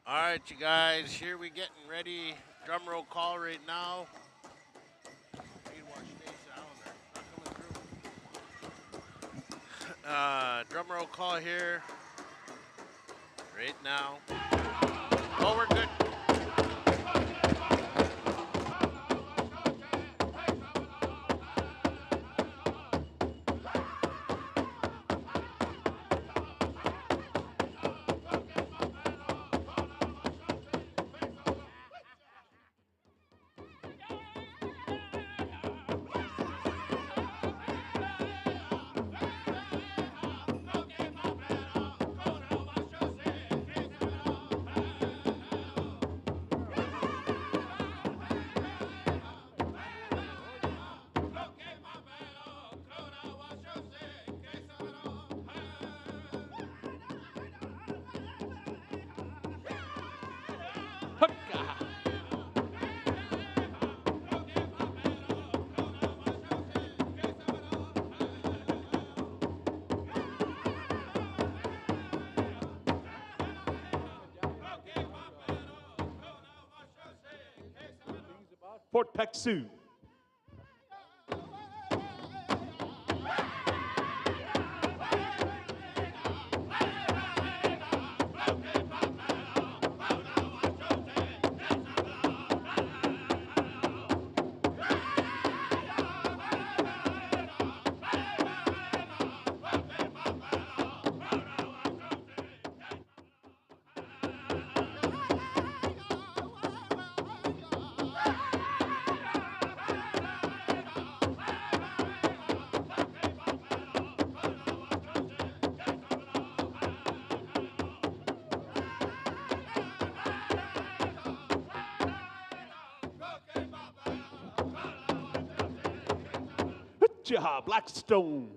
All right, you guys, here we getting ready. Drum roll call right now. Need to watch Stacy Allen there. Not coming through. Drum roll call here right now. Oh, we're good. Fort Peck Sioux. Blackstone.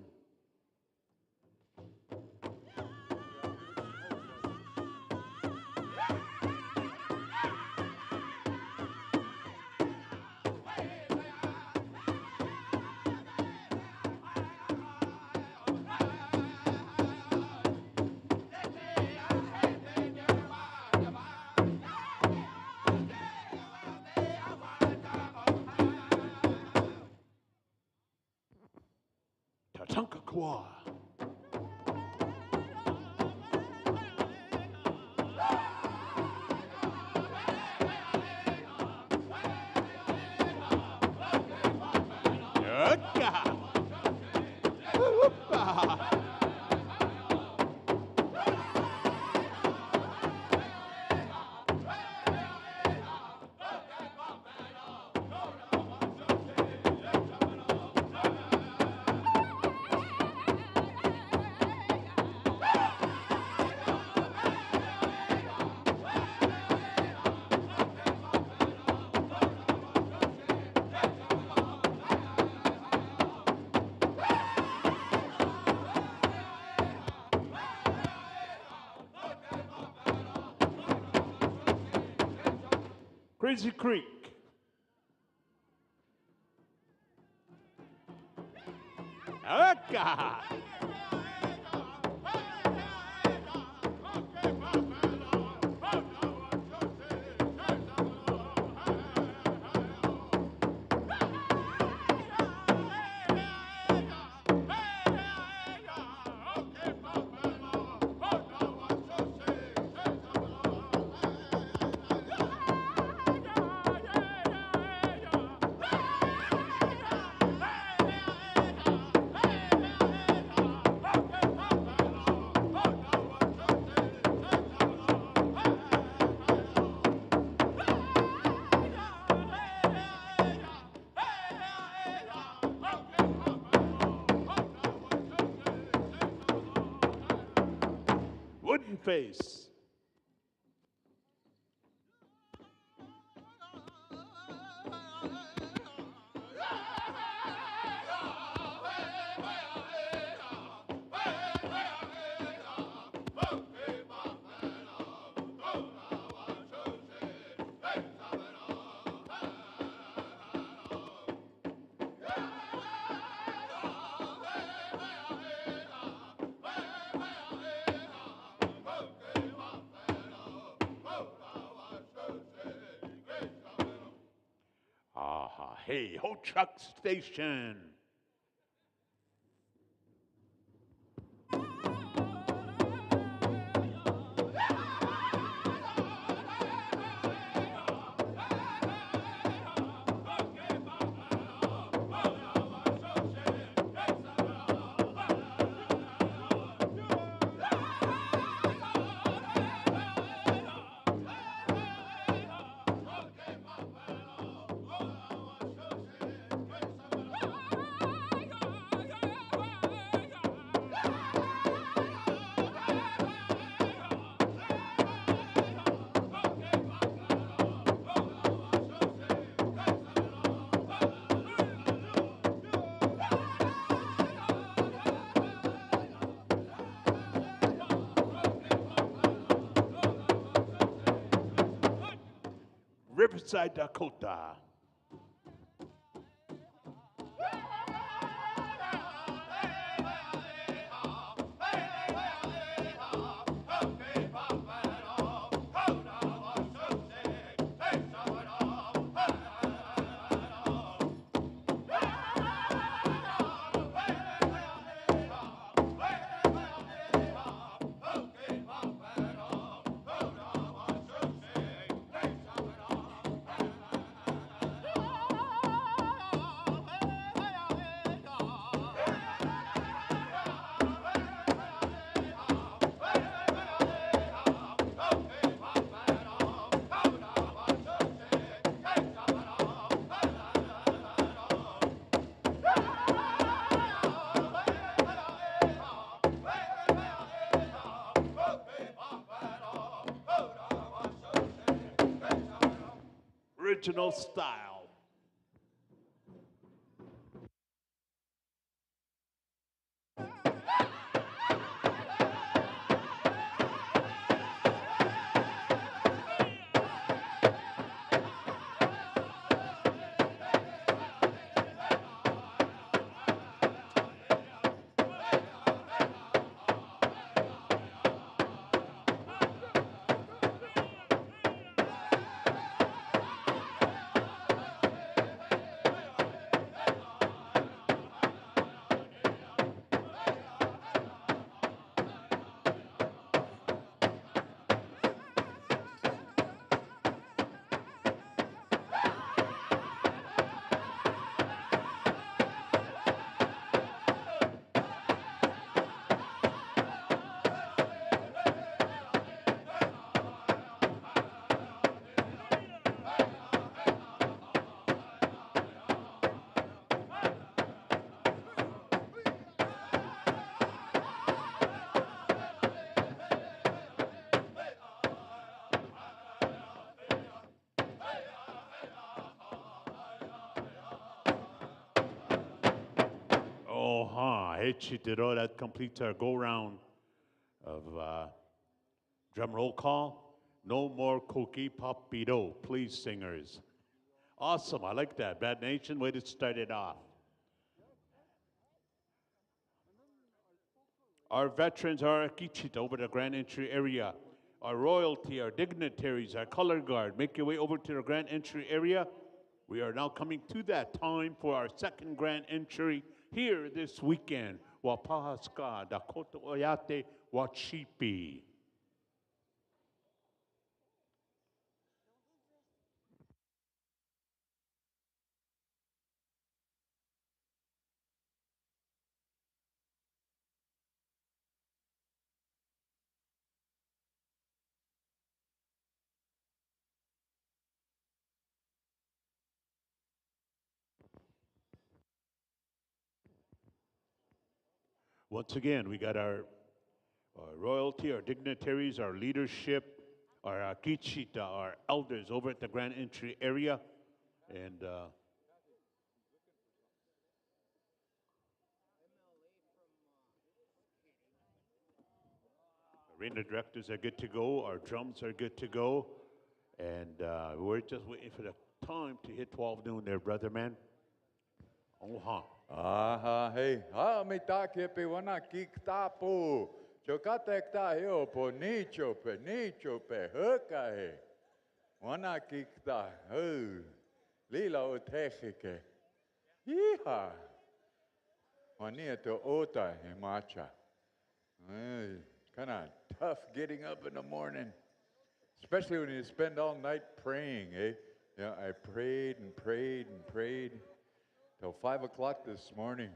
Tatankaquah. Crazy Creek. Aka. Wooden Face. ha, hey, ho truck station. Riverside, Dakota. Original style. Oh, huh. Hey, Chitero, that completes our go-round of drum roll call. No more cookie papito, please, singers. Awesome, I like that. Bad Nation, way to start it off. Our veterans are Akichita over the Grand Entry area. Our royalty, our dignitaries, our color guard, make your way over to the Grand Entry area. We are now coming to that time for our second Grand Entry here this weekend. Wapahaska, Dakota Oyate, Wachipi. Once again, we got our royalty, our dignitaries, our leadership, our Akichita, our elders over at the Grand Entry area. And arena directors are good to go. Our drums are good to go. And we're just waiting for the time to hit 12 noon there, brother man. Oh, Aha, hey, me kepi wana kik tapu. Chokatek ta hio po nicho pe hoka he. Wana kik ta, Lila utechike. Yeehaw. Wania to ota himacha. Kind of tough getting up in the morning, especially when you spend all night praying, eh? Yeah, I prayed and prayed and prayed till 5 o'clock this morning.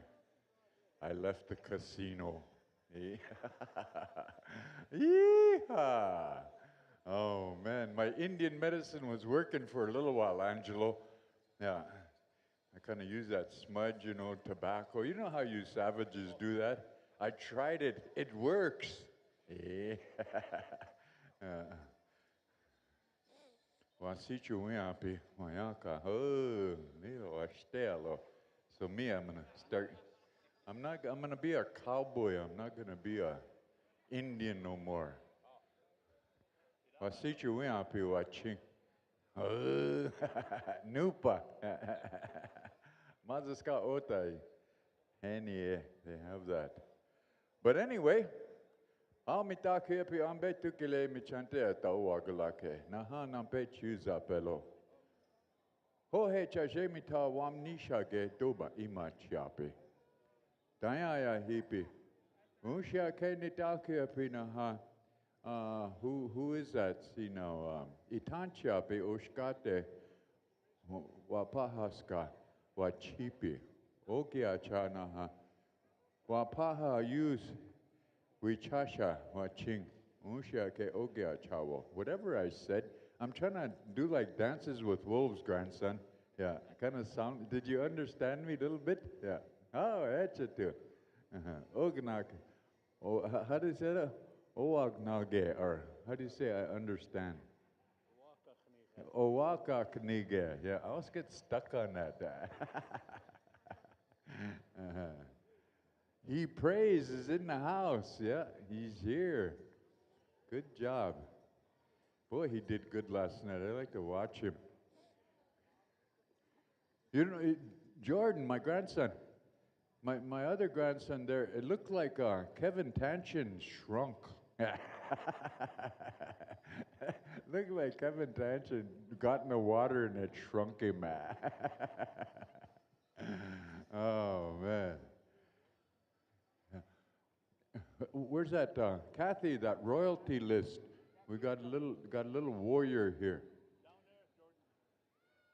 I left the casino. Eh? Yeehaw! Oh man, my Indian medicine was working for a little while, Angelo. Yeah, I kind of use that smudge, tobacco. You know how you savages do that? I tried it. It works. Eh? Wasichu wiapi, wayaka. Oh, Lilo Astelo. So me, I'm gonna start. I'm gonna be a cowboy. I'm not gonna be a Indian no more. Wasichu wiapi watching. Oh, Nupa. Mazaska otai. Henny, they have that. But anyway, Amitake pi ambe tukile mi chante tauagalake. Naha nampe chuza pelo. Ho he chaje mi ta wam nisha ge doba ima chiapi. Daya hipi. Unsha ke nitake pi naha. Who is that? See now, Itanchiapi Oshkate Wapahaska Wachipi Okia Chanaha Wapaha use Wichasha Waching Unsha ke Ogia Chawo. Whatever I said, I'm trying to do like Dances with Wolves, grandson. Yeah, kind of sound. Did you understand me a little bit? Yeah. Oh, that's it too. Ognak. Oh, how do you say that? Oagnage, or how do you say I understand? Owaka knige. Yeah, I always get stuck on that. He prays is in the house. Yeah, he's here. Good job. Boy, he did good last night. I like to watch him. Jordan, my grandson, my other grandson there, it looked like Kevin Tanchin shrunk. Looked like Kevin Tanchin got in the water and it shrunk him. Oh, man. Where's that, Kathy, that royalty list? We got a little warrior here.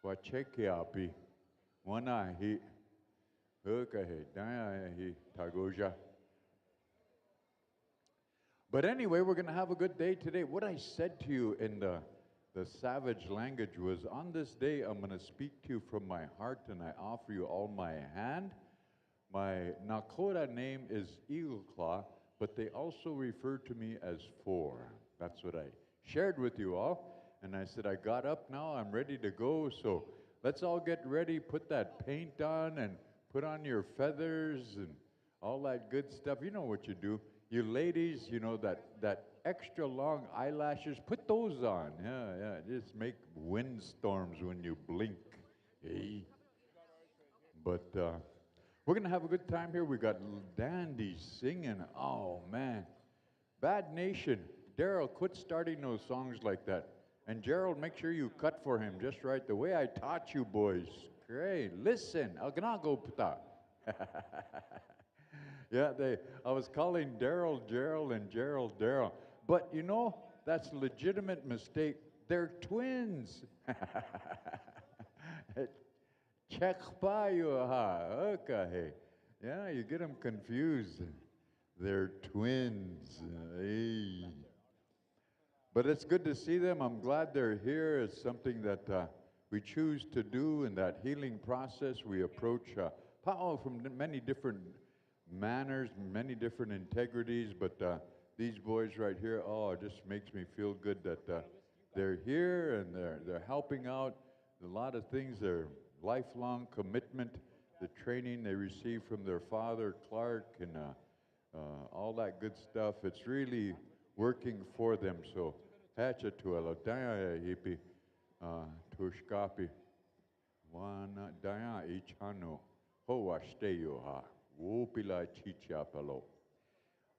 Wachekiapi. Wana he. Okay, he tagoja. But anyway, we're going to have a good day today. What I said to you in the savage language was, on this day, I'm going to speak to you from my heart, and I offer you all my hand. My Nakota name is Eagle Claw, but they also refer to me as Four. That's what I shared with you all. And I said, I got up now, I'm ready to go, so let's all get ready, put that paint on, and put on your feathers, and all that good stuff. You know what you do. You ladies, that extra long eyelashes, put those on. Yeah, just make windstorms when you blink. Hey. But we're going to have a good time here. We got dandies singing. Oh, man. Bad Nation. Daryl, quit starting those songs like that. And Gerald, make sure you cut for him just right, the way I taught you boys. Great. Listen. Agnago. Yeah, I was calling Daryl, Gerald, and Gerald, Daryl. But that's a legitimate mistake. They're twins. Check by you, okay. Yeah, you get them confused. They're twins. Hey. But it's good to see them. I'm glad they're here. It's something that we choose to do in that healing process. We approach Powwow from many different manners, many different integrities, but these boys right here, it just makes me feel good that they're here and they're helping out. A lot of things, their lifelong commitment, the training they receive from their father, Clark, and all that good stuff. It's really working for them. So, hacha tuela, daya hippie, tushkapi, wana daya ichano, hoa steyo ha.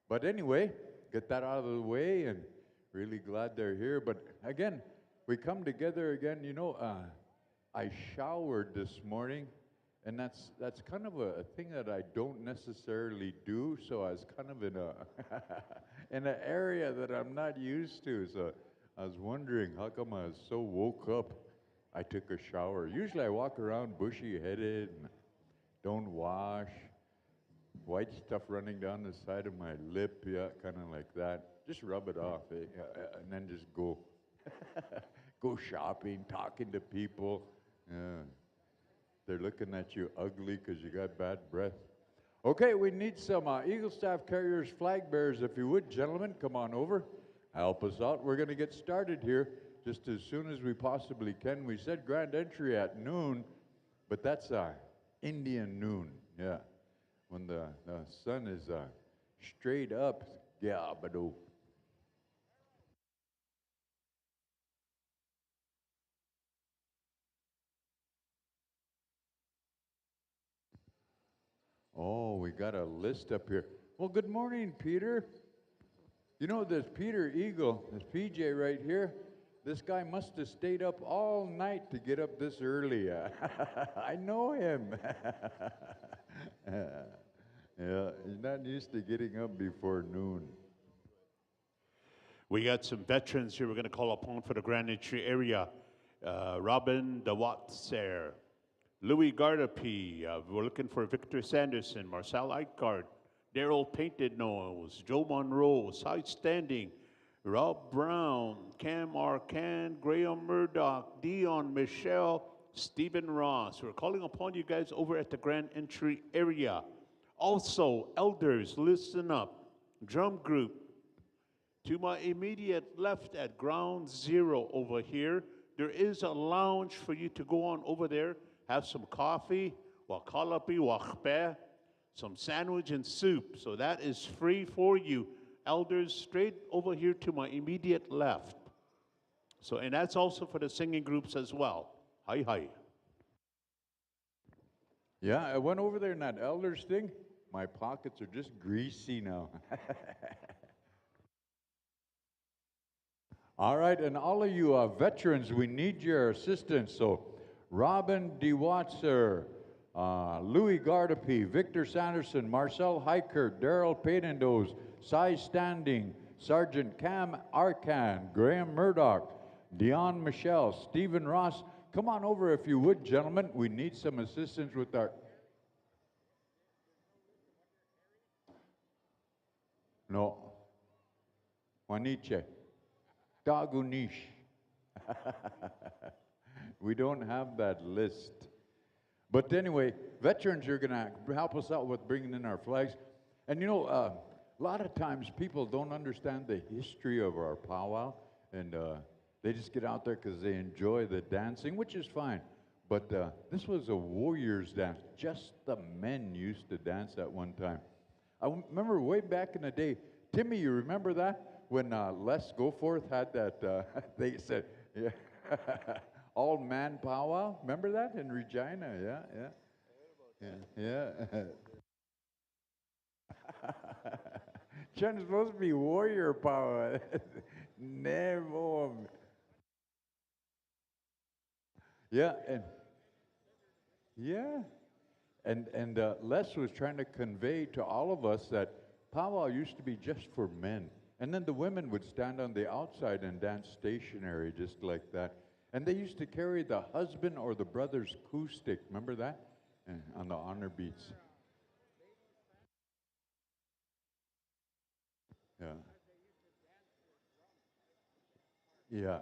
But anyway, get that out of the way, and really glad they're here. But again, we come together again, I showered this morning, and that's kind of a thing that I don't necessarily do. So I was kind of in a in an area that I'm not used to. So I was wondering how come I was so woke up. I took a shower. Usually I walk around bushy-headed and don't wash. White stuff running down the side of my lip, yeah, kind of like that. Just rub it off, and then just go. Go shopping, talking to people. Yeah. They're looking at you ugly because you got bad breath. Okay, we need some Eagle Staff Carriers flag bearers, if you would, gentlemen. Come on over. Help us out. We're going to get started here just as soon as we possibly can. We said grand entry at noon, but that's Indian noon, yeah. When the sun is straight up, yeah, but oh, we got a list up here. Well, good morning, Peter. You know, this Peter Eagle, this PJ right here, this guy must have stayed up all night to get up this early. I know him. Yeah, he's not used to getting up before noon. We got some veterans here we're going to call upon for the Grand Entry area. Robin DeWatser, Louis Gardapi, we're looking for Victor Sanderson, Marcel Eichard, Daryl Painted Nose, Joe Monroe, Side Standing, Rob Brown, Cam Arcan, Graham Murdoch, Dion Michelle, Stephen Ross. We're calling upon you guys over at the Grand Entry area. Also, elders, listen up. Drum group, to my immediate left at ground zero over here, there is a lounge for you to go on over there, have some coffee, wakalapi, wakpe, some sandwich and soup. So that is free for you. Elders, straight over here to my immediate left. So, and that's also for the singing groups as well. Hi, hi. Yeah, I went over there in that elders thing. My pockets are just greasy now. All right, and all of you veterans, we need your assistance. So, Robin DeWatser, Louis Gardapi, Victor Sanderson, Marcel Heiker, Daryl Padendos, Cy Standing, Sergeant Cam Arcan, Graham Murdoch, Dion Michelle, Stephen Ross. Come on over if you would, gentlemen. We need some assistance with our... No. Juaniche. Dagunish. We don't have that list. But anyway, veterans are going to help us out with bringing in our flags. And you know, a lot of times people don't understand the history of our powwow, and they just get out there because they enjoy the dancing, which is fine. But this was a warrior's dance. Just the men used to dance at one time. I remember way back in the day, Timmy, you remember that? When Les Goforth had that, they said, yeah, all man powwow. Remember that in Regina? Yeah. Chun's supposed to be warrior powwow. Never. Yeah, and Les was trying to convey to all of us that powwow used to be just for men. And then the women would stand on the outside and dance stationary just like that. And they used to carry the husband or the brother's coup stick. Remember that? On the honor beats. Yeah.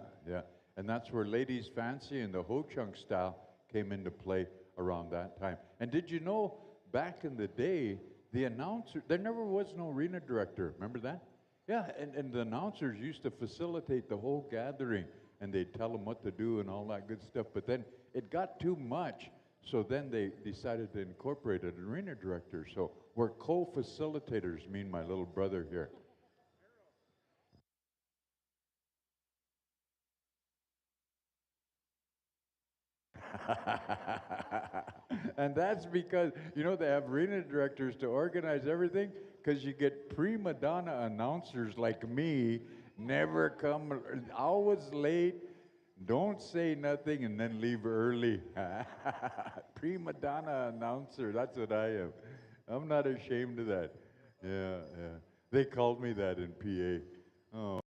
And that's where ladies' fancy and the ho chunk style came into play around that time. And did you know, back in the day, the announcer, there never was no arena director. Remember that? Yeah, and the announcers used to facilitate the whole gathering, and they'd tell them what to do and all that good stuff. But then it got too much, so then they decided to incorporate an arena director. So we're co-facilitators, me and my little brother here. And that's because, you know, they have arena directors to organize everything, because you get prima donna announcers like me, never come, always late, Don't say nothing and then leave early. Prima donna announcer, that's what I am. I'm not ashamed of that. Yeah, yeah. They called me that in PA. Oh.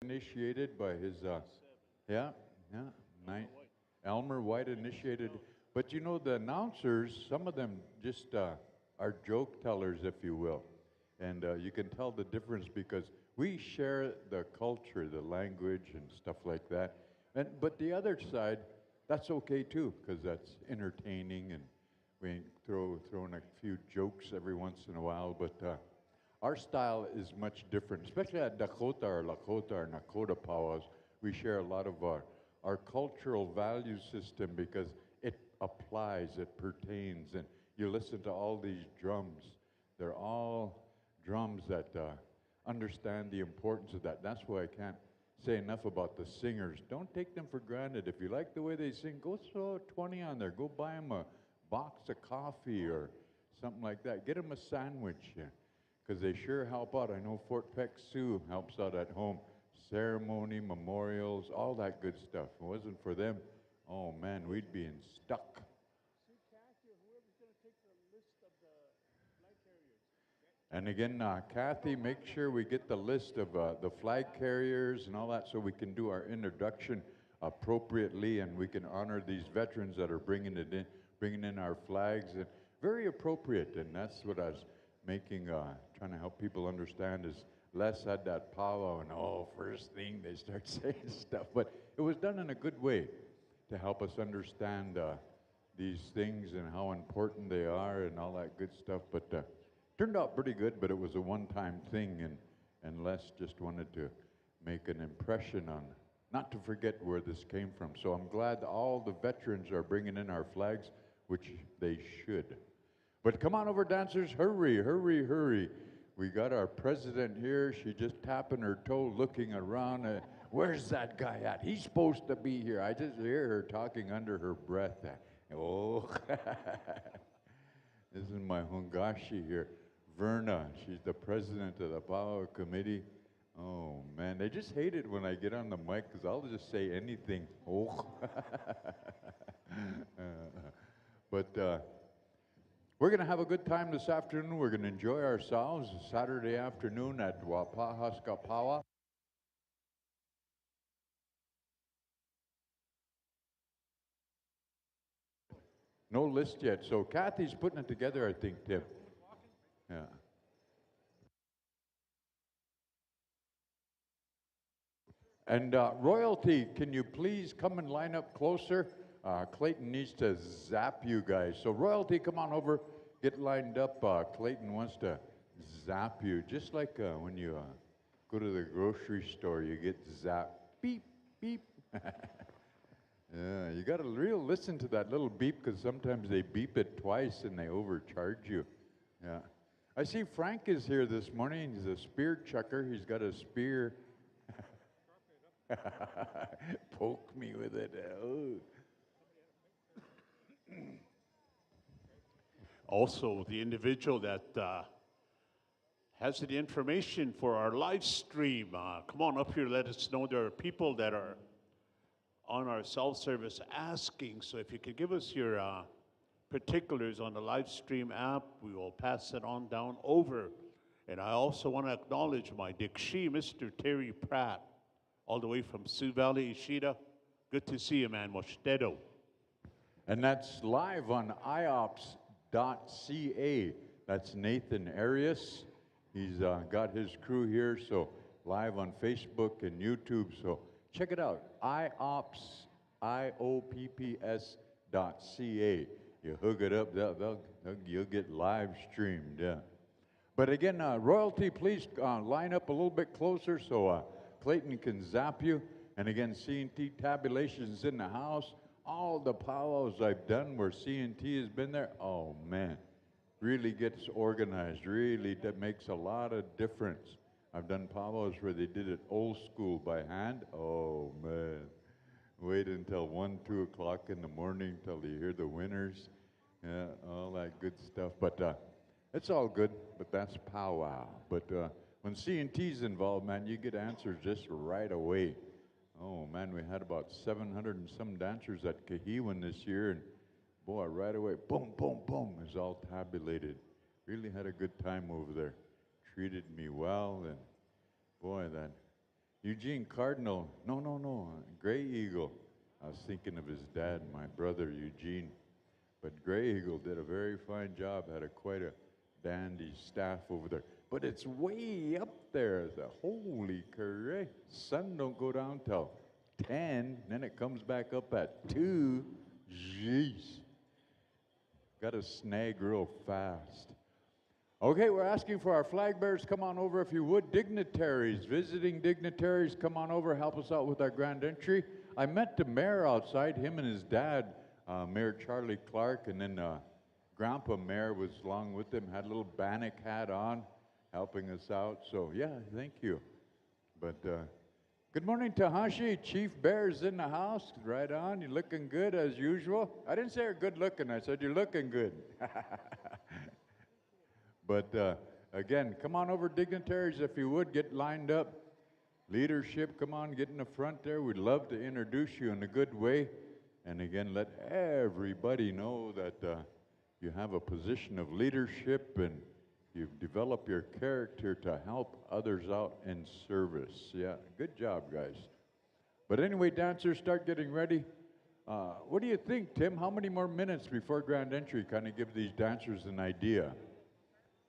Initiated by his, yeah, yeah, Elmer White initiated. But you know, the announcers, some of them just are joke tellers, if you will. And you can tell the difference because we share the culture, the language, and stuff like that. But the other side, that's okay too, because that's entertaining, and we throw in a few jokes every once in a while. But our style is much different, especially at Dakota or Lakota or Nakota powwows. We share a lot of our cultural value system because it applies, it pertains, and you listen to all these drums. They're all drums that understand the importance of that. That's why I can't say enough about the singers. Don't take them for granted. If you like the way they sing, go throw 20 on there. Go buy them a box of coffee or something like that. Get them a sandwich. Because they sure help out. I know Fort Peck Sioux helps out at home. Ceremony, memorials, all that good stuff. If it wasn't for them, oh man, we'd be stuck. And again, Kathy, make sure we get the list of the flag carriers and all that so we can do our introduction appropriately and we can honor these veterans that are bringing in our flags. And very appropriate, and that's what I was making, trying to help people understand is Les had that powwow and first thing they start saying stuff, but it was done in a good way to help us understand these things and how important they are and all that good stuff, but turned out pretty good, but it was a one-time thing, and Les just wanted to make an impression on, not to forget where this came from. So I'm glad all the veterans are bringing in our flags, which they should. But come on over, dancers, hurry, hurry, hurry. We got our president here. She's just tapping her toe, looking around. Where's that guy at? He's supposed to be here. I just hear her talking under her breath. Oh, this is my hungashi here. Verna, she's the president of the Powwow Committee. Oh, man, they just hate it when I get on the mic because I'll just say anything. Oh. But we're going to have a good time this afternoon. We're going to enjoy ourselves Saturday afternoon at Wapahaska Powwow. No list yet, so Kathy's putting it together, I think, Tim. Yeah. And royalty, can you please come and line up closer? Clayton needs to zap you guys. So royalty, come on over, get lined up. Clayton wants to zap you, just like when you go to the grocery store, you get zapped. Beep, beep. Yeah, you got to listen to that little beep because sometimes they beep it twice and they overcharge you. Yeah. I see Frank is here this morning. He's a spear chucker. He's got a spear. Poke me with it. Oh. Also, the individual that has the information for our live stream, come on up here, let us know. There are people that are on our self-service asking, so if you could give us your particulars on the live stream app, we will pass it on down over. And I also want to acknowledge my Dixie, Mr. Terry Pratt, all the way from Sioux Valley, Ishida. Good to see you, man. Mostedo. And that's live on iops.ca. That's Nathan Arias. He's got his crew here, so live on Facebook and YouTube. So check it out, IOPS, IOPPS.ca. You hook it up, you'll get live streamed, yeah. But again, royalty, please line up a little bit closer so Clayton can zap you. And again, C&T tabulations in the house. All the powwows I've done where C&T has been there, oh man, really gets organized. Really, that makes a lot of difference. I've done powwows where they did it old school by hand. Oh man, wait until 1, 2 o'clock in the morning till you hear the winners. Yeah, all that good stuff. But it's all good, but that's powwow. But when C&T's involved, man, you get answers just right away. Oh man, we had about 700 and some dancers at Kahiwan this year, and boy, right away, boom, boom, boom, is all tabulated. Really had a good time over there. Treated me well, and boy, that Eugene Cardinal, no, Gray Eagle. I was thinking of his dad, my brother Eugene. But Gray Eagle did a very fine job, had quite a dandy staff over there. But it's way up there. The holy correct. Sun don't go down till 10, then it comes back up at 2. Jeez. Got to snag real fast. Okay, we're asking for our flag bearers. Come on over if you would. Dignitaries, visiting dignitaries, come on over, help us out with our grand entry. I met the mayor outside, him and his dad, Mayor Charlie Clark, and then Grandpa Mayor was along with him, had a little Bannock hat on, helping us out. So yeah, thank you. But good morning, Tahashi. Chief Bear's in the house. Right on. You're looking good as usual. I didn't say you're good looking. I said you're looking good. But again, come on over, dignitaries, if you would, get lined up. Leadership, come on, get in the front there. We'd love to introduce you in a good way. And again, let everybody know that you have a position of leadership and you've developed your character to help others out in service. Yeah, good job, guys. But anyway, dancers, start getting ready. What do you think, Tim? How many more minutes before grand entry? Kind of give these dancers an idea.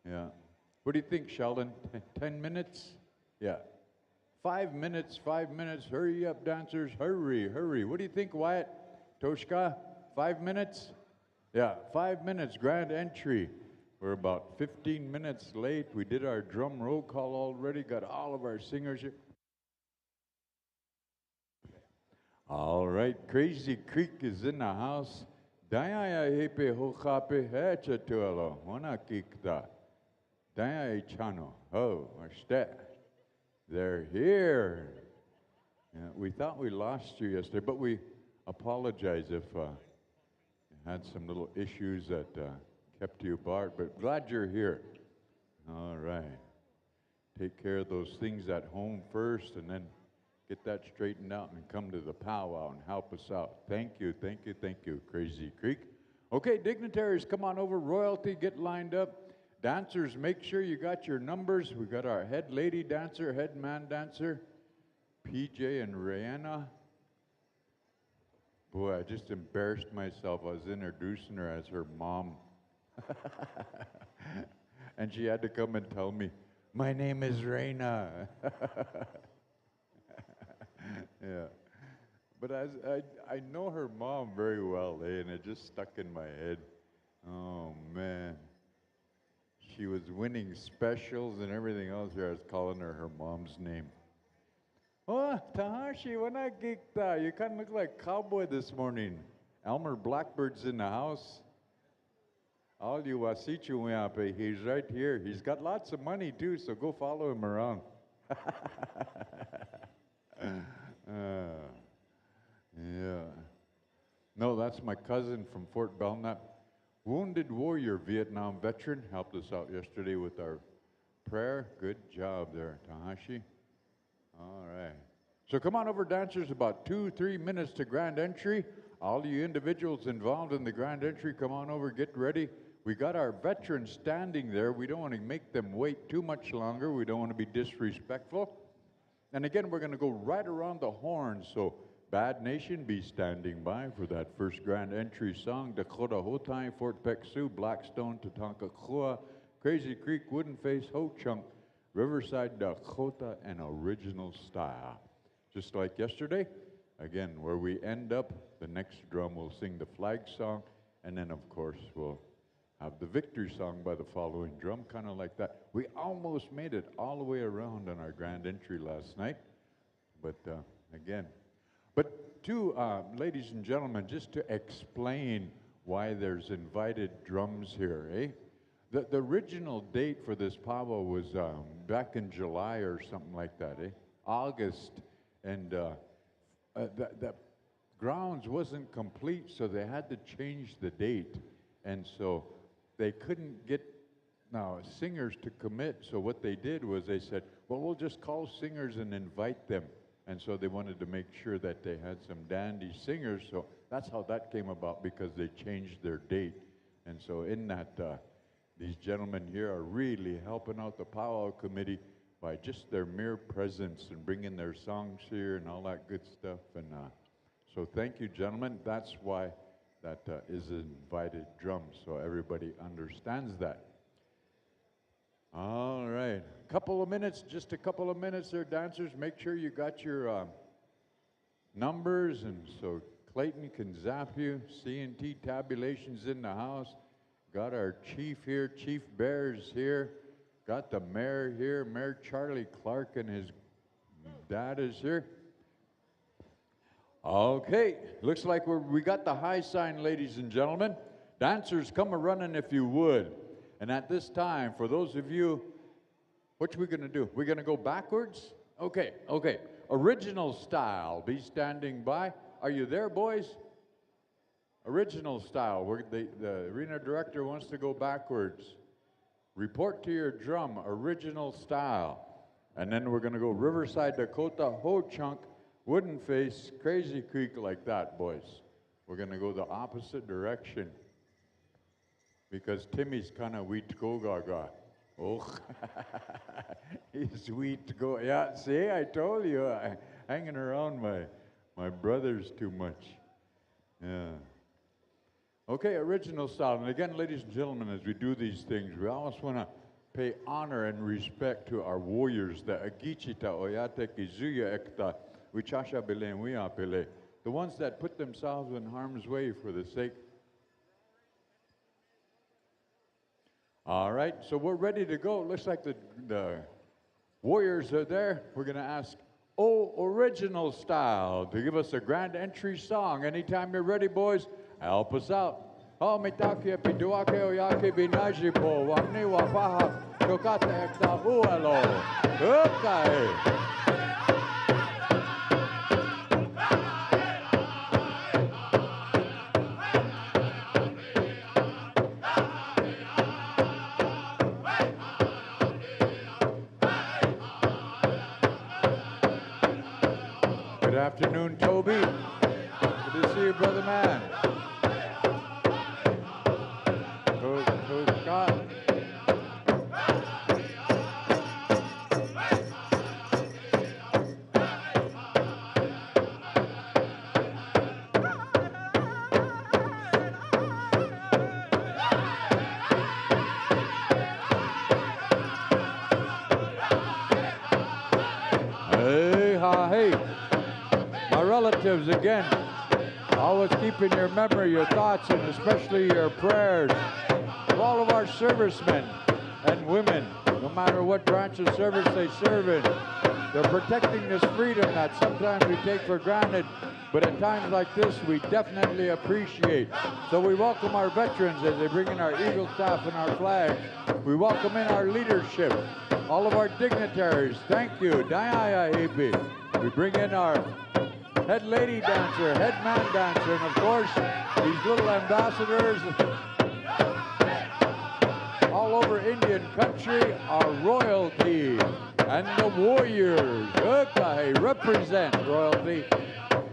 Yeah. What do you think, Sheldon? 10 minutes? Yeah. 5 minutes, 5 minutes. Hurry up, dancers. Hurry, hurry. What do you think, Wyatt? Toshka? 5 minutes? Yeah, 5 minutes, grand entry. We're about 15 minutes late. We did our drum roll call already, got all of our singers here. All right, Crazy Creek is in the house. Daya hepe hokape hecha tuelo, wana kikta. Daya chano, oh, they're here. Yeah, we thought we lost you yesterday, but we apologize if you had some little issues that kept you apart, but glad you're here. All right. Take care of those things at home first, and then get that straightened out and come to the powwow and help us out. Thank you, thank you, thank you, Crazy Creek. Okay, dignitaries, come on over. Royalty, get lined up. Dancers, make sure you got your numbers. We got our head lady dancer, head man dancer, PJ and Rihanna. Boy, I just embarrassed myself. I was introducing her as her mom. And she had to come and tell me, my name is Raina. Yeah. But I know her mom very well, and it just stuck in my head. Oh, man. She was winning specials and everything else here. I was calling her mom's name. Oh, Tahashi, wanakikta. You kind of look like a cowboy this morning. Elmer Blackbird's in the house. All you wasichu, he's right here. He's got lots of money too, so go follow him around. Yeah. No, that's my cousin from Fort Belknap. Wounded warrior, Vietnam veteran, helped us out yesterday with our prayer. Good job there, Tahashi. All right. So come on over, dancers, about 2-3 minutes to grand entry. All you individuals involved in the grand entry, come on over, get ready. We got our veterans standing there. We don't want to make them wait too much longer. We don't want to be disrespectful. And again, we're going to go right around the horn. So Bad Nation, be standing by for that first grand entry song. Dakota Hotai, Fort Peck Sioux, Blackstone, Tatanka Kua, Crazy Creek, Wooden Face, Ho Chunk, Riverside, Dakota, and original style. Just like yesterday, again, where we end up, the next drum will sing the flag song, and then, of course, we'll have the victory song by the following drum, kind of like that. We almost made it all the way around on our grand entry last night, but again. But ladies and gentlemen, just to explain why there's invited drums here, eh? The original date for this powwow was back in July or something like that, eh? August, and the grounds wasn't complete, so they had to change the date, and so they couldn't get singers to commit. So what they did was they said, well, we'll just call singers and invite them. And so they wanted to make sure that they had some dandy singers. So that's how that came about, because they changed their date. And so in that, these gentlemen here are really helping out the powwow committee by just their mere presence and bringing their songs here and all that good stuff. And so thank you, gentlemen. That's why that is invited drums, so everybody understands that. All right, just a couple of minutes there, dancers. Make sure you got your numbers, and so Clayton can zap you. C&T tabulations in the house. Got our chief here, Chief Bear's here. Got the mayor here, Mayor Charlie Clark, and his dad is here. Okay, looks like we got the high sign, ladies and gentlemen. Dancers, come a-running if you would. And at this time, for those of you, what we gonna do? We're gonna go backwards? Okay. Original style, be standing by. Are you there, boys? Original style, the arena director wants to go backwards. Report to your drum, original style. And then we're gonna go Riverside, Dakota, Ho-Chunk, Wooden Face, Crazy Creek, like that, boys. We're gonna go the opposite direction, because Timmy's kind of wheat go gaga. Oh, he's wheat go. Yeah, see, I told you, hanging around my brothers too much. Yeah. Okay, original style. And again, ladies and gentlemen, as we do these things, we always want to pay honor and respect to our warriors, the Agichita, Oyate, Kizuya, Ekta, Wichasha Bele, and Wia Bele, the ones that put themselves in harm's way for the sake. All right, so we're ready to go. Looks like the warriors are there. We're going to ask Original Style to give us a grand entry song. Anytime you're ready, boys, help us out. Oh, mitake piduake oyake binajipo wamni wapaha tokate ekta uelo. Okay. Good afternoon, Toby. Good to see you, brother man. Scott. Hey, ha, hey. My relatives, again, always keep in your memory, your thoughts, and especially your prayers for all of our servicemen and women, no matter what branch of service they serve in. They're protecting this freedom that sometimes we take for granted, but at times like this, we definitely appreciate. So we welcome our veterans as they bring in our eagle staff and our flags. We welcome in our leadership, all of our dignitaries. Thank you. Dayaya Hepi. We bring in our head lady dancer, head man dancer, and of course, these little ambassadors all over Indian country, our royalty, and the warriors. Okay, represent royalty.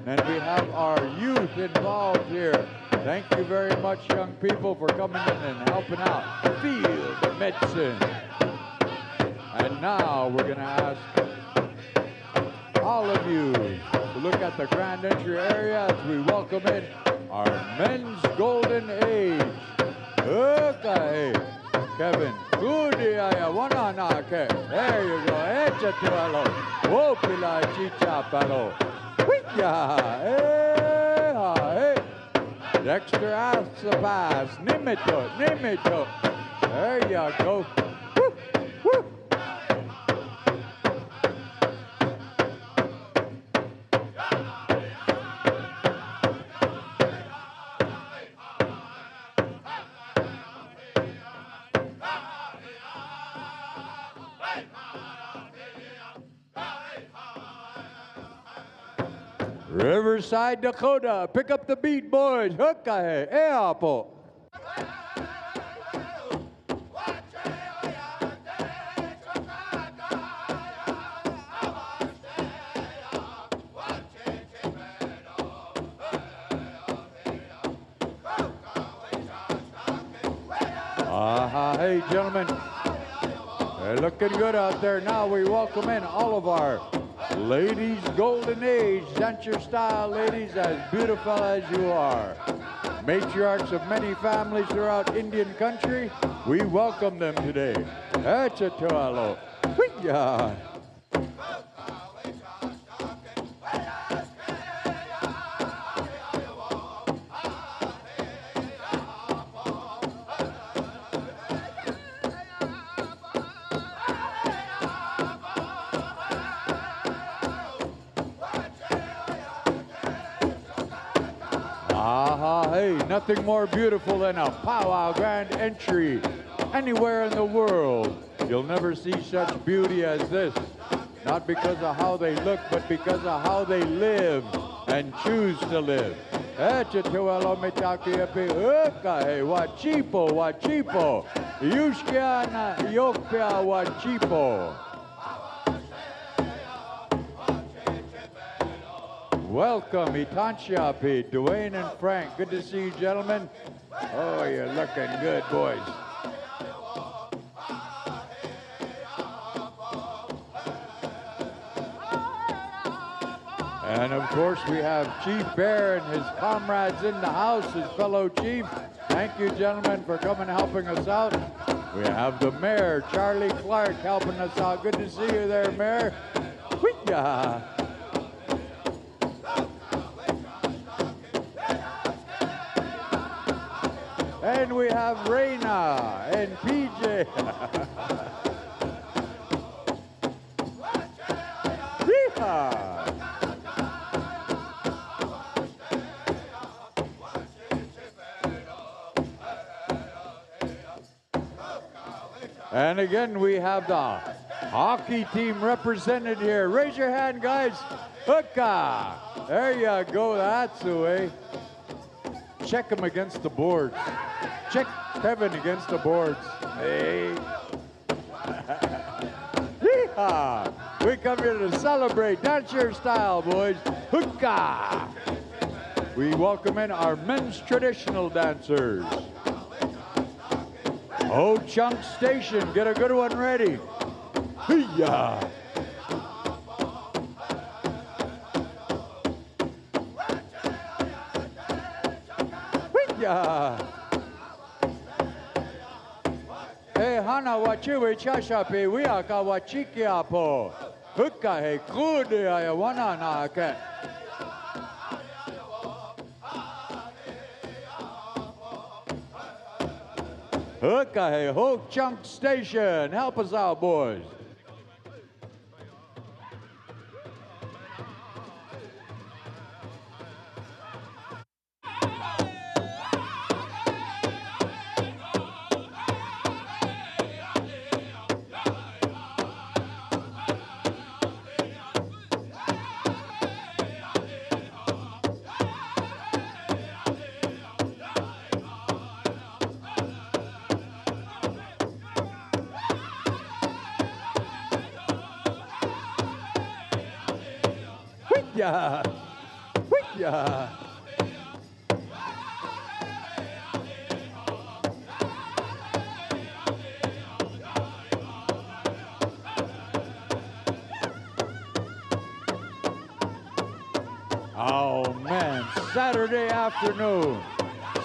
And we have our youth involved here. Thank you very much, young people, for coming in and helping out. Feel the medicine. And now we're going to ask all of you to look at the grand entry area as we welcome in our men's golden age. Okay, Kevin. There you go. Wopila chicha palo. Dexter asks the pass. Nimito. There you go. Woo, woo. Riverside, Dakota. Pick up the beat, boys. Hookahe, eapo. Hey, gentlemen. They're looking good out there. Now we welcome in all of our ladies' golden age. That's your style, ladies, as beautiful as you are. Matriarchs of many families throughout Indian country, we welcome them today. Echatualo. Hoo-yah. Hey, nothing more beautiful than a powwow grand entry anywhere in the world. You'll never see such beauty as this. Not because of how they look, but because of how they live and choose to live. Wachipo, wachipo. Yushkiana, yokpia, wachipo. Welcome, Itanchiapi, Dwayne and Frank. Good to see you, gentlemen. Oh, you're looking good, boys. And of course, we have Chief Bear and his comrades in the house, his fellow chief. Thank you, gentlemen, for coming and helping us out. We have the mayor, Charlie Clark, helping us out. Good to see you there, Mayor. Hoo-yah. And we have Raina and PJ. And again, we have the hockey team represented here. Raise your hand, guys. Hooka. There you go. That's the way. Check them against the boards. Check Kevin against the boards. Hey. Yeehaw. We come here to celebrate. That's your style, boys. Hookah. We welcome in our men's traditional dancers. Ho Chunk Station, get a good one ready. Hee-yah. Hee-yah. Hey, hana wachiwe chashape wiaka wachiki apo. Hukka he kude ayawana na ake. Hukka he Ho Chunk Station. Help us out, boys. Yeah. Yeah. Oh man, Saturday afternoon,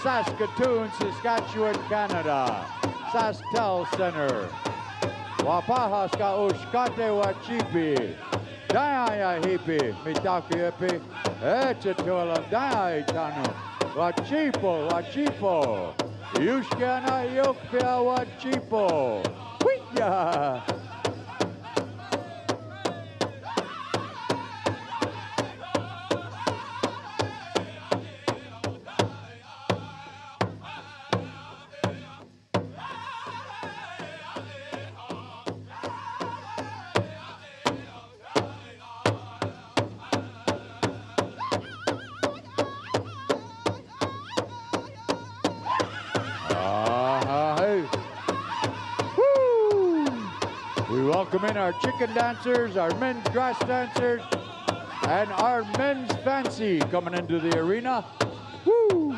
Saskatoon, Saskatchewan, Canada, SaskTel Center. Wapahaska Ushkate Wachipi. Daya hipi, mitaki hipi, echetola daya tanu, wachipo, wachipo, yushkana yokpia wachipo, huya. welcome in our chicken dancers, our men's grass dancers, and our men's fancy coming into the arena. Woo!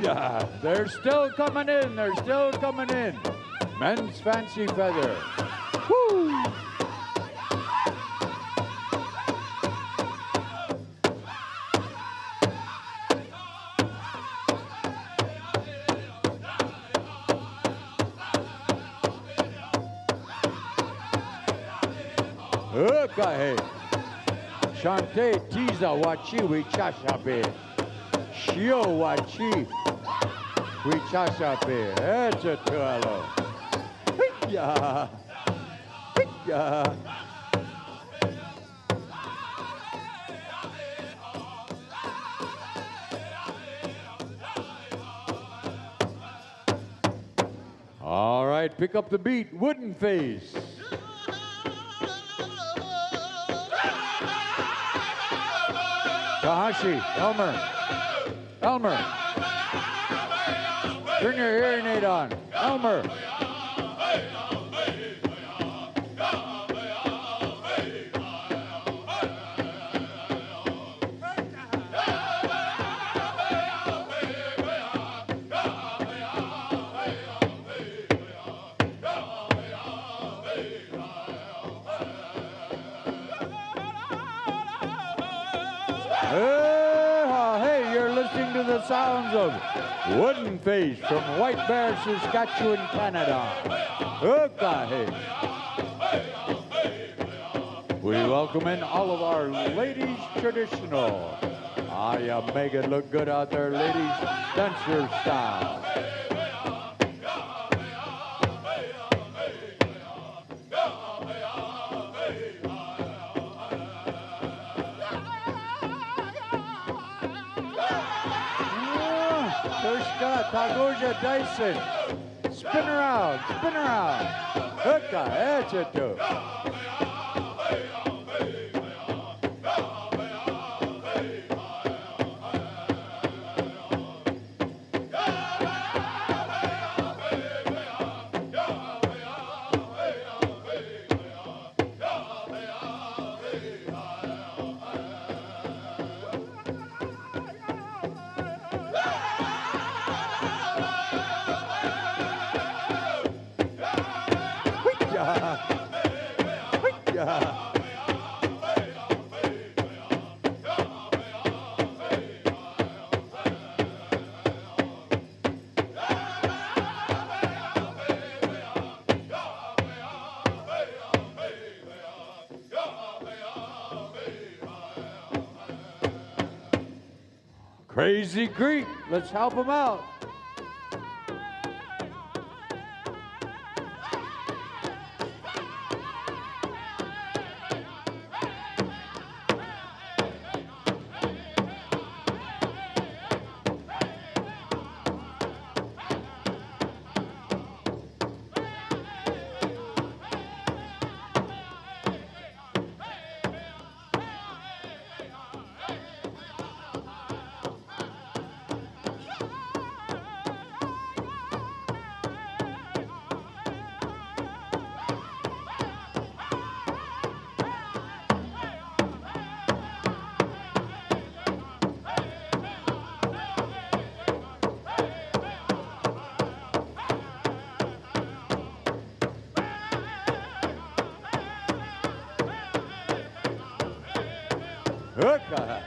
Yeah, they're still coming in. They're still coming in. Men's fancy feather. Woo! Okay. Chante tiza wachi wichashabe. Shio wachi. Wichashabe. It's a tualo. Yeah. Yeah. All right, pick up the beat. Wooden face. Tahashi, Elmer. Turn your hearing aid on. Elmer. Hey, you're listening to the sounds of Wooden Face from White Bear, Saskatchewan, Canada. Okay. We welcome in all of our ladies traditional. Ah, you make it look good out there, ladies. Dancer style. Tagoja Dyson. Spin around, spin around. Okay, that's it too. Crazy Creek, let's help them out. Okay.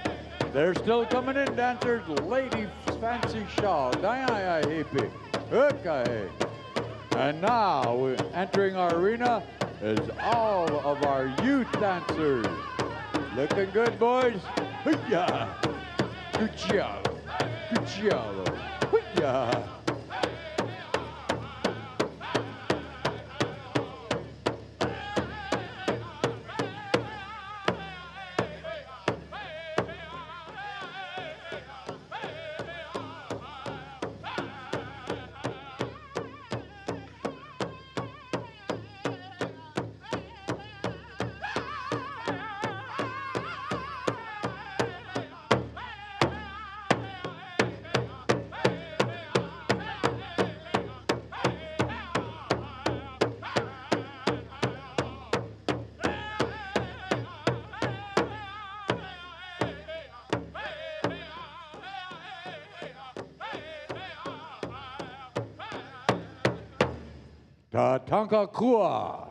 They're still coming in, dancers. Lady Fancy Shaw. Hippie. Okay. And now, we're entering our arena is all of our youth dancers. Looking good, boys. Yeah. Good job. Good job. Yeah. Tatanka Kua.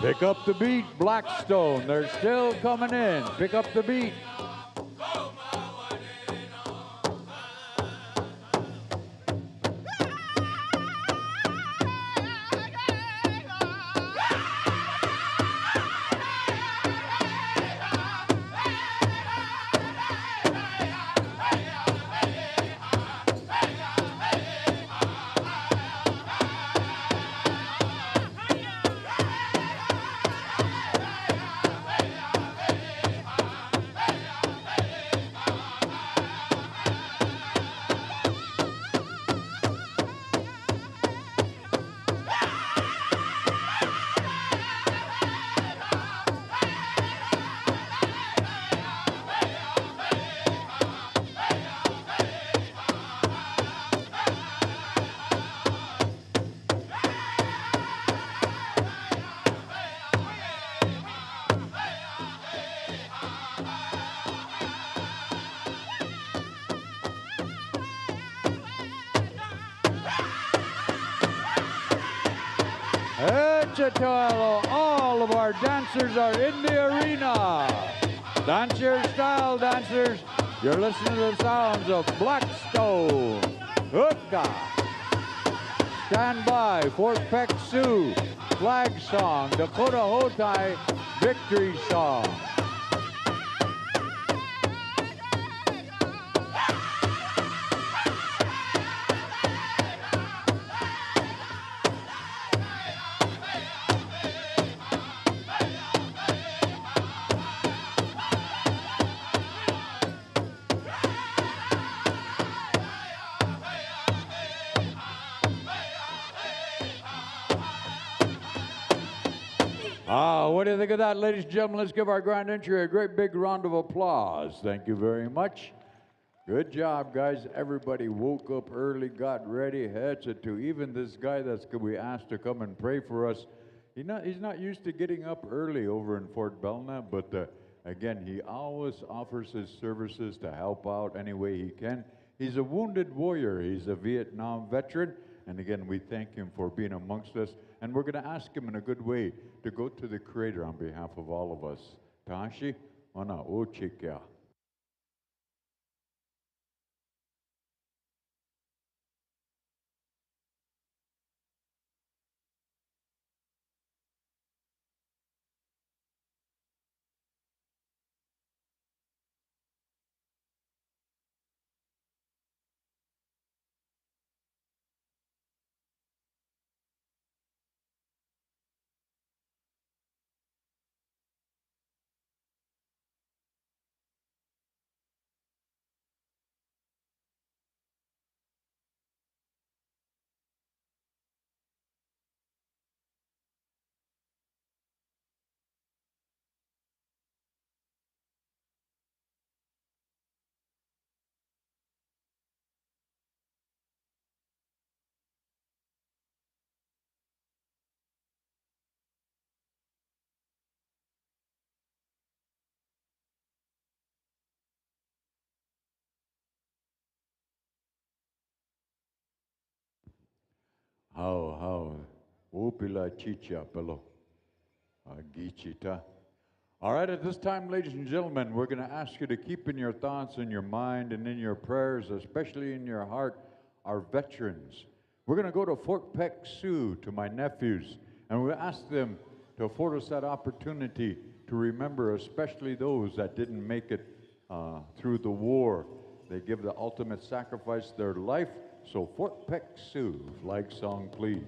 Pick up the beat, Blackstone. They're still coming in. Pick up the beat. All of our dancers are in the arena. Dance your style, dancers. You're listening to the sounds of Blackstone. Hookah. Stand by, Fort Peck Sioux. Flag song, Dakota Hotai victory song. What do you think of that, ladies and gentlemen? Let's give our grand entry a great big round of applause. Thank you very much. Good job, guys. Everybody woke up early, got ready, headed to even this guy that's we asked to come and pray for us. He's not used to getting up early over in Fort Belknap, but again, he always offers his services to help out any way he can. He's a wounded warrior. He's a Vietnam veteran. And again, we thank him for being amongst us. And we're going to ask him in a good way to go to the Creator on behalf of all of us. Tashi, ona o chikia. How, upila chicha pelo, gichita. All right, at this time, ladies and gentlemen, we're going to ask you to keep in your thoughts, in your mind, and in your prayers, especially in your heart, our veterans. We're going to go to Fort Peck Sioux to my nephews, and we'll ask them to afford us that opportunity to remember especially those that didn't make it through the war. They give the ultimate sacrifice, their life. So Fort Peck Sioux, flag song, please.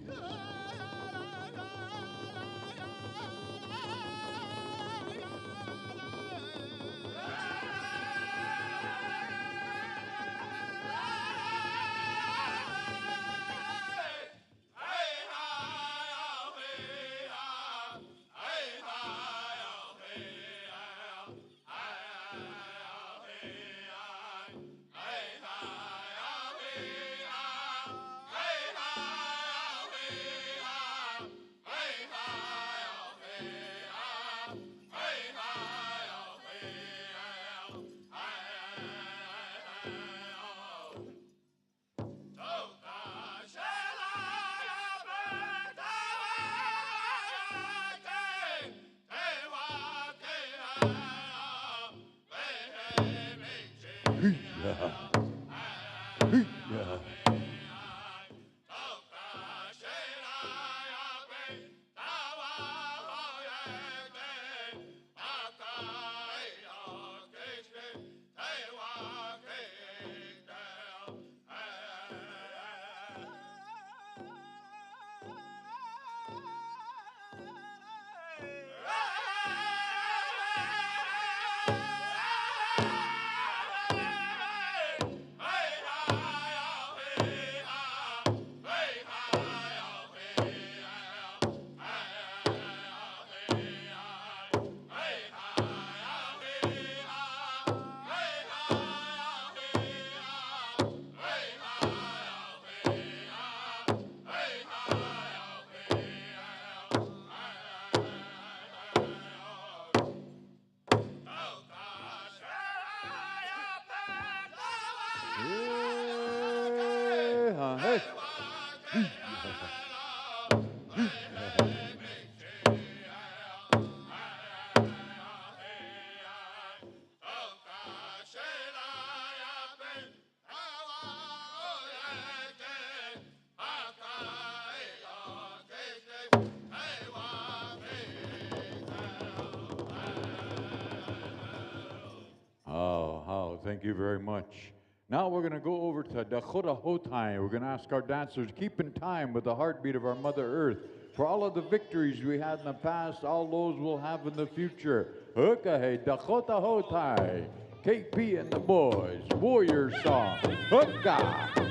Thank you very much. Now we're going to go over to Dakota Hotai. We're going to ask our dancers to keep in time with the heartbeat of our Mother Earth for all of the victories we had in the past, all those we'll have in the future. Hookah, Dakota Hotai, KP and the boys, Warrior Song, Hookah.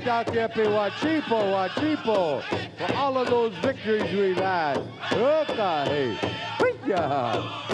Hey, Takepe Wachipo, Wachipo, for all of those victories we've had. Okay. Hey-ya.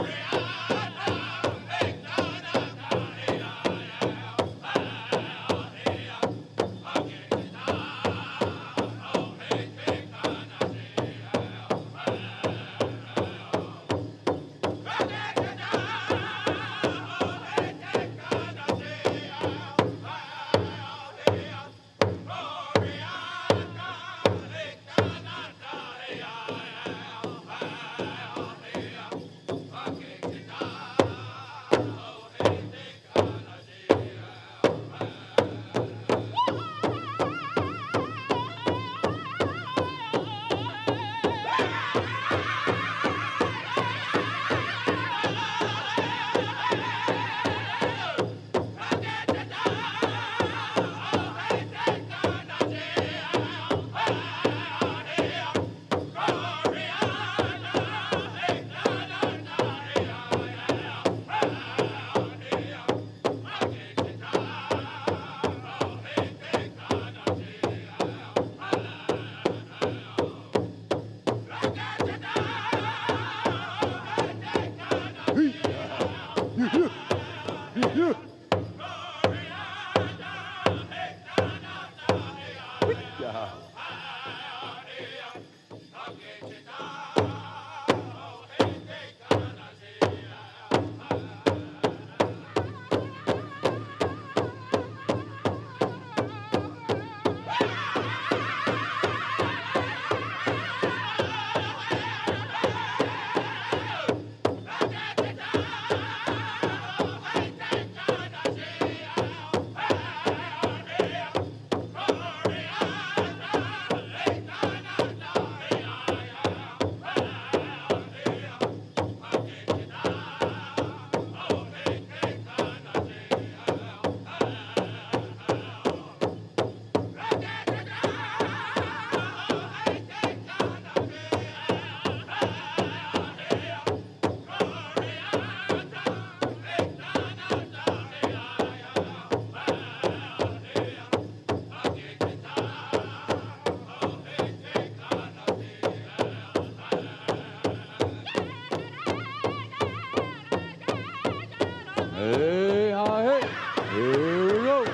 Hey, hi, hey. Here we go.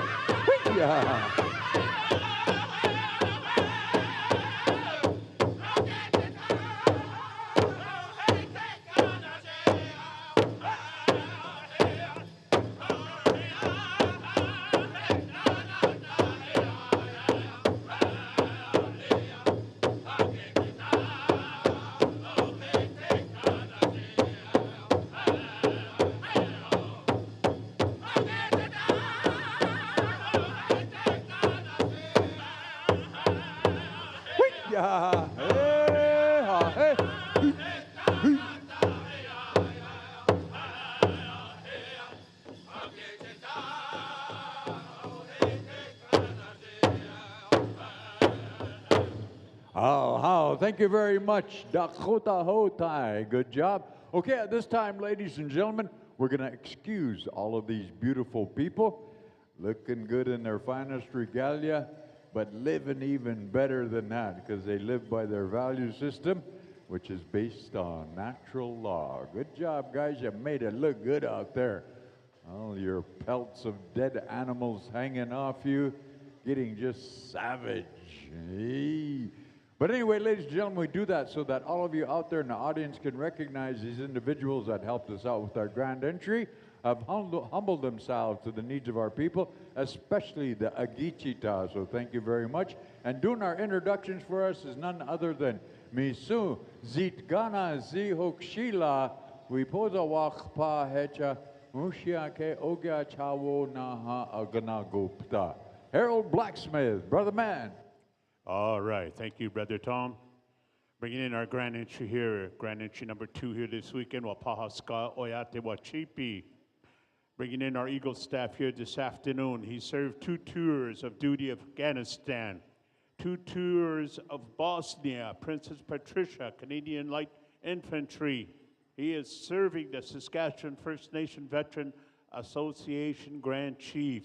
Yeah. Yeah. Hey, ha, hey. Oh, thank you very much, Dakota Hotai. Good job. Okay, at this time, ladies and gentlemen, we're going to excuse all of these beautiful people, looking good in their finest regalia, but living even better than that because they live by their value system, which is based on natural law. Good job, guys. You made it look good out there. All your pelts of dead animals hanging off you, getting just savage. Hey. But anyway, ladies and gentlemen, we do that so that all of you out there in the audience can recognize these individuals that helped us out with our grand entry, have humbled themselves to the needs of our people, especially the Agichita. So thank you very much. And doing our introductions for us is none other than Misu Zitgana Zihokshila Wipoza Pa Hecha Mushiake Ogya Chawo Naha Aganagupta. Harold Blacksmith, brother man. All right. Thank you, Brother Tom. Bringing in our grand entry here, grand entry number 2 here this weekend, Wapahaska Oyate Wachipi. Bringing in our Eagle staff here this afternoon. He served 2 tours of duty of Afghanistan, 2 tours of Bosnia, Princess Patricia, Canadian Light Infantry. He is serving the Saskatchewan First Nation Veteran Association Grand Chief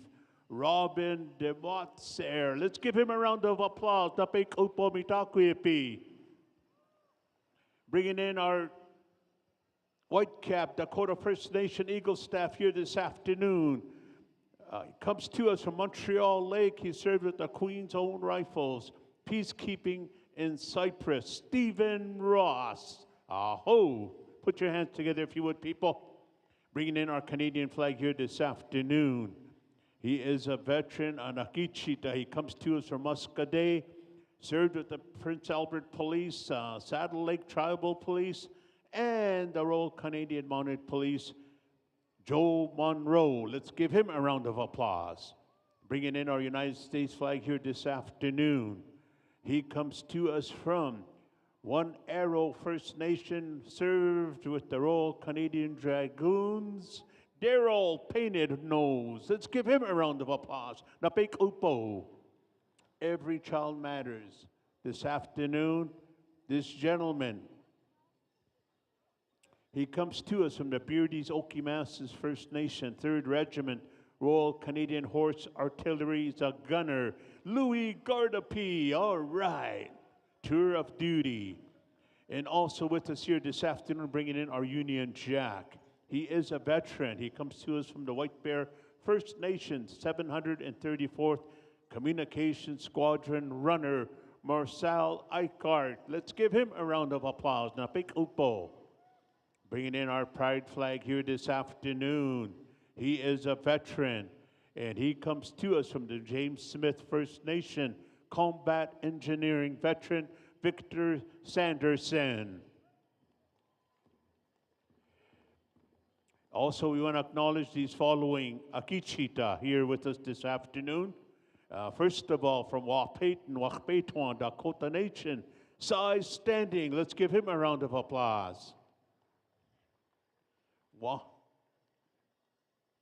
Robin DeMotzer. Let's give him a round of applause. Tapik upo mitakuipi. Bringing in our Whitecap Dakota First Nation Eagle staff here this afternoon. He comes to us from Montreal Lake. He served with the Queen's Own Rifles, peacekeeping in Cyprus. Stephen Ross. Aho! Put your hands together if you would, people. Bringing in our Canadian flag here this afternoon. He is a veteran, an Akichita. He comes to us from Muscadet, served with the Prince Albert Police, Saddle Lake Tribal Police, and the Royal Canadian Mounted Police, Joe Monroe. Let's give him a round of applause. Bringing in our United States flag here this afternoon. He comes to us from One Arrow First Nation, served with the Royal Canadian Dragoons, Daryl Painted Nose. Let's give him a round of applause. Napik Upo. Every child matters. This afternoon, this gentleman, he comes to us from the Beardies Okimasas First Nation, 3rd Regiment, Royal Canadian Horse Artillery. He's a gunner. Louis Gardapi, all right. Tour of duty. And also with us here this afternoon, bringing in our Union Jack. He is a veteran. He comes to us from the White Bear First Nation, 734th Communications Squadron runner, Marcel Eichart. Let's give him a round of applause. Napik Upo. Bringing in our pride flag here this afternoon. He is a veteran, and he comes to us from the James Smith First Nation, combat engineering veteran, Victor Sanderson. Also, we want to acknowledge these following Akichita here with us this afternoon. First of all, from Wahpetuan, Dakota Nation, Size Standing. Let's give him a round of applause.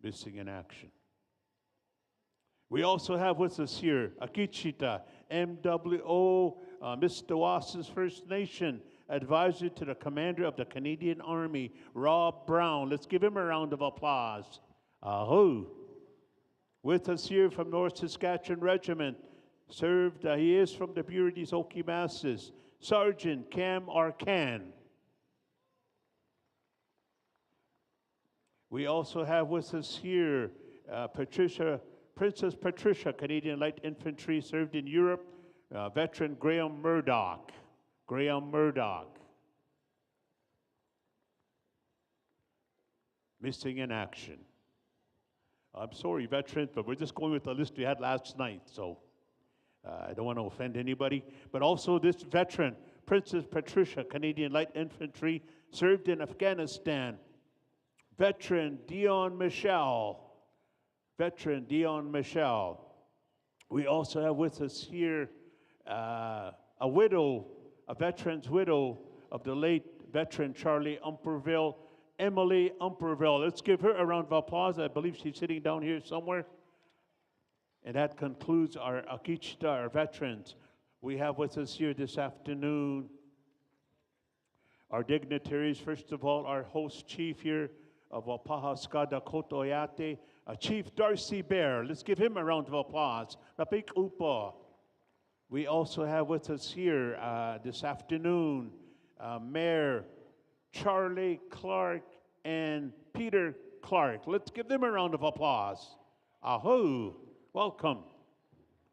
Missing in action. We also have with us here Akichita, MWO, Mr. Wass's First Nation, advisor to the commander of the Canadian Army, Rob Brown. Let's give him a round of applause. Aho. With us here from North Saskatchewan Regiment, served, he is from the Beardies Okimasas, Sergeant Cam Arcan. We also have with us here Princess Patricia, Canadian Light Infantry, served in Europe, veteran Graham Murdoch. Graham Murdoch. Missing in action. I'm sorry, veterans, but we're just going with the list we had last night, so I don't want to offend anybody. But also this veteran, Princess Patricia, Canadian Light Infantry, served in Afghanistan. Veteran Dion Michelle. Veteran Dion Michelle. We also have with us here a widow, a veteran's widow of the late veteran Charlie Umperville, Emily Umperville. Let's give her a round of applause. I believe she's sitting down here somewhere. And that concludes our Akichita, our veterans. We have with us here this afternoon our dignitaries. First of all, our host chief here of Wapaha Dakota Oyate, Chief Darcy Bear. Let's give him a round of applause. Napik Upa. We also have with us here this afternoon Mayor Charlie Clark and Peter Clark. Let's give them a round of applause. Aho, welcome.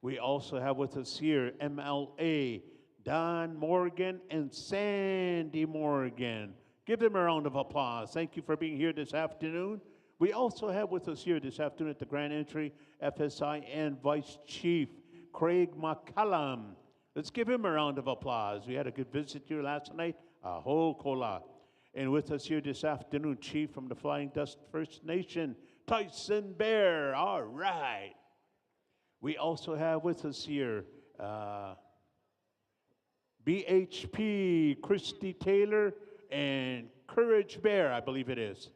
We also have with us here MLA Don Morgan and Sandy Morgan. Give them a round of applause. Thank you for being here this afternoon. We also have with us here this afternoon at the Grand Entry, FSIN Vice Chief Craig McCallum. Let's give him a round of applause. We had a good visit here last night. Aho kola. And with us here this afternoon, Chief from the Flying Dust First Nation, Tyson Bear. All right. We also have with us here BHP, Christy Taylor, and Courage Bear, I believe it is.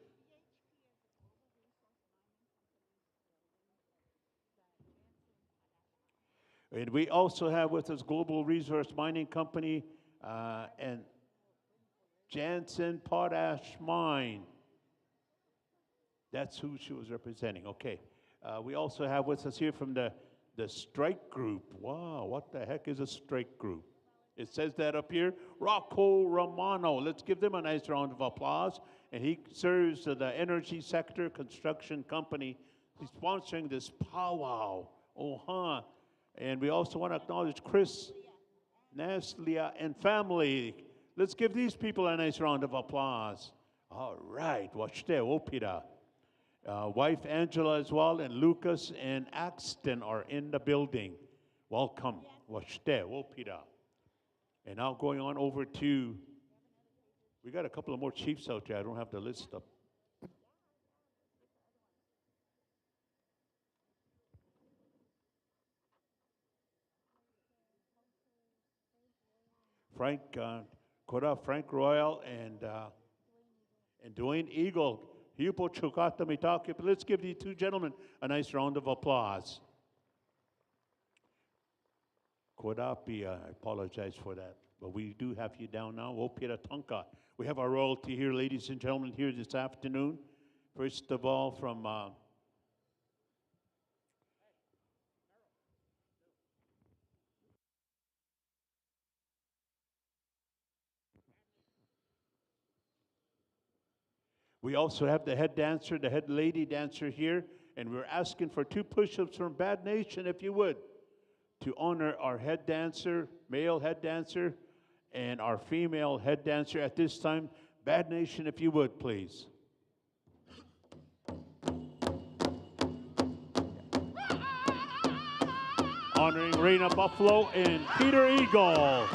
And we also have with us Global Resource Mining Company and Jansen Potash Mine. That's who she was representing. Okay. We also have with us here from the strike group. Wow, what the heck is a strike group? It says that up here. Rocco Romano. Let's give them a nice round of applause. And he serves the energy sector construction company. He's sponsoring this powwow. And we also want to acknowledge Chris, Naslia, and family. Let's give these people a nice round of applause. All right, watch there, Wopida. Wife Angela as well, and Lucas and Axton are in the building. Welcome, watch there, Wopida. And now going on over to, we got a couple of more chiefs out there. I don't have the list up. Frank Kora, Frank Royal, and Dwayne Eagle. Hupo Chukata Mitake. But let's give these two gentlemen a nice round of applause. Kodapi, I apologize for that. But we do have you down now. Wopira Tonka. We have our royalty here, ladies and gentlemen, here this afternoon. First of all, from we also have the head dancer, the head lady dancer here, and we're asking for 2 push-ups from Bad Nation, if you would, to honor our head dancer, male head dancer, and our female head dancer at this time. Bad Nation, if you would, please. Honoring Reina Buffalo and Peter Eagle.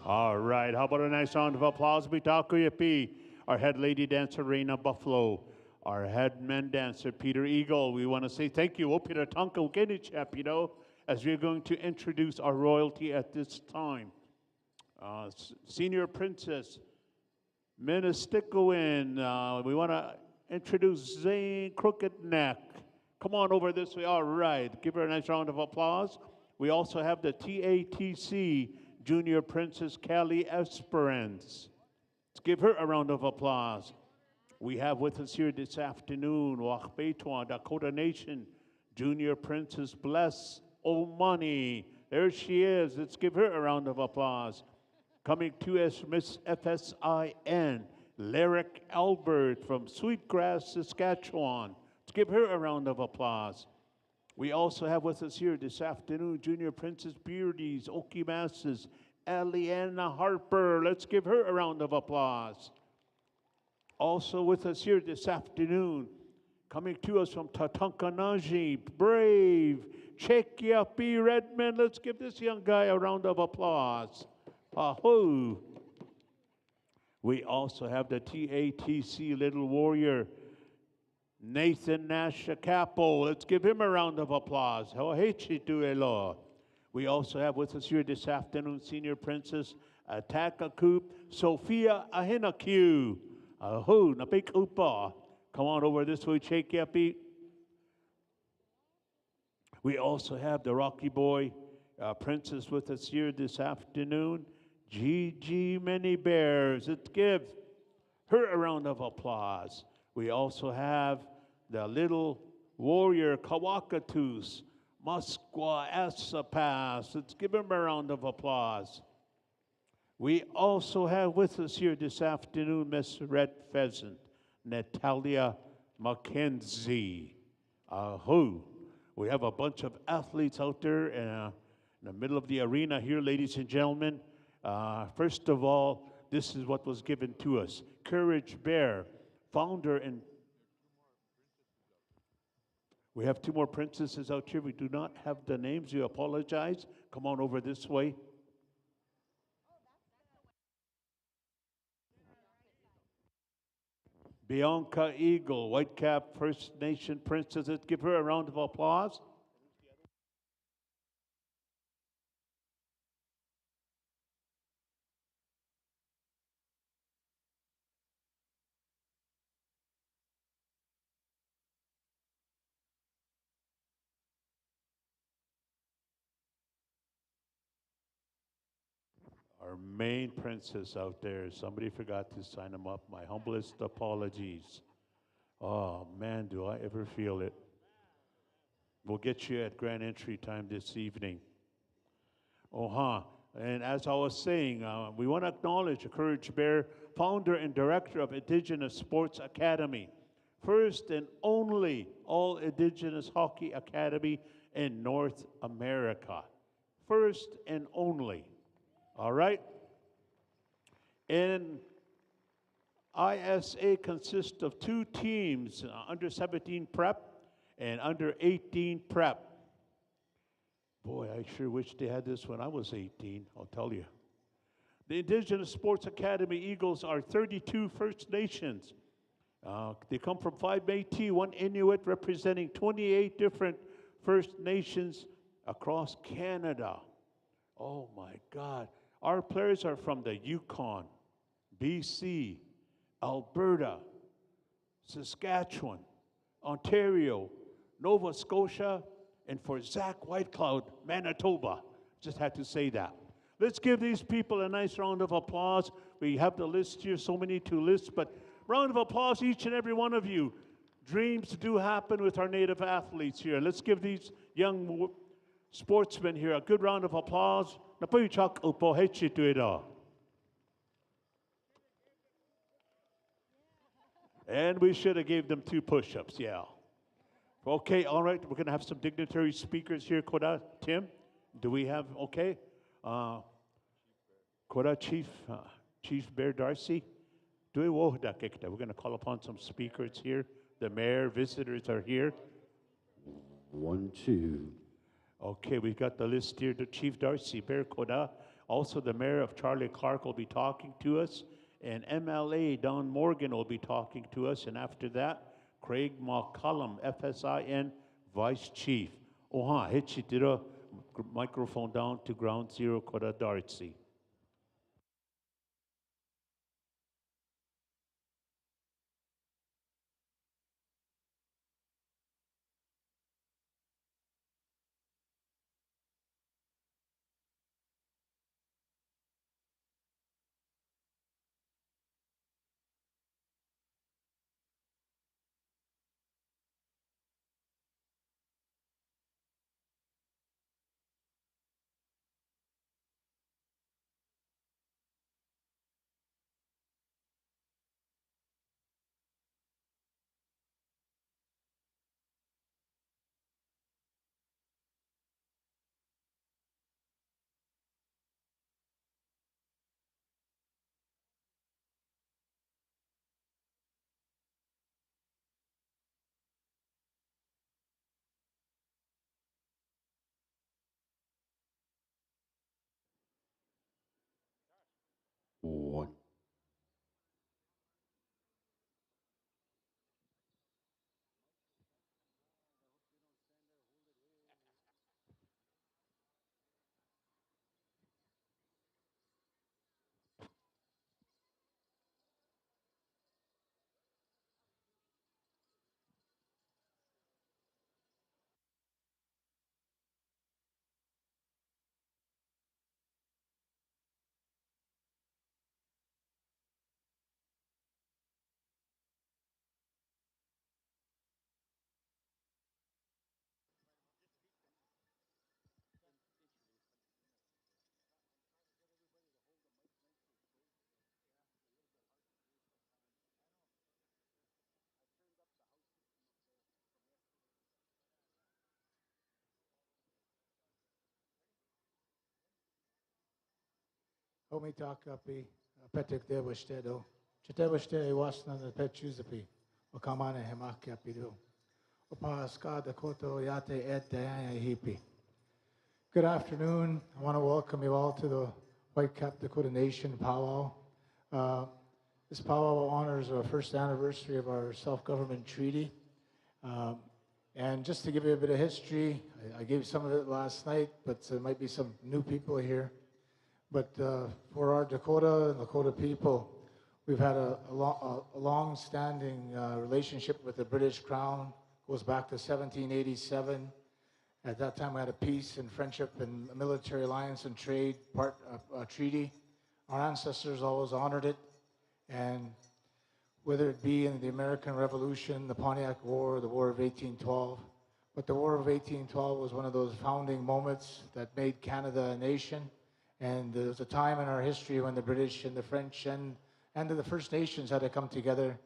All right, how about a nice round of applause? Bitakuyapi, our head lady dancer, Reina Buffalo, our head men dancer, Peter Eagle. We want to say thank you, Opira Tonka Ukenichap, as we're going to introduce our royalty at this time. Senior Princess Ministikowin, we want to introduce Zane Crooked Neck. Come on over this way. All right, give her a nice round of applause. We also have the TATC Junior Princess Kelly Esperance. Let's give her a round of applause. We have with us here this afternoon, Wakbetua, Dakota Nation Junior Princess Bless Omani. There she is. Let's give her a round of applause. Coming to us, Miss FSIN, Lyric Albert from Sweetgrass, Saskatchewan. Let's give her a round of applause. We also have with us here this afternoon, Junior Princess Beardies, Okimasses, Eliana Harper. Let's give her a round of applause. Also with us here this afternoon, coming to us from Tatankanaji, Brave, Chekia P. Redmond. Let's give this young guy a round of applause. Ahoo. We also have the TATC Little Warrior, Nathan Nash Capo. Let's give him a round of applause. We also have with us here this afternoon Senior Princess Ataka Coop, Sophia Ahinaku. Aho, napik upa. Come on over this way, shake yapi. We also have the Rocky Boy Princess with us here this afternoon, Gigi Many Bears. Let's give her a round of applause. We also have the Little Warrior Kawakatus, Musqua Pass. Let's give him a round of applause. We also have with us here this afternoon Miss Red Pheasant, Natalia McKenzie. Who? We have a bunch of athletes out there in the middle of the arena here, ladies and gentlemen. First of all, this is what was given to us. Courage Bear, founder and we have two more princesses out here. We do not have the names. We apologize. Come on over this way. Bianca Eagle, Whitecap First Nation Princess. Let's give her a round of applause. Our main princess out there. Somebody forgot to sign them up. My humblest apologies. Oh, man, do I ever feel it. We'll get you at grand entry time this evening. And as I was saying, we want to acknowledge a Courage Bear, founder and director of Indigenous Sports Academy. First and only all Indigenous Hockey Academy in North America. First and only. All right? And ISA consists of two teams, under 17 prep and under 18 prep. Boy, I sure wish they had this when I was 18, I'll tell you. The Indigenous Sports Academy Eagles are 32 First Nations. They come from 5 Métis, 1 Inuit, representing 28 different First Nations across Canada. Oh my God. Our players are from the Yukon, BC, Alberta, Saskatchewan, Ontario, Nova Scotia, and for Zach Whitecloud, Manitoba. Just had to say that. Let's give these people a nice round of applause. We have the list here, so many to list, but round of applause each and every one of you. Dreams do happen with our native athletes here. Let's give these young sportsmen here a good round of applause. And we should have gave them 2 push-ups, yeah. Okay, all right, we're going to have some dignitary speakers here. Koda, Tim, do we have, okay? Koda Chief Bear Darcy. We're going to call upon some speakers here. The mayor, visitors are here. 1, 2. Okay, we've got the list here. The Chief Darcy Bear Koda. Also, the mayor of Charlie Clark will be talking to us. And MLA Don Morgan will be talking to us. And after that, Craig McCullum, FSIN Vice Chief. Hitchitira, microphone down to ground zero, Koda Darcy. Komitakapi, Petek de Westedo, Cheteweste Wasna the Petchuzapi, Okamana Hemakapido, Opaska Dakota Yate et Diana Hipi. Good afternoon. I want to welcome you all to the Whitecap Dakota Nation Powwow. This powwow honors our first anniversary of our self-government treaty. And just to give you a bit of history, I gave some of it last night, but there might be some new people here. But for our Dakota and Lakota people, we've had a long-standing relationship with the British Crown. It goes back to 1787. At that time, we had a peace and friendship and military alliance and trade treaty. Our ancestors always honored it. And whether it be in the American Revolution, the Pontiac War, the War of 1812. But the War of 1812 was one of those founding moments that made Canada a nation. And there was a time in our history when the British and the French and the First Nations had to come together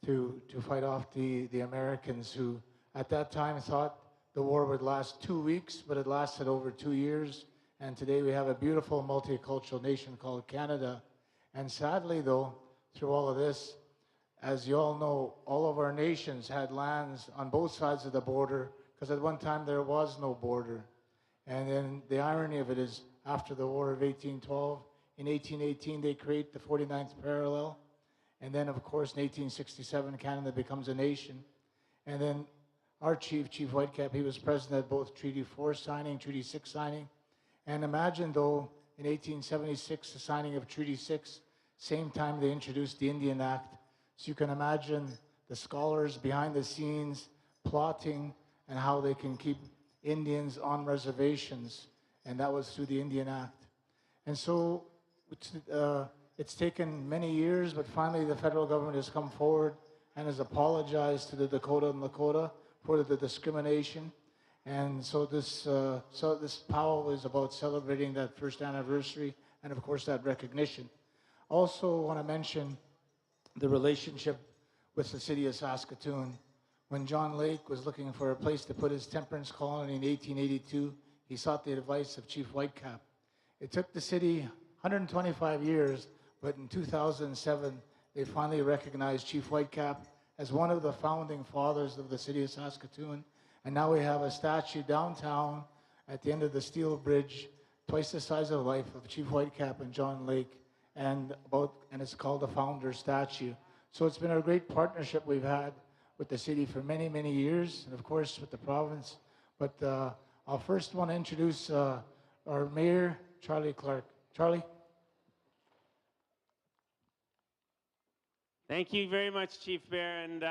to fight off the Americans, who at that time thought the war would last 2 weeks, but it lasted over 2 years. And today we have a beautiful multicultural nation called Canada. And sadly, though, through all of this, as you all know, all of our nations had lands on both sides of the border, because at one time there was no border. And then the irony of it is, after the War of 1812, in 1818 they create the 49th parallel. And then, of course, in 1867, Canada becomes a nation. And then our Chief Whitecap, he was present at both Treaty 4 signing, Treaty 6 signing. And imagine, though, in 1876, the signing of Treaty 6, same time they introduced the Indian Act. So you can imagine the scholars behind the scenes plotting and how they can keep Indians on reservations. And that was through the Indian Act. And so it's taken many years, but finally the federal government has come forward and has apologized to the Dakota and Lakota for the discrimination. And so this powwow is about celebrating that first anniversary and, of course, that recognition. Also want to mention the relationship with the city of Saskatoon. When John Lake was looking for a place to put his temperance colony in 1882, he sought the advice of Chief Whitecap. It took the city 125 years, but in 2007, they finally recognized Chief Whitecap as one of the founding fathers of the city of Saskatoon. And now we have a statue downtown at the end of the steel bridge, twice the size of life, of Chief Whitecap and John Lake, and it's called the Founder Statue. So it's been a great partnership we've had with the city for many, many years, and of course with the province. But I'll first want to introduce our Mayor, Charlie Clark. Charlie? Thank you very much, Chief Bear. And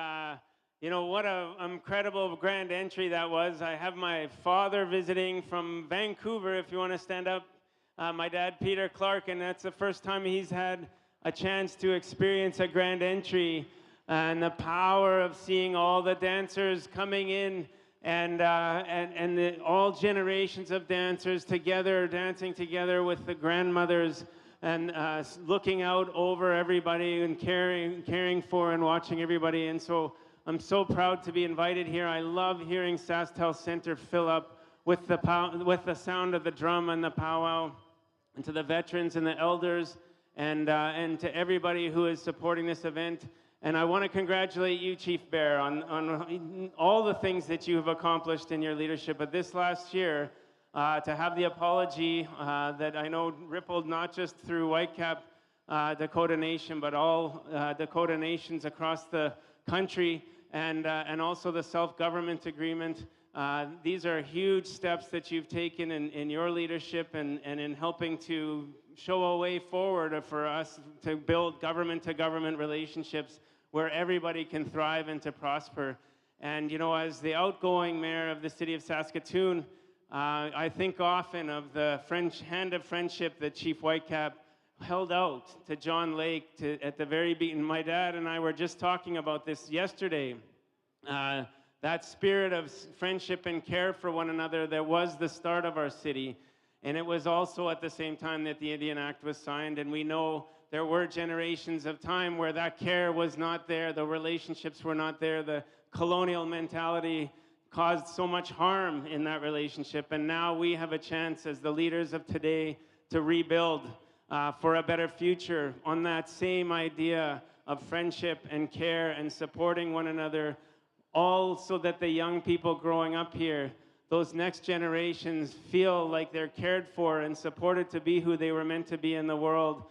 you know, what an incredible grand entry that was. I have my father visiting from Vancouver, if you want to stand up. My dad, Peter Clark, and that's the first time he's had a chance to experience a grand entry, and the power of seeing all the dancers coming in, and all generations of dancers together, dancing together with the grandmothers, and looking out over everybody and caring for and watching everybody. And so I'm so proud to be invited here. I love hearing SaskTel Center fill up with the sound of the drum and the powwow. And to the veterans and the elders, and to everybody who is supporting this event. And I want to congratulate you, Chief Bear, on all the things that you have accomplished in your leadership. But this last year, to have the apology that I know rippled not just through Whitecap Dakota Nation, but all Dakota nations across the country, and also the self-government agreement. These are huge steps that you've taken in your leadership and in helping to show a way forward for us to build government-to-government relationships where everybody can thrive and to prosper. And, you know, as the outgoing mayor of the city of Saskatoon, I think often of the hand of friendship that Chief Whitecap held out to John Lake at the very beginning. My dad and I were just talking about this yesterday. That spirit of friendship and care for one another that was the start of our city. And it was also at the same time that the Indian Act was signed, and we know there were generations of time where that care was not there, the relationships were not there, the colonial mentality caused so much harm in that relationship. And now we have a chance as the leaders of today to rebuild for a better future on that same idea of friendship and care and supporting one another, all so that the young people growing up here, those next generations, feel like they're cared for and supported to be who they were meant to be in the world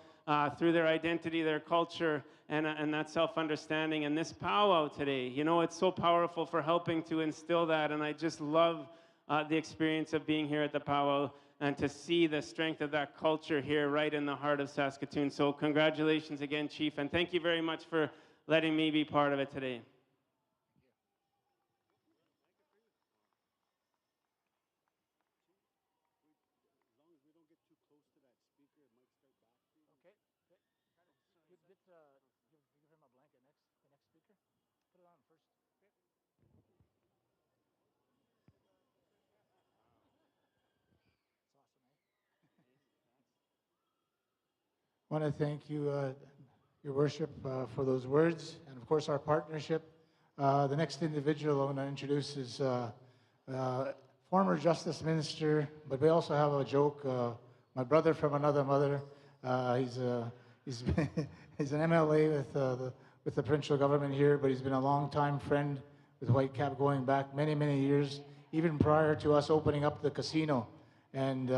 through their identity, their culture, and that self-understanding. And this powwow today, you know, it's so powerful for helping to instill that. And I just love the experience of being here at the powwow and to see the strength of that culture here right in the heart of Saskatoon. So congratulations again, Chief, and thank you very much for letting me be part of it today. Give him a blanket next, the next speaker. Put it on first. It's awesome, eh? I want to thank you, Your Worship, for those words, and of course our partnership. The next individual I want to introduce is former Justice Minister, but we also have a joke. My brother from another mother. He's an MLA with the provincial government here, but he's been a long-time friend with Whitecap going back many, many years, even prior to us opening up the casino. And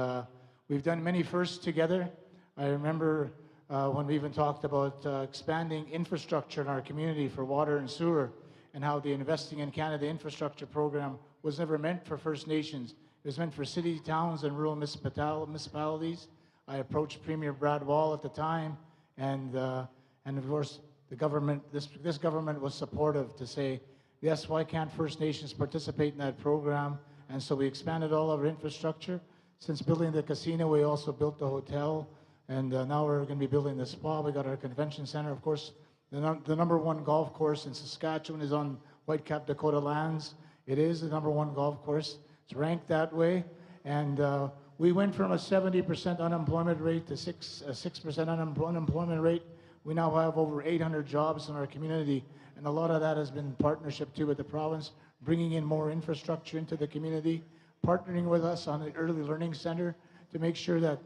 we've done many firsts together. I remember when we even talked about expanding infrastructure in our community for water and sewer, and how the Investing in Canada infrastructure program was never meant for First Nations. It was meant for city, towns, and rural municipalities. I approached Premier Brad Wall at the time, and of course the government, this government was supportive to say, yes, why can't First Nations participate in that program? And so we expanded all of our infrastructure. Since building the casino, we also built the hotel, and now we're going to be building the spa. We got our convention center. Of course, the #1 golf course in Saskatchewan is on Whitecap Dakota lands. It is the #1 golf course. It's ranked that way, and we went from a 70% unemployment rate to 6% unemployment rate. We now have over 800 jobs in our community, and a lot of that has been partnership too with the province, bringing in more infrastructure into the community, partnering with us on the Early Learning Center to make sure that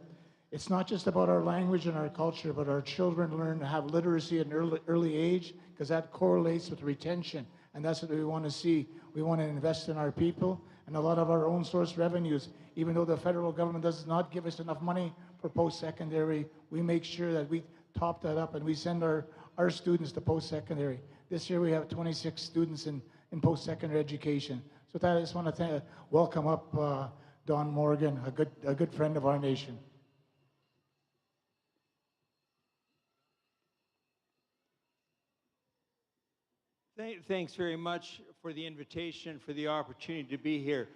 it's not just about our language and our culture, but our children learn to have literacy at an early age, because that correlates with retention, and that's what we want to see. We want to invest in our people and a lot of our own source revenues. Even though the federal government does not give us enough money for post-secondary, we make sure that we top that up and we send our students to post-secondary. This year we have 26 students in post-secondary education. So with that, I just want to welcome up Don Morgan, a good friend of our nation. Thanks very much for the invitation, for the opportunity to be here.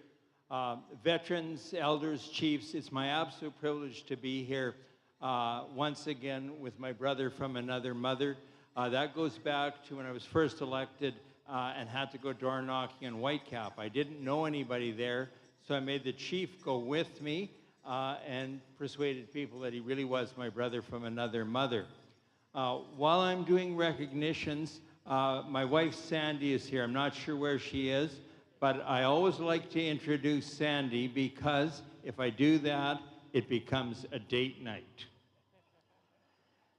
Veterans, elders, chiefs, it's my absolute privilege to be here once again with my brother from another mother. That goes back to when I was first elected and had to go door knocking in Whitecap. I didn't know anybody there, so I made the chief go with me and persuaded people that he really was my brother from another mother. While I'm doing recognitions, my wife Sandy is here. I'm not sure where she is, but I always like to introduce Sandy because if I do that, it becomes a date night.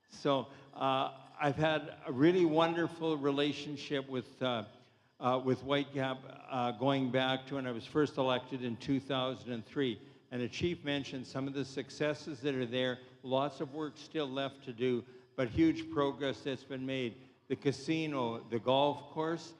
So I've had a really wonderful relationship with Whitecap going back to when I was first elected in 2003. And the chief mentioned some of the successes that are there, lots of work still left to do, but huge progress that's been made. The casino, the golf course.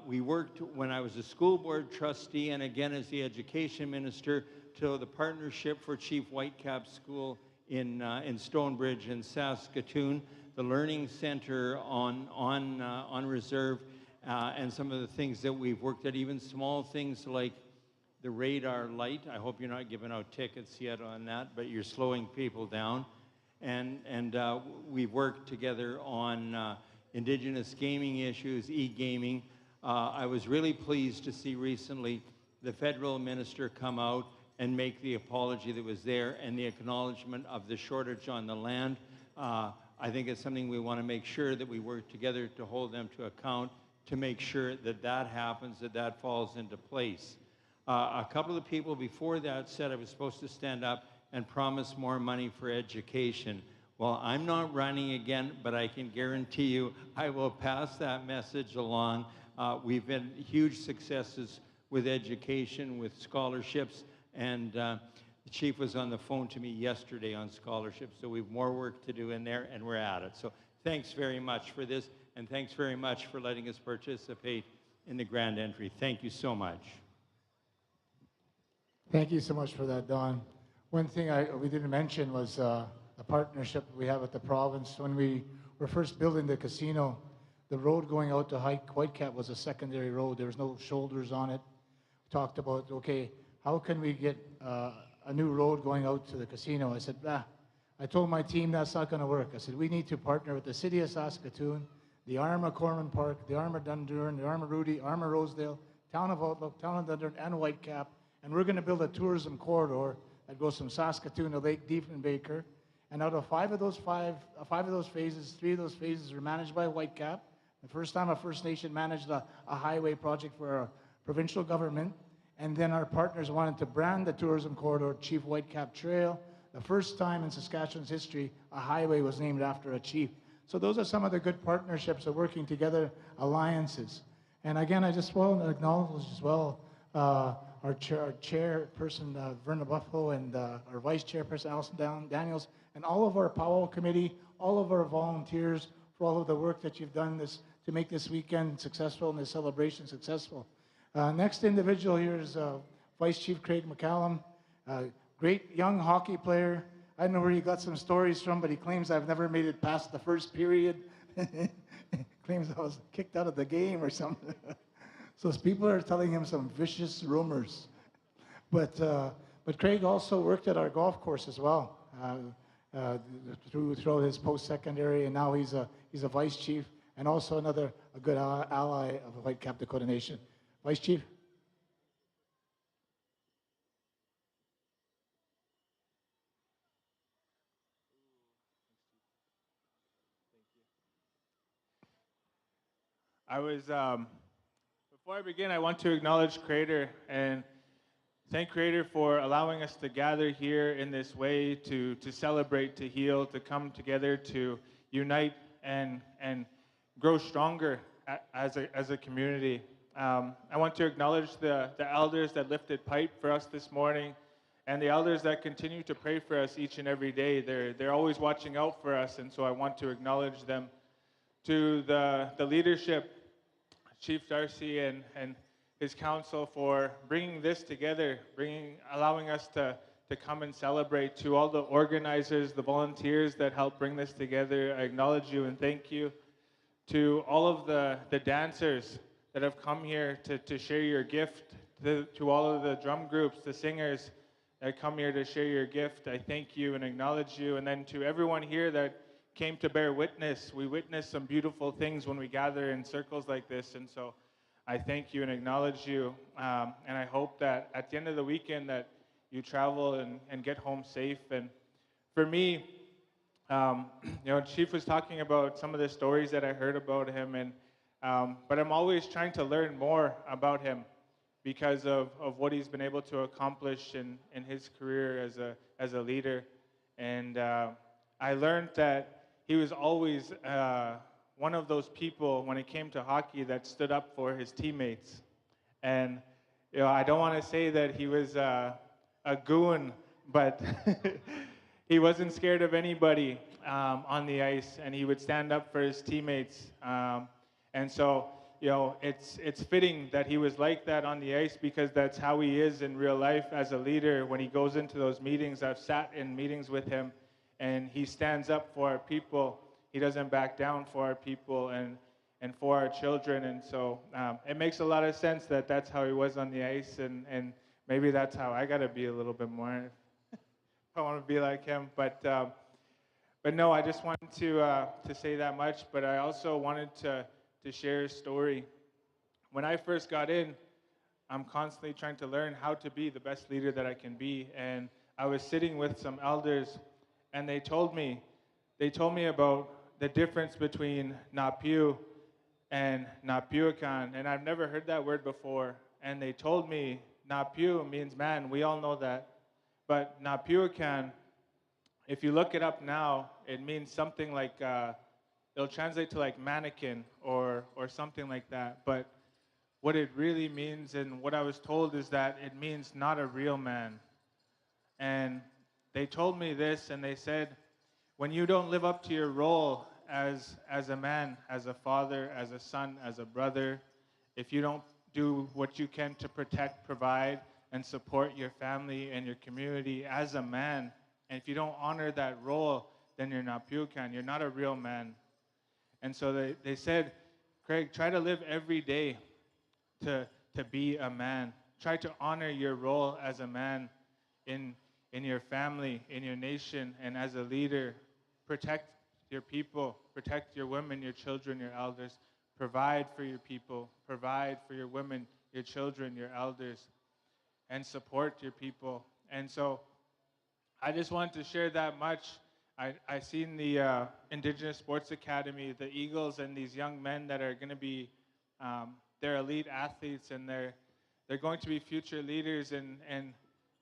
We worked when I was a school board trustee and again as the education minister to the partnership for Chief Whitecap School in Stonebridge in Saskatoon, the Learning Center on Reserve, and some of the things that we've worked at, even small things like the radar light. I hope you're not giving out tickets yet on that, but you're slowing people down. And we've worked together on Indigenous gaming issues, e-gaming. I was really pleased to see recently the federal minister come out and make the apology that was there and the acknowledgement of the shortage on the land. I think it's something we want to make sure that we work together to hold them to account to make sure that that happens, that that falls into place. A couple of people before that said I was supposed to stand up and promised more money for education. Well, I'm not running again, but I can guarantee you I will pass that message along. We've had huge successes with education, with scholarships, and the chief was on the phone to me yesterday on scholarships, so we've more work to do in there, and we're at it. So thanks very much for this, and thanks very much for letting us participate in the grand entry. Thank you so much. Thank you so much for that, Don. One thing we didn't mention was the partnership we have with the province. When we were first building the casino, the road going out to Whitecap was a secondary road. There was no shoulders on it. We talked about, okay, how can we get a new road going out to the casino? I said, I told my team that's not going to work. I said, we need to partner with the City of Saskatoon, the Arma Corman Park, the Arma Dundurn, the Arma Rudy, Arma Rosedale, Town of Outlook, Town of Dundurn, and Whitecap. And we're going to build a tourism corridor that goes from Saskatoon to Lake Diefenbaker. And out of five of those phases, 3 of those phases are managed by Whitecap. The first time a First Nation managed a highway project for a provincial government. And then our partners wanted to brand the tourism corridor Chief Whitecap Trail. The first time in Saskatchewan's history, a highway was named after a chief. So those are some of the good partnerships of working together, alliances. And again, I just want to acknowledge as well our chairperson, Verna Buffalo, and our vice chairperson, Alison Daniels, and all of our Powwow committee, all of our volunteers for all of the work that you've done to make this weekend successful and this celebration successful. Next individual here is Vice Chief Craig McCallum, great young hockey player. I don't know where he got some stories from, but he claims I've never made it past the first period. Claims I was kicked out of the game or something. So people are telling him some vicious rumors. But Craig also worked at our golf course as well throughout his post-secondary, and now he's a vice chief and also a good ally of the Whitecap Dakota Nation. Vice Chief. Before I begin, I want to acknowledge Creator and thank Creator for allowing us to gather here in this way to celebrate, to heal, to come together, to unite and grow stronger as a community. I want to acknowledge the elders that lifted pipe for us this morning and the elders that continue to pray for us each and every day. They're always watching out for us, and so I want to acknowledge them. To the leadership, Chief Darcy and his council for bringing this together, allowing us to come and celebrate. To all the organizers, the volunteers that helped bring this together, I acknowledge you and thank you. To all of the dancers that have come here to share your gift, to all of the drum groups, the singers that come here to share your gift, I thank you and acknowledge you. And then to everyone here that came to bear witness, we witness some beautiful things when we gather in circles like this, and so I thank you and acknowledge you, and I hope that at the end of the weekend that you travel and get home safe. And for me, Chief was talking about some of the stories that I heard about him, and but I'm always trying to learn more about him because of what he's been able to accomplish in his career as a leader. And I learned that he was always one of those people when it came to hockey that stood up for his teammates. And I don't want to say that he was a goon, but he wasn't scared of anybody on the ice, and he would stand up for his teammates. And so, it's fitting that he was like that on the ice because that's how he is in real life as a leader. When he goes into those meetings, I've sat in meetings with him, and he stands up for our people. He doesn't back down for our people and for our children. And so it makes a lot of sense that that's how he was on the ice, and maybe that's how I got to be a little bit more. I want to be like him. But no, I just wanted to say that much. But I also wanted to share a story. When I first got in, I'm constantly trying to learn how to be the best leader that I can be. And I was sitting with some elders, and they told me about the difference between Napiu and Napiuakan, and I've never heard that word before. And they told me Napiu means man, we all know that, But Napiukan, if you look it up now, it means something like, it'll translate to like mannequin or something like that. But what it really means and what I was told is that it means not a real man. And they told me this, and they said, when you don't live up to your role as a man, as a father, as a son, as a brother, if you don't do what you can to protect, provide, and support your family and your community as a man, and if you don't honor that role, then you're not Pukan, you're not a real man. And so they said, Craig, try to live every day to be a man. Try to honor your role as a man in your family, in your nation, and as a leader. Protect your people, protect your women, your children, your elders. Provide for your people, provide for your women, your children, your elders, and support your people. And so I just wanted to share that much. I seen the Indigenous Sports Academy, the Eagles, and these young men that are going to be, they're elite athletes, and they're going to be future leaders. And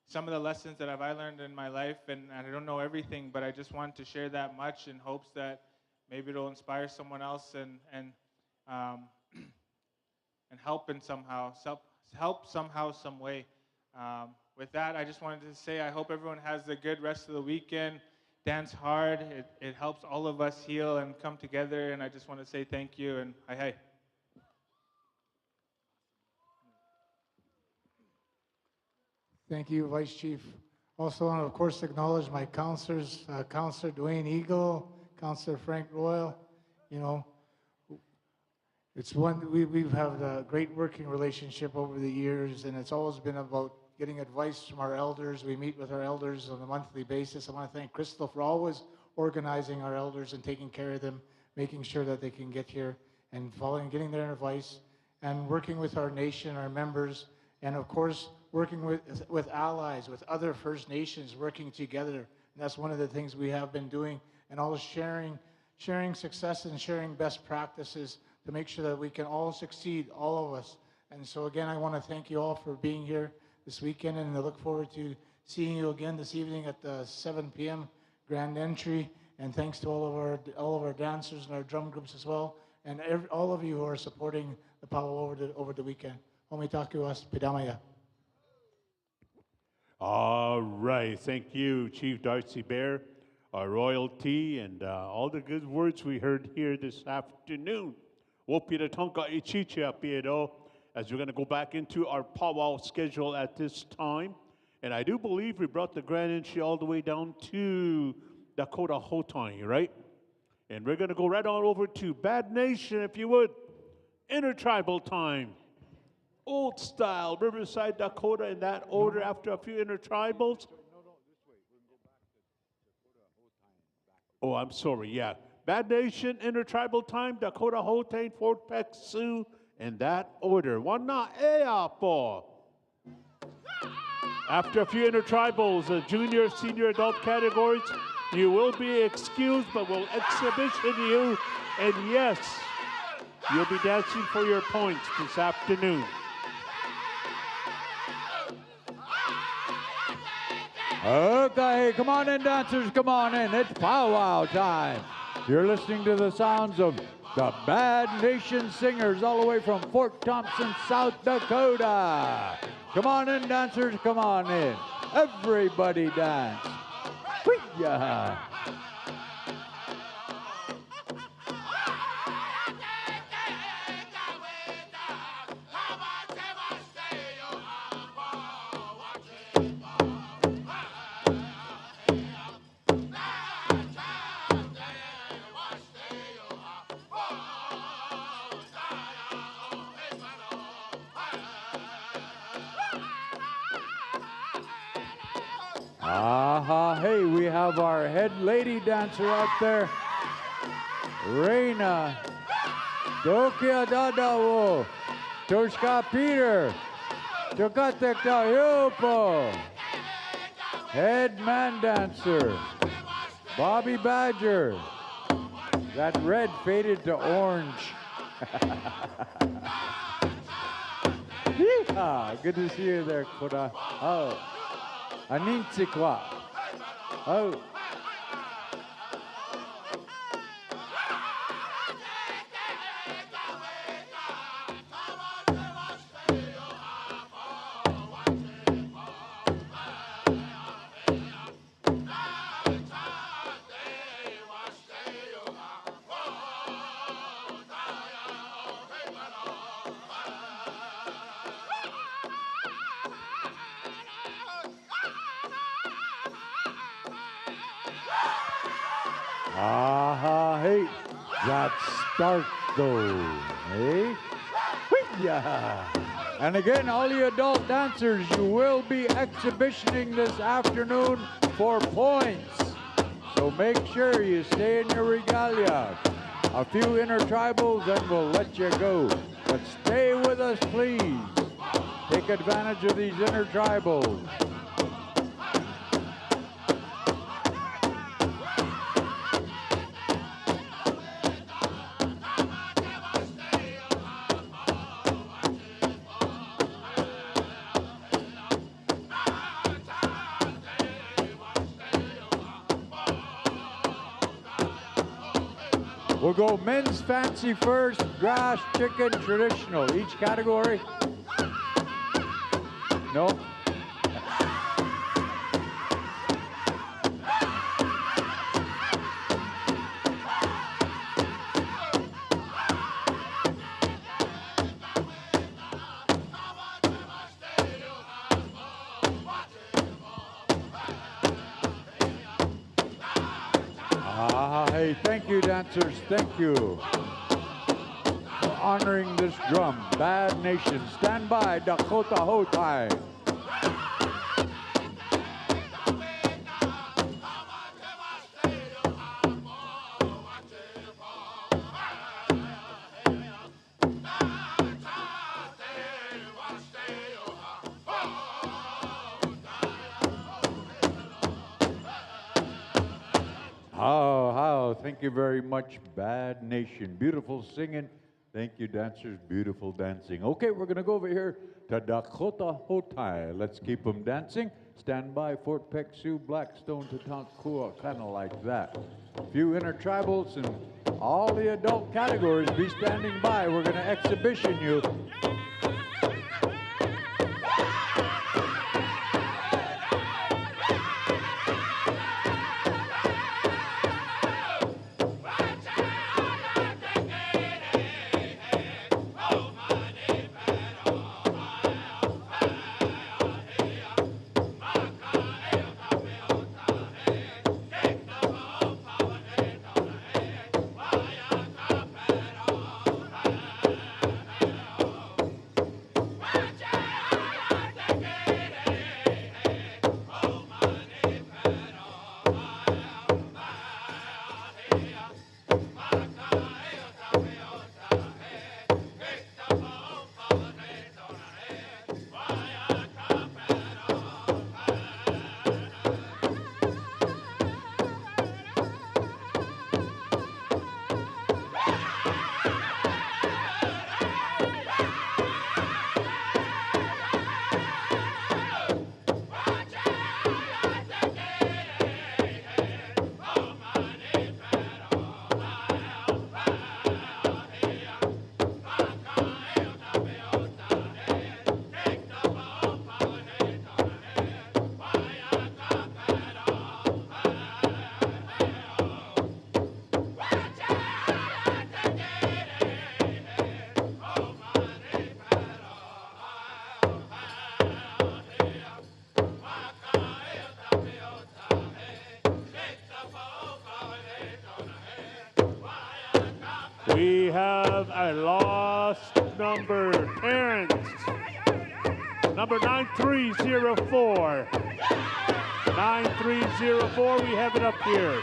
some of the lessons that I learned in my life, and I don't know everything, but I just wanted to share that much in hopes that maybe it'll inspire someone else and help in help somehow, some way. With that, I just wanted to say I hope everyone has a good rest of the weekend. Dance hard. It helps all of us heal and come together. And I just want to say thank you and hi. Thank you, Vice Chief. Also, want to, of course, acknowledge my counselors, Counselor Dwayne Eagle, Counselor Frank Royal. You know, it's we've had a great working relationship over the years, and it's always been about getting advice from our elders. We meet with our elders on a monthly basis. I want to thank Crystal for always organizing our elders and taking care of them, making sure that they can get here and getting their advice, and working with our nation, our members, and of course, working with allies, with other First Nations, working together. And that's one of the things we have been doing, and all sharing success and sharing best practices to make sure that we can all succeed, all of us. And so again, I want to thank you all for being here this weekend, and I look forward to seeing you again this evening at the 7 p.m. grand entry. And thanks to all of our dancers and our drum groups as well, and all of you who are supporting the powwow over the weekend. Homitaku as Pidamaya. All right. Thank you, Chief Darcy Bear, our royalty, and all the good words we heard here this afternoon. Wopira ichicha piedo, as we're going to go back into our powwow schedule at this time. And I do believe we brought the grand entry all the way down to Dakota Hotai, right? And we're going to go right on over to Bad Nation, if you would. Intertribal time. Old style, Riverside, Dakota, in that order after a few intertribals. Oh, I'm sorry, yeah. Bad Nation, Intertribal time, Dakota Hotain, Fort Peck, Sioux, in that order. Wana ea po. After a few intertribals, junior, senior, adult categories, you will be excused, but we'll exhibition you. And yes, you'll be dancing for your points this afternoon. Okay, come on in, dancers, come on in. It's powwow time. You're listening to the sounds of the Bad Nation Singers all the way from Fort Thompson, South Dakota. Come on in, dancers, come on in. Everybody dance. Hoo-yah. Hey, we have our head lady dancer out there, Reina, Dokia Dadawo, Toshka Peter, Tokatek Yupo, head man dancer, Bobby Badger. That red faded to orange. Yeehaw, good to see you there, Koda. Oh. Aninsikwa. Oh. Ah, hey, that start though, hey? Yeah. And again, all you adult dancers, you will be exhibitioning this afternoon for points. So make sure you stay in your regalia. A few intertribals and we'll let you go. But stay with us, please. Take advantage of these intertribals. We'll go men's fancy first, grass, chicken, traditional. Each category? No? Hey, thank you, dancers. Thank you for honoring this drum. Bad Nation, stand by, Dakota Hotai. Thank you very much, Bad Nation. Beautiful singing. Thank you, dancers. Beautiful dancing. Okay, we're going to go over here to Dakota Hotai. Let's keep them dancing. Stand by, Fort Peck, Sioux, Blackstone to Tontkua, kind of like that. A few intertribals and all the adult categories be standing by. We're going to exhibition you. We have a lost number, Terrence. Number 9304. 9304, we have it up here.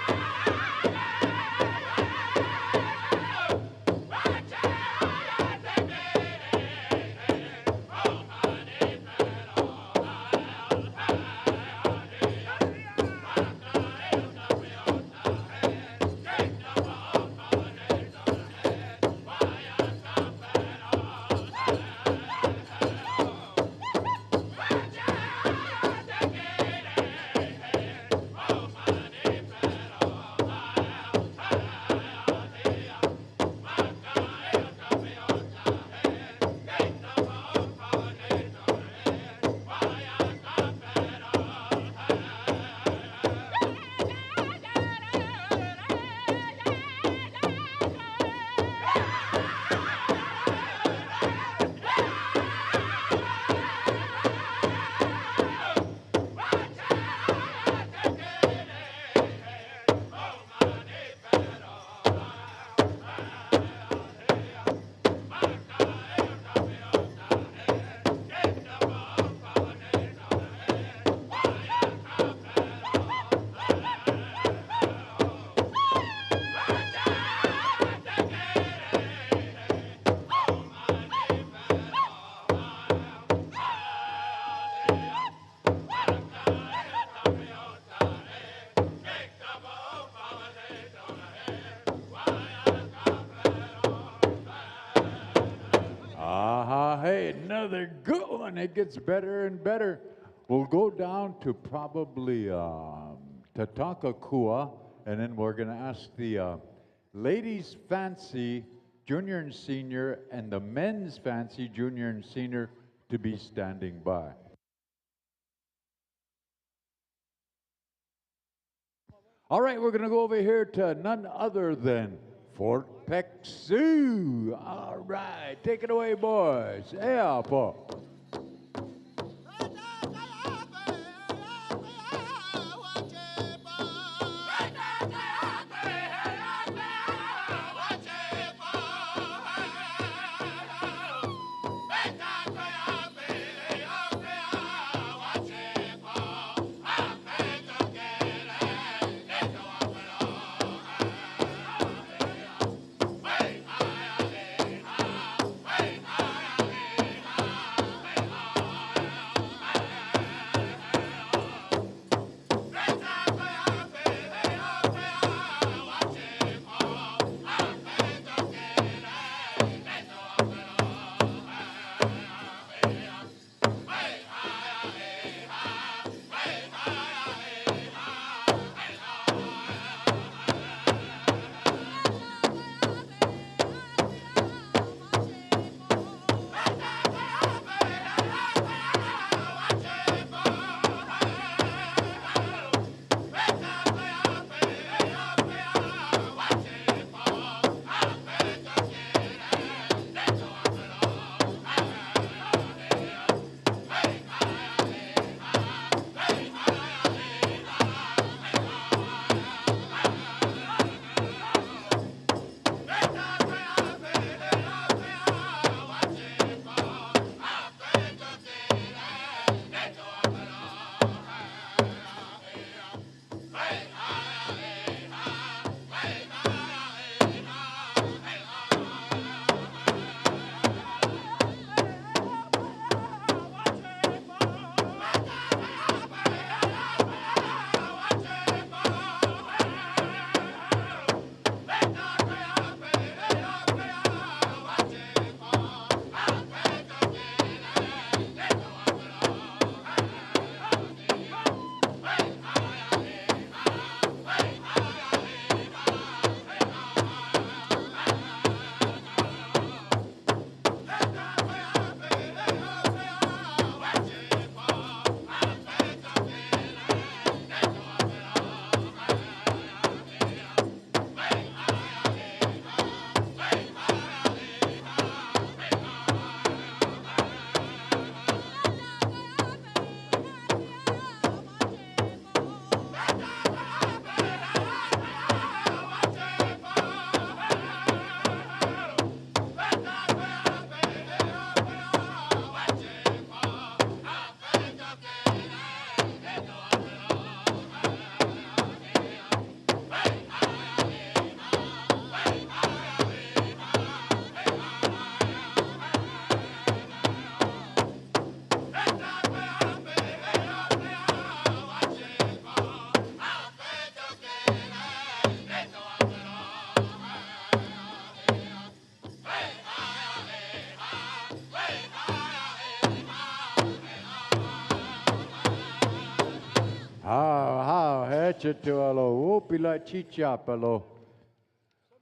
another good one. It gets better and better. We'll go down to probably Tatanka, and then we're going to ask the ladies' fancy junior and senior and the men's fancy junior and senior to be standing by. All right, we're going to go over here to none other than Fort Peck Sioux. All right, take it away, boys. Yeah, Paul.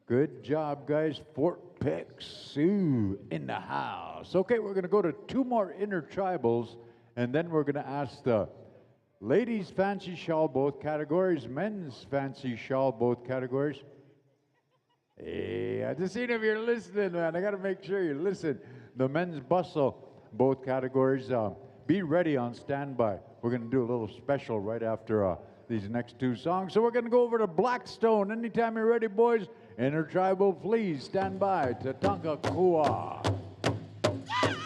Good job, guys. Fort Peck Sioux in the house. Okay, we're going to go to two more intertribals, and then we're going to ask the ladies' fancy shawl, both categories, men's fancy shawl, both categories. Hey, I just seen if you're listening, man. I got to make sure you listen. The men's bustle, both categories. Be ready on standby. We're going to do a little special right after these next two songs. So we're going to go over to Blackstone. Anytime you're ready, boys. Intertribal, please stand by. Tatanka Kua. Hey!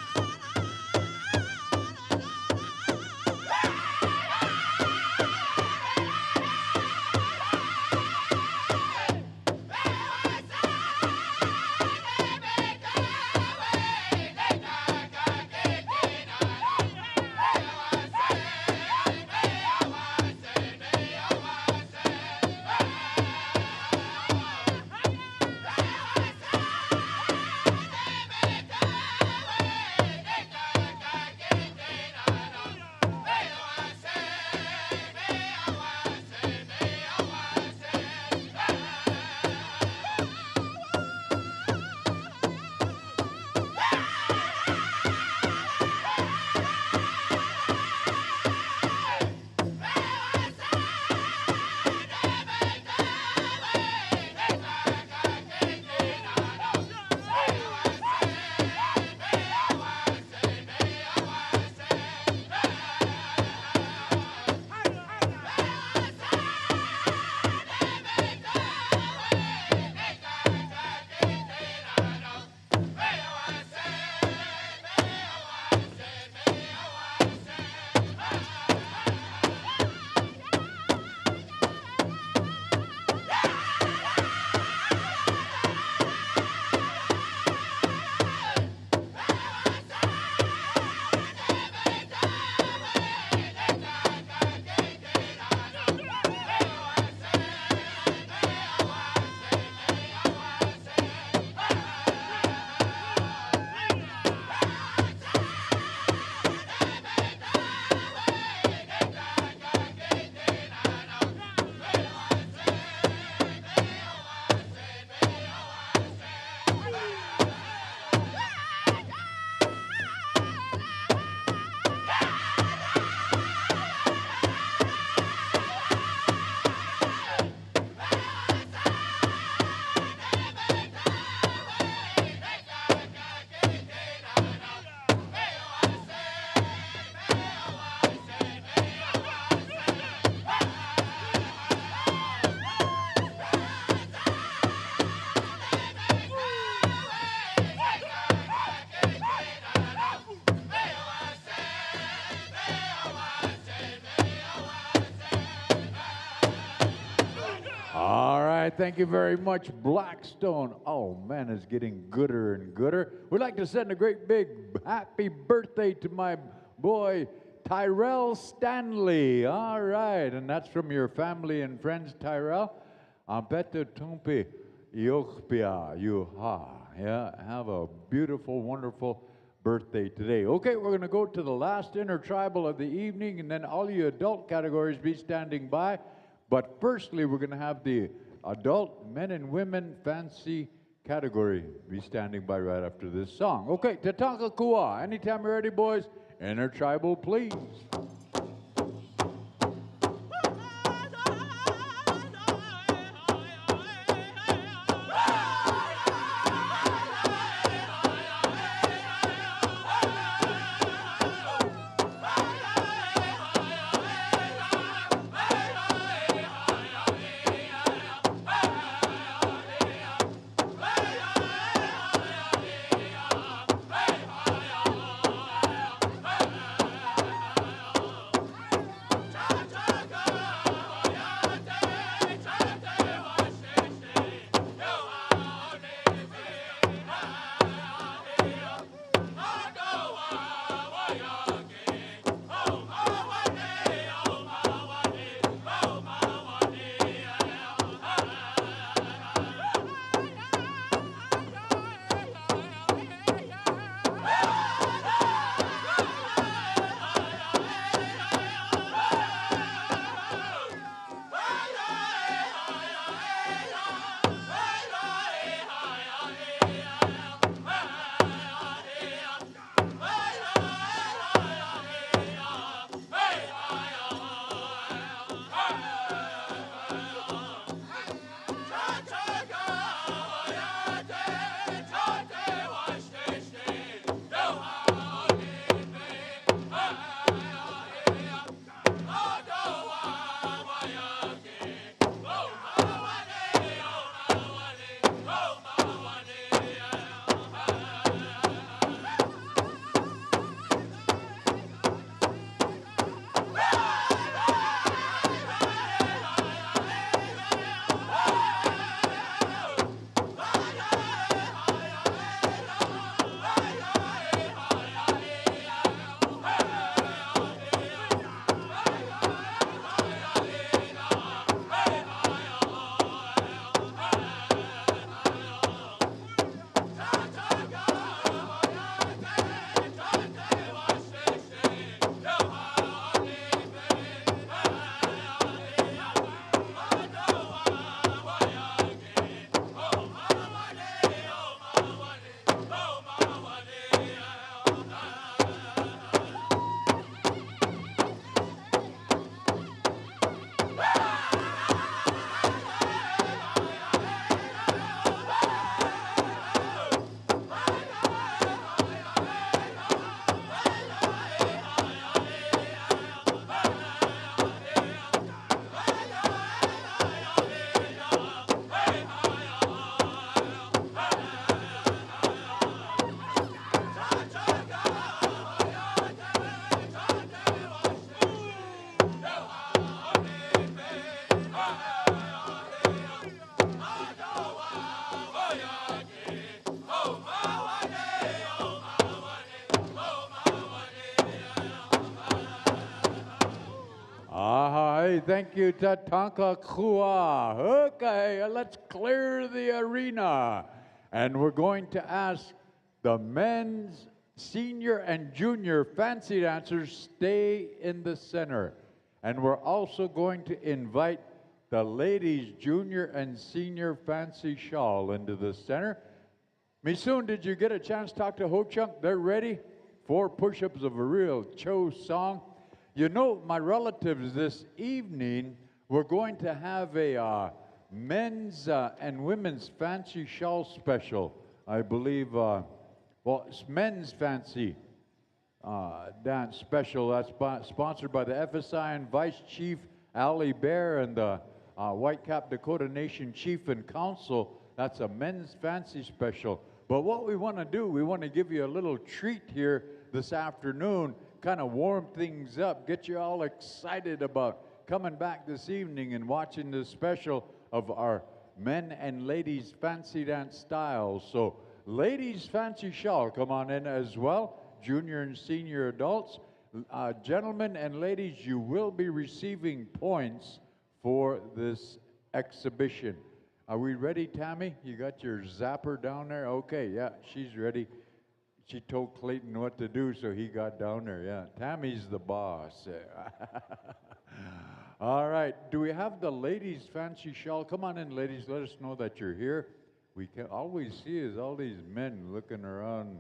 thank you very much, Blackstone. Oh, man, it's getting gooder and gooder. We'd like to send a great big happy birthday to my boy, Tyrell Stanley. All right, and that's from your family and friends, Tyrell. Beto tumpi yochpia yuha. Yeah, have a beautiful, wonderful birthday today. Okay, we're going to go to the last intertribal of the evening, and then all you adult categories be standing by. But firstly, we're going to have the adult men and women fancy category be standing by right after this song. Okay, Tatanka Kua. Anytime you're ready, boys. Intertribal, please. Thank you, Tatanka Kua. Okay, let's clear the arena. And we're going to ask the men's senior and junior fancy dancers stay in the center. And we're also going to invite the ladies' junior and senior fancy shawl into the center. Misoon, did you get a chance to talk to Ho Chunk? They're ready. 4 push-ups of a real Cho song. You know, my relatives, this evening, we're going to have a men's and women's fancy shawl special. I believe, well, it's men's fancy dance special. That's sponsored by the FSI and Vice Chief Ali Bear and the Whitecap Dakota Nation Chief and Council. That's a men's fancy special. But what we want to do, we want to give you a little treat here this afternoon, kind of warm things up, get you all excited about coming back this evening and watching this special of our men and ladies fancy dance styles. So ladies fancy shawl, come on in as well. Junior and senior adults. Gentlemen and ladies, you will be receiving points for this exhibition. Are we ready, Tammy? You got your zapper down there? Okay, yeah, she's ready. She told Clayton what to do, so he got down there. Yeah, Tammy's the boss. All right, do we have the ladies' fancy shawl? Come on in, ladies. Let us know that you're here. We can always see is all these men looking around,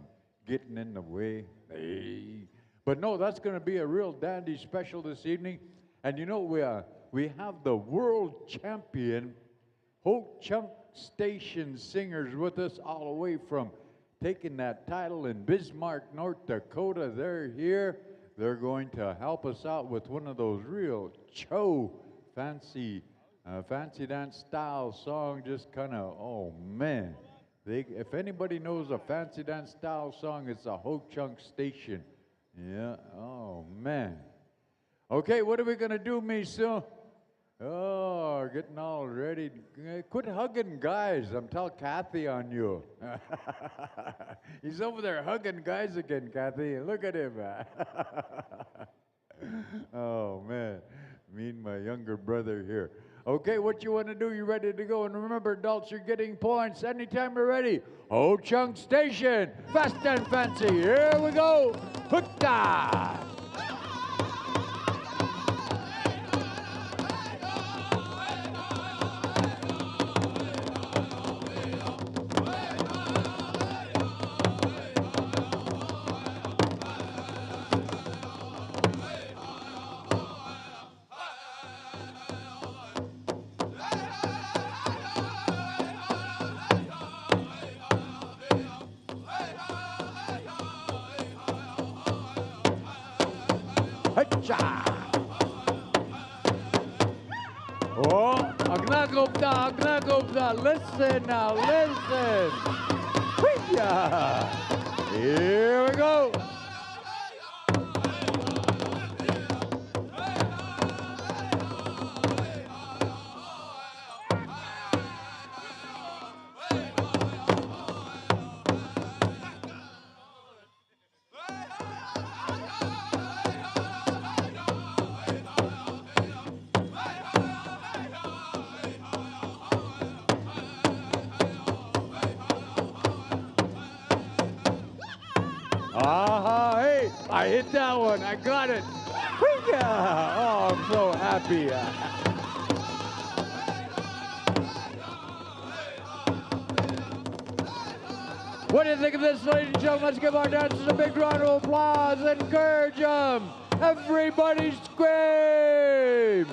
getting in the way. Hey. But no, that's going to be a real dandy special this evening. And you know, we have the world champion Ho Chunk Station singers with us all the way from taking that title in Bismarck, North Dakota. They're here. They're going to help us out with one of those real fancy dance style song. Just kind of, oh man. If anybody knows a fancy dance style song, it's a Ho Chunk Station. Yeah, oh man. Okay, what are we going to do, Miso? Oh, getting all ready. Quit hugging guys. I'm telling Kathy on you. He's over there hugging guys again, Kathy. Look at him. Oh, man. Me and my younger brother here. Okay, what you want to do? You ready to go? And remember, adults, you're getting points anytime you're ready. Ho Chunk Station. Fast and fancy. Here we go. Hookta! Oh, agnagobda, listen now, listen. Here we go. Hey, I hit that one. I got it. Oh, I'm so happy. What do you think of this, ladies and gentlemen? Let's give our dancers a big round of applause. Encourage them. Everybody scream.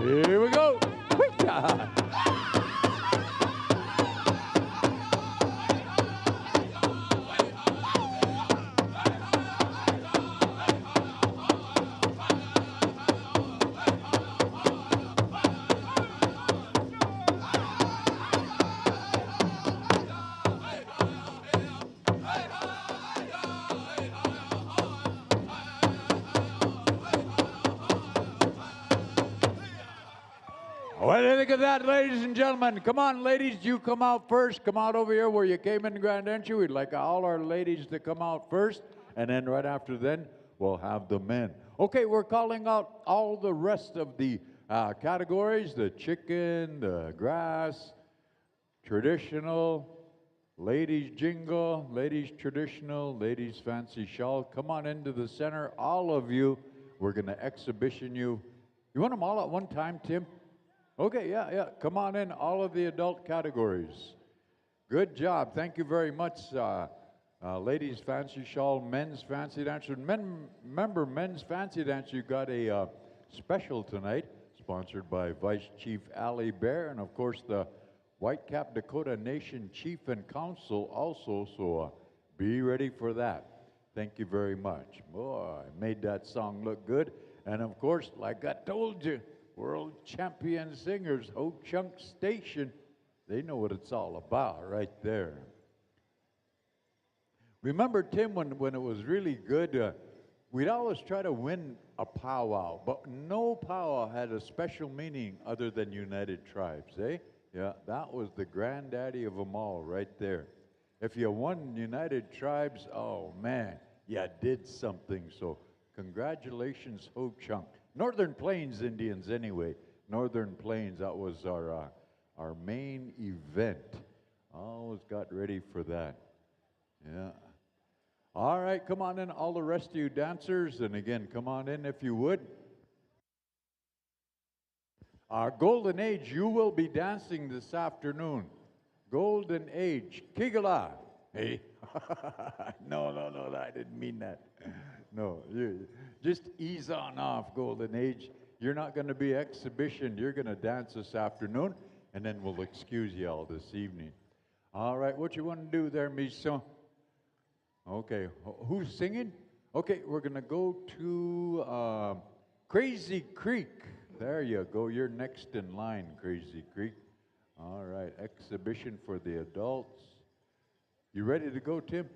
Here we go. What do you think of that, ladies and gentlemen? Come on, ladies, you come out first. Come out over here where you came in grand entry. We'd like all our ladies to come out first, and then right after then, we'll have the men. Okay, we're calling out all the rest of the categories, the chicken, the grass, traditional, ladies jingle, ladies traditional, ladies fancy shawl. Come on into the center, all of you. We're going to exhibition you. You want them all at one time, Tim? Okay, yeah. Come on in, all of the adult categories. Good job. Thank you very much, ladies fancy shawl, men's fancy dancer. Remember, men's fancy dancer, you got a special tonight, sponsored by Vice Chief Ali Bear, and of course the Whitecap Dakota Nation Chief and Council also, so be ready for that. Thank you very much. Boy, made that song look good. And of course, like I told you, world champion singers, Ho Chunk Station. They know what it's all about right there. Remember, Tim, when it was really good, we'd always try to win a powwow, but no powwow had a special meaning other than United Tribes, eh? Yeah, that was the granddaddy of them all right there. If you won United Tribes, oh man, you did something. So congratulations, Ho Chunk. Northern Plains Indians anyway. Northern Plains, that was our main event. Always got ready for that. Yeah. All right, come on in, all the rest of you dancers. And again, come on in if you would. Our Golden Age, you will be dancing this afternoon. Golden Age, Kigala. Hey, no, I didn't mean that. No, you just ease on off, Golden Age. You're not going to be exhibitioned. You're going to dance this afternoon, and then we'll excuse you all this evening. All right, what you want to do there, Miso? Okay, who's singing? Okay, we're going to go to Crazy Creek. There you go. You're next in line, Crazy Creek. All right, exhibition for the adults. You ready to go, Tim?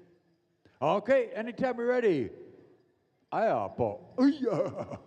Okay, anytime you're ready. Ayapo. Iya.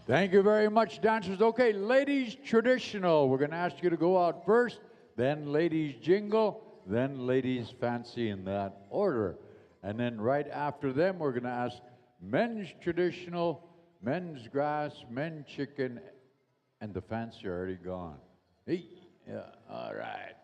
Thank you very much, dancers. Okay, ladies traditional. We're going to ask you to go out first, then ladies jingle, then ladies fancy in that order. And then right after them, we're going to ask men's traditional, men's grass, men's chicken, and the fancy are already gone. Hey, yeah, all right.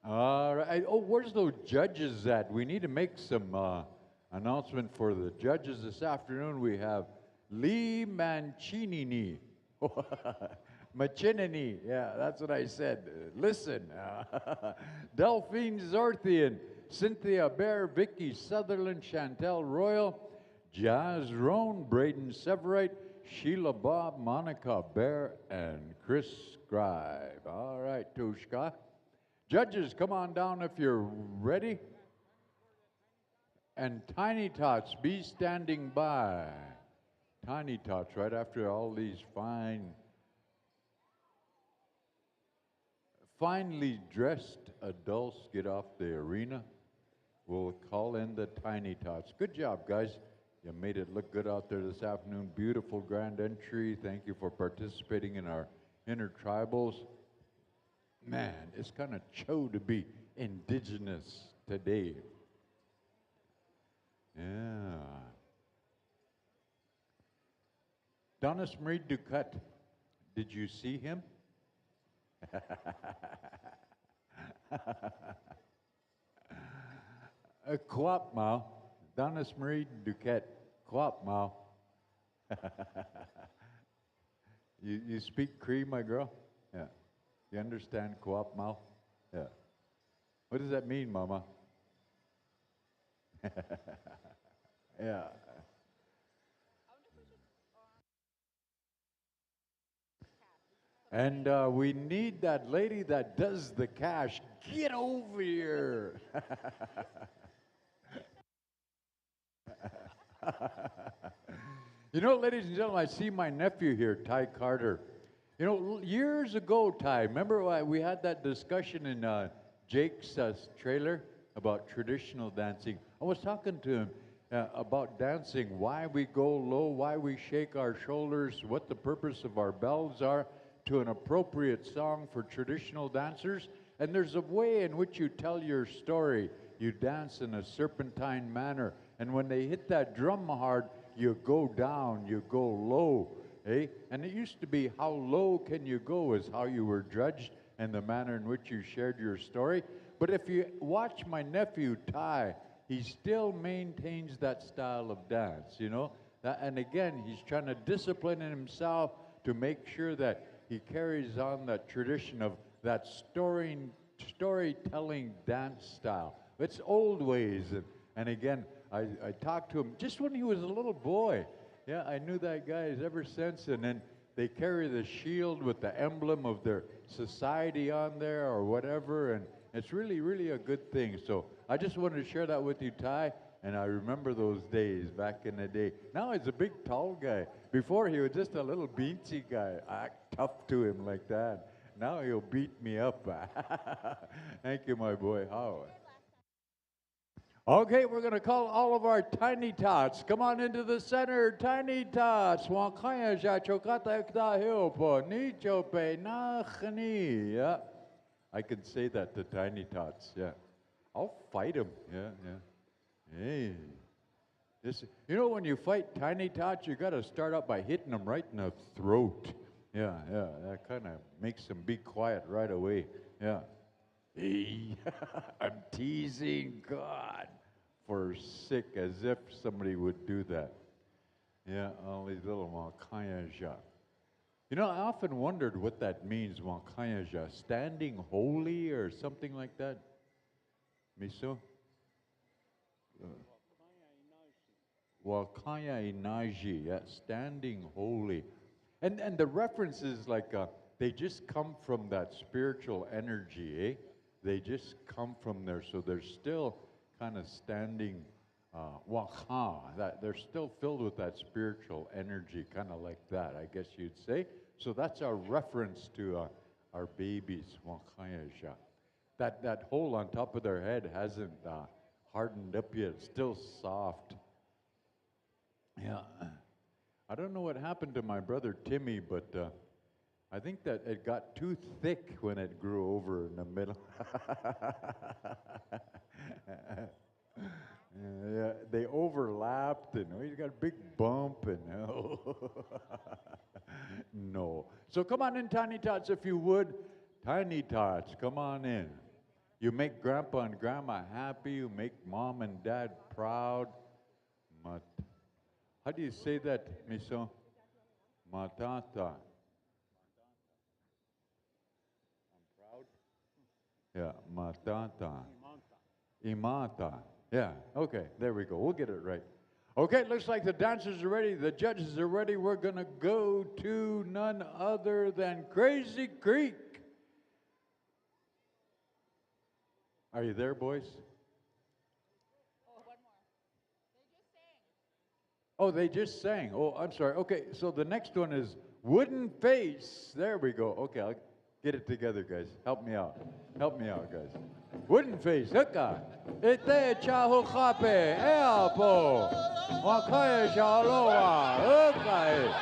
All right. Oh, where's those judges at? We need to make some announcement for the judges this afternoon. We have Lee Manchinini. Machinini, yeah, that's what I said. Listen. Delphine Zorthian, Cynthia Bear, Vicky Sutherland, Chantel Royal, Jazz Roan, Braden Severite, Sheila Bob, Monica Bear, and Chris Scribe. All right, Tushka. Judges, come on down if you're ready. And Tiny Tots, be standing by. Tiny Tots, right after all these finely dressed adults get off the arena. we'll call in the Tiny Tots. Good job, guys. You made it look good out there this afternoon. Beautiful grand entry. Thank you for participating in our intertribals. Man, it's kind of show to be indigenous today. Yeah. Donis Marie Ducat, did you see him? Kwap Mao. Donis Marie Duquette. Kwap Mao. You speak Cree, my girl? Yeah. You understand Kwap Mao? Yeah. What does that mean, Mama? Yeah. And we need that lady that does the cash. Get over here. You know, ladies and gentlemen, I see my nephew here, Ty Carter. You know, years ago, Ty, remember we had that discussion in Jake's trailer about traditional dancing? I was talking to him about dancing, why we go low, why we shake our shoulders, what the purpose of our bells are, to an appropriate song for traditional dancers. And there's a way in which you tell your story. You dance in a serpentine manner. And when they hit that drum hard, you go down, you go low. Eh? And it used to be how low can you go is how you were judged and the manner in which you shared your story. But if you watch my nephew, Ty, he still maintains that style of dance, you know. And again, he's trying to discipline himself to make sure that he carries on that tradition of that storytelling dance style. It's old ways. And again, I talked to him just when he was a little boy. Yeah, I knew that guy ever since. And then they carry the shield with the emblem of their society on there or whatever. And it's really, really a good thing. So I just wanted to share that with you, Ty. And I remember those days back in the day. Now he's a big, tall guy. Before he was just a little beansy guy. I act tough to him like that. Now he'll beat me up. Thank you, my boy Howard. Okay, we're going to call all of our Tiny Tots. Come on into the center, Tiny Tots. Yeah. I can say that to Tiny Tots, yeah. I'll fight him, yeah. Hey. You know, when you fight Tiny Tots, you got to start out by hitting them right in the throat. Yeah, that kind of makes them be quiet right away, yeah. Hey, I'm teasing God for sick, as if somebody would do that. Yeah, all these little Wankayaja. You know, I often wondered what that means, Wankayaja. Standing holy or something like that? Miso? Wakaya Inaji, yeah, standing holy. And the references, like, they just come from that spiritual energy, eh? They just come from there, so they're still kind of standing waka, that they're still filled with that spiritual energy, kind of like that, I guess you'd say. So that's our reference to our babies, wakayaja. That hole on top of their head hasn't hardened up yet, it's still soft. Yeah, I don't know what happened to my brother Timmy, but I think that it got too thick when it grew over in the middle. Yeah, they overlapped, and he's got a big bump, and no. So come on in, Tiny Tots, if you would. Tiny Tots, come on in. You make Grandpa and Grandma happy. You make Mom and Dad proud. How do you say that, Miso? Matata. Yeah, matata. Imata. Yeah, okay, there we go. We'll get it right. Okay, looks like the dancers are ready. The judges are ready. We're going to go to none other than Crazy Creek. Are you there, boys? Oh, one more. They just sang. Oh, I'm sorry. Okay, so the next one is Wooden Face. There we go. Okay, Get it together, guys. Help me out. Help me out, guys. Wooden face, hooka. Ite chahu kape, eapo. Wakaya shaloa, hooka.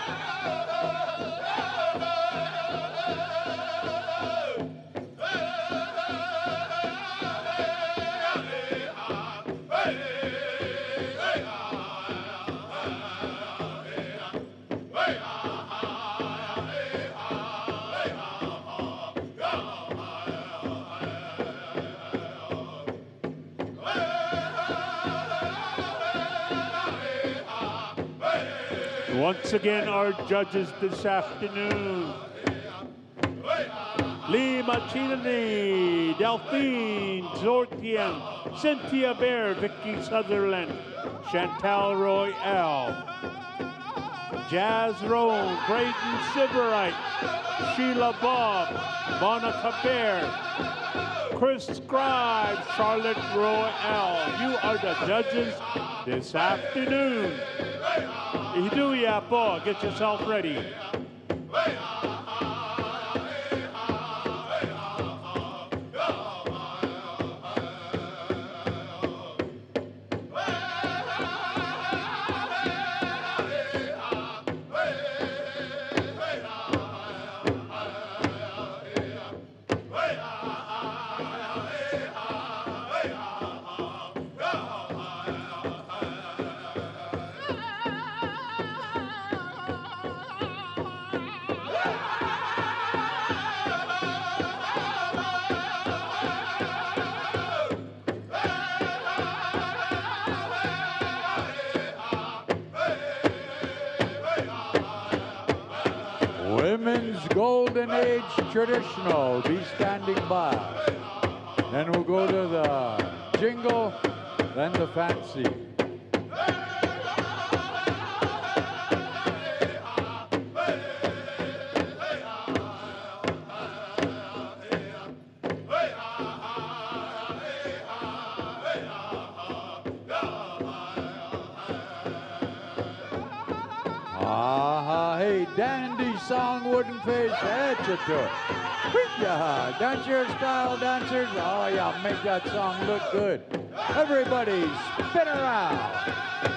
Once again, our judges this afternoon. Lee Machinani, Delphine Zortian, Cynthia Bear, Vicky Sutherland, Chantal Royale, Jazz Roan, Braden Sybarite, Sheila Bob, Monica Bear, Chris Scribe, Charlotte Royale. You are the judges this afternoon. Ihiduya po, get yourself ready. Women's Golden Age Traditional, be standing by. Then we'll go to the jingle, then the fancy. Hey, dandy song, wooden face, that's it to it. Yeah, dance your style, dancers. Oh yeah, make that song look good. Everybody, spin around.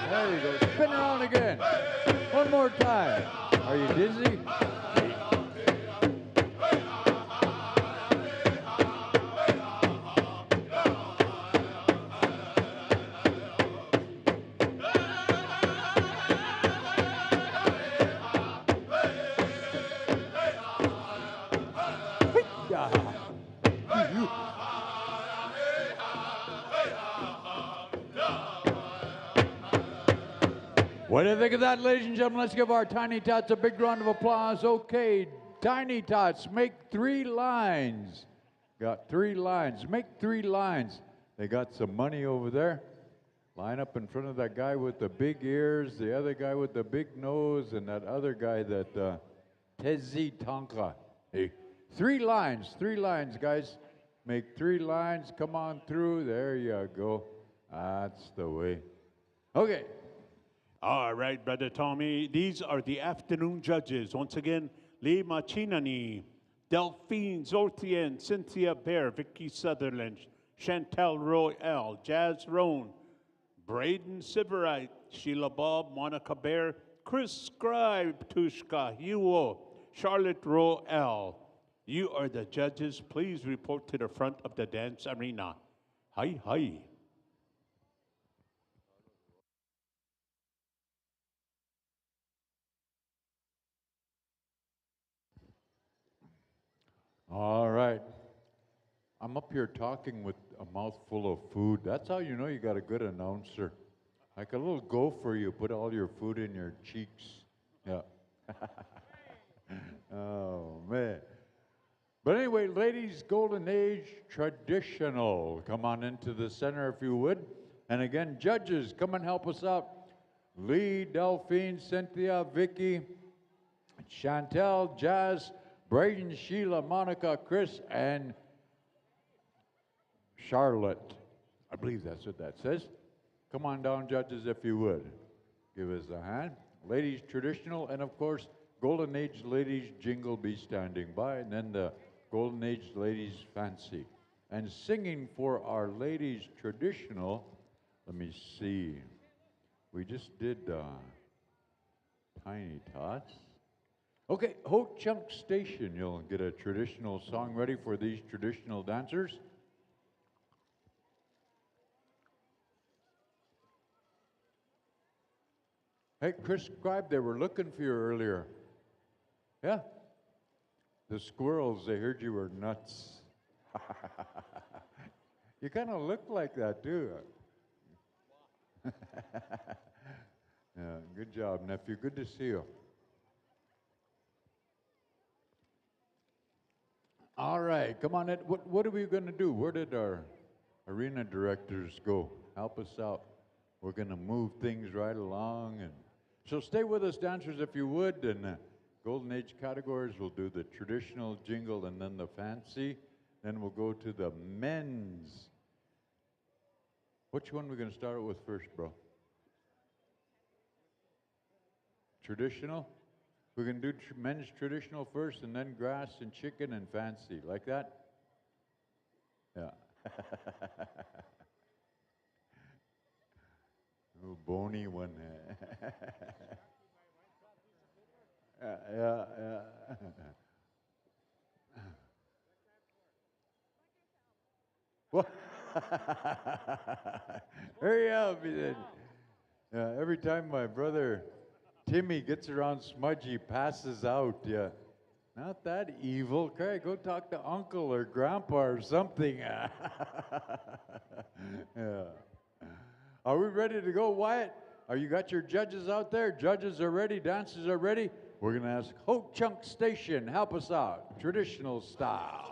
There you go, spin around again. One more time. Are you dizzy? What do you think of that, ladies and gentlemen? Let's give our Tiny Tots a big round of applause. Okay, Tiny Tots, make 3 lines. Got 3 lines. Make 3 lines. They got some money over there. Line up in front of that guy with the big ears, the other guy with the big nose, and that other guy that, Tezi Tonka. Hey, 3 lines, guys. Make 3 lines. Come on through. There you go. That's the way. Okay. All right, Brother Tommy. These are the afternoon judges. Once again, Lee Machinani, Delphine Zortien, Cynthia Bear, Vicky Sutherland, Chantal Royale, Jazz Roan, Braden Sybarite, Sheila Bob, Monica Bear, Chris Scribe, Tushka Huo, Charlotte Royale. You are the judges. Please report to the front of the dance arena. Hi, hi. All right. I'm up here talking with a mouthful of food. That's how you know you got a good announcer. Like a little gopher, you put all your food in your cheeks. Yeah. Oh, man. But anyway, ladies, Golden Age Traditional. Come on into the center if you would. And again, judges, come and help us out. Lee, Delphine, Cynthia, Vicky, Chantel, Jazz, Braden, Sheila, Monica, Chris, and Charlotte. I believe that's what that says. Come on down, judges, if you would. Give us a hand. Ladies Traditional, and of course, Golden Age Ladies Jingle be standing by, and then the Golden Age Ladies Fancy. And singing for our ladies traditional, let me see. We just did Tiny Tots. Okay, Ho Chunk Station, you'll get a traditional song ready for these traditional dancers. Hey, Chris Scribe, they were looking for you earlier. Yeah? The squirrels, they heard you were nuts. You kind of look like that, too. Yeah, good job, nephew. Good to see you. All right, come on. What are we going to do? Where did our arena directors go? Help us out. We're going to move things right along. And so stay with us, dancers, if you would. And Golden Age categories, we'll do the traditional jingle and then the fancy. Then we'll go to the men's. Which one are we going to start with first, bro? Traditional? We're going to do men's traditional first and then grass and chicken and fancy. Like that? Yeah. Oh, bony one. Yeah. What? Hurry up. Yeah, every time my brother Timmy gets around Smudge, he passes out. Yeah. Not that evil. Okay, go talk to uncle or grandpa or something. Yeah. Are we ready to go, Wyatt? Are you got your judges out there? Judges are ready, dancers are ready. We're going to ask Ho Chunk Station, help us out, traditional style.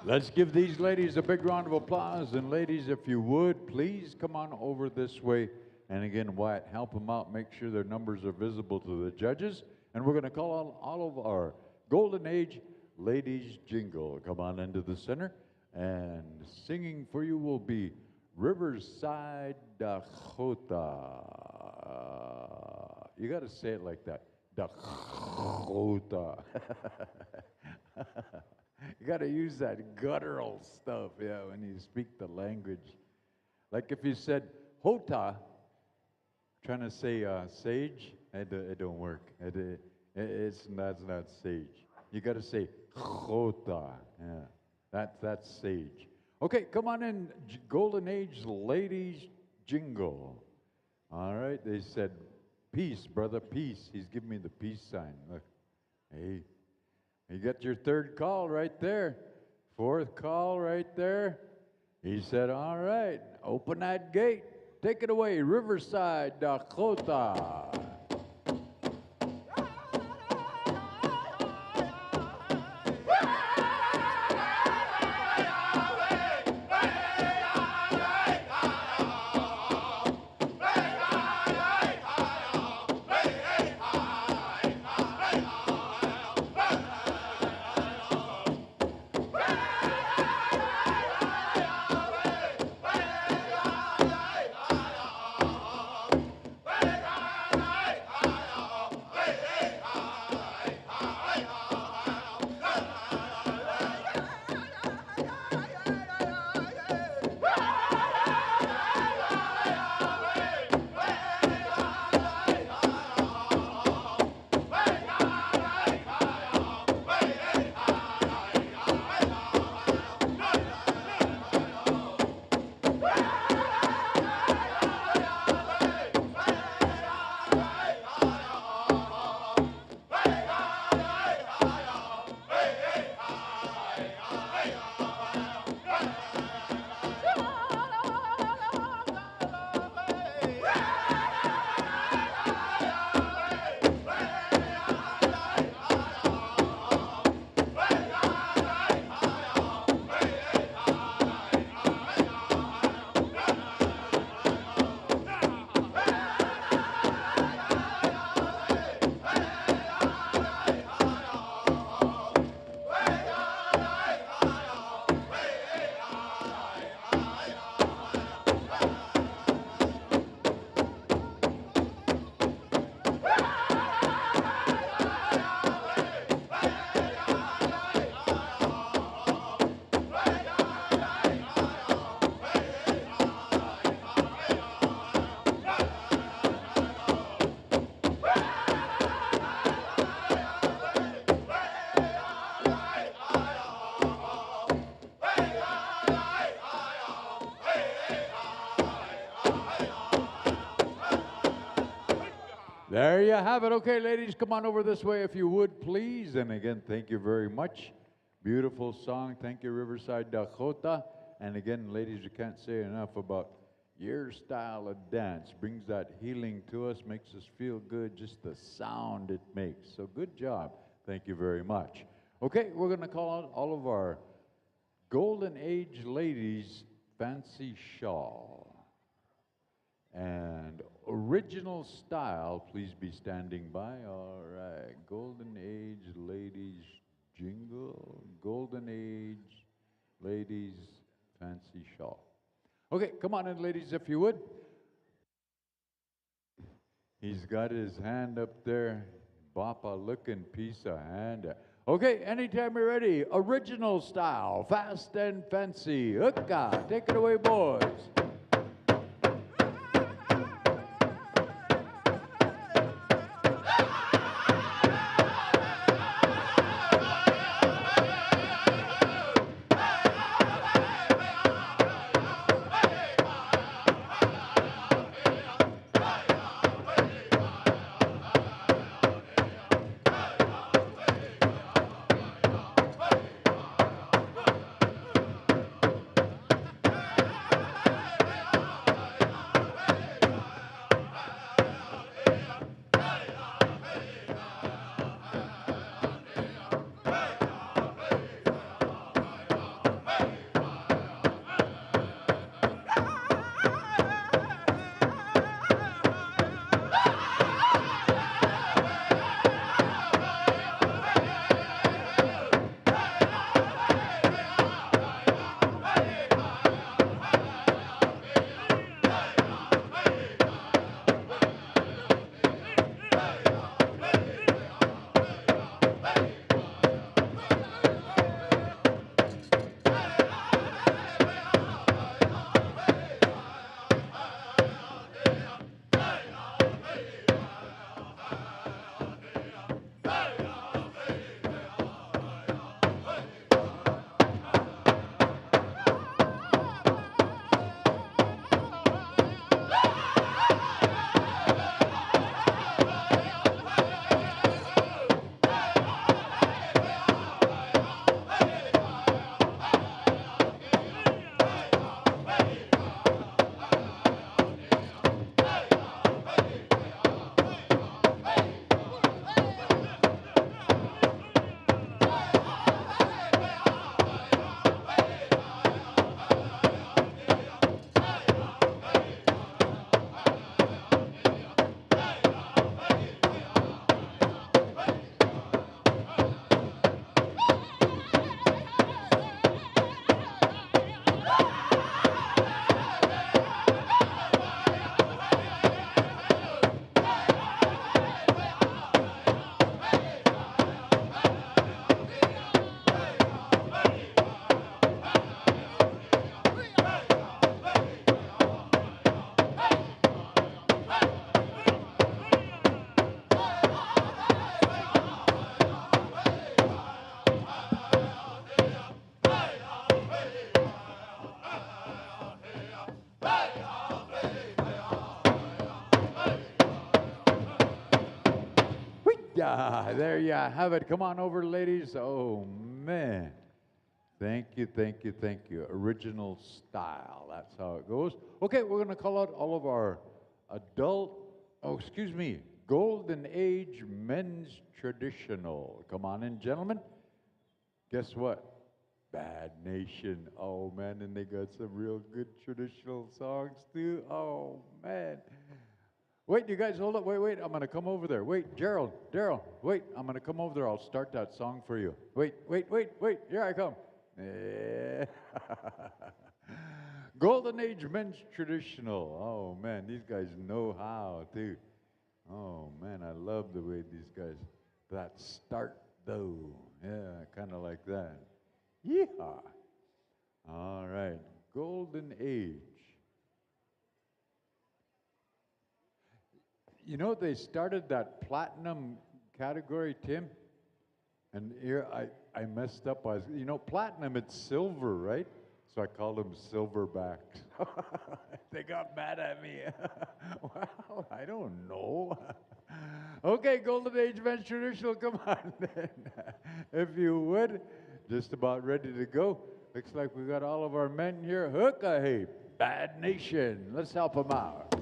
Let's give these ladies a big round of applause. And ladies, if you would, please come on over this way. And again, Wyatt, help them out. Make sure their numbers are visible to the judges. And we're going to call on all of our Golden Age ladies jingle. Come on into the center. And singing for you will be Riverside Dakota. You got to say it like that. Dakota. You got to use that guttural stuff, yeah, when you speak the language. Like if you said Hota, trying to say sage, it don't work. That's not sage. You got to say Hota. Yeah, that's sage. Okay, come on in, Golden Age ladies jingle. All right, they said peace, brother, peace. He's giving me the peace sign. Look, hey, you got your third call right there, fourth call right there. He said, all right, open that gate. Take it away, Riverside Dakota. There you have it. Okay, ladies, come on over this way if you would, please. And again, thank you very much. Beautiful song. Thank you, Riverside Dakota. And again, ladies, you can't say enough about your style of dance. Brings that healing to us, makes us feel good, just the sound it makes. So good job. Thank you very much. Okay, we're going to call out all of our Golden Age ladies' fancy shawl. And original style, please be standing by. All right, Golden Age ladies jingle, Golden Age ladies fancy shawl. Okay, come on in, ladies, if you would. He's got his hand up there, Bapa looking piece of hand. Okay, anytime you're ready, original style, fast and fancy. Hookah, take it away, boys. Yeah, there you have it. Come on over, ladies. Oh, man. Thank you, thank you, thank you. Original style. That's how it goes. Okay, we're going to call out all of our Golden Age men's traditional. Come on in, gentlemen. Guess what? Bad Nation. Oh, man, and they got some real good traditional songs, too. Oh, man. Wait, you guys, hold up. Wait. I'm going to come over there. Wait, Daryl, wait. I'm going to come over there. I'll start that song for you. Wait. Here I come. Yeah. Golden Age men's traditional. Oh, man, these guys know how, too. Oh, man, I love the way these guys, that start, though. Yeah, kind of like that. Yeehaw. All right, Golden Age. You know, they started that platinum category, Tim, and here I messed up. Platinum, it's silver, right? So I called them silverbacks. They got mad at me. Well, I don't know. Okay, Golden Age men's traditional, come on then. If you would, just about ready to go. Looks like we got all of our men here. Hook-a-hey, Bad Nation. Let's help them out.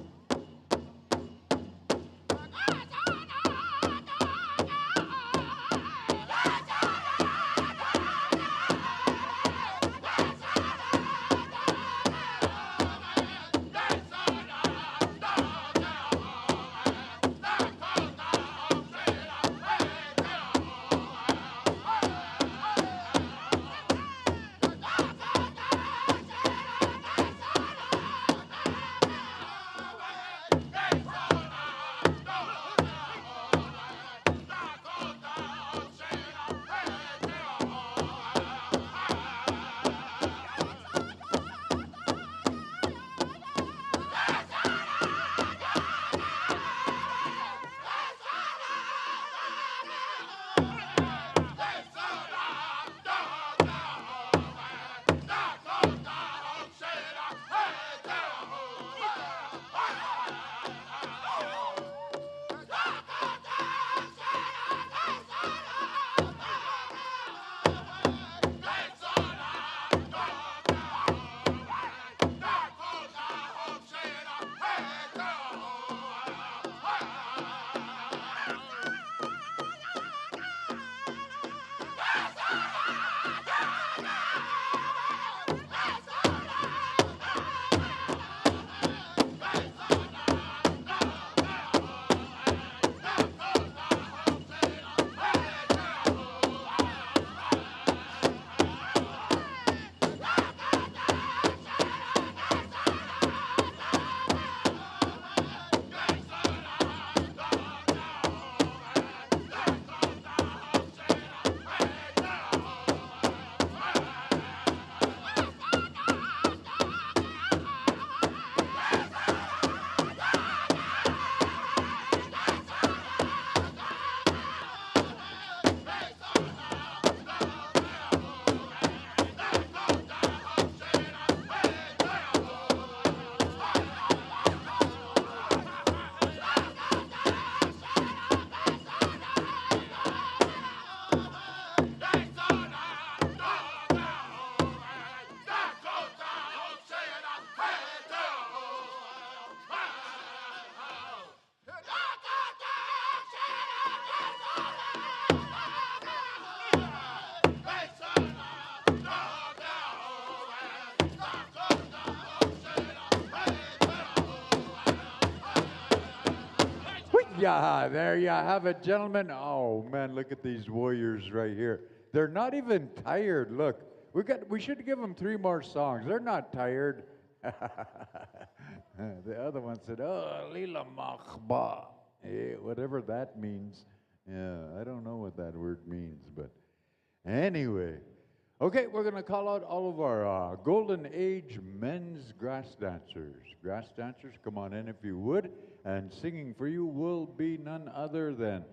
Yeah, there you have it, gentlemen. Oh, man, look at these warriors right here. They're not even tired. Look, we should give them 3 more songs. They're not tired. The other one said, oh, Lila Machba. Whatever that means. Yeah, I don't know what that word means, but anyway. Okay, we're going to call out all of our Golden Age men's grass dancers. Grass dancers, come on in if you would. And singing for you will be none other than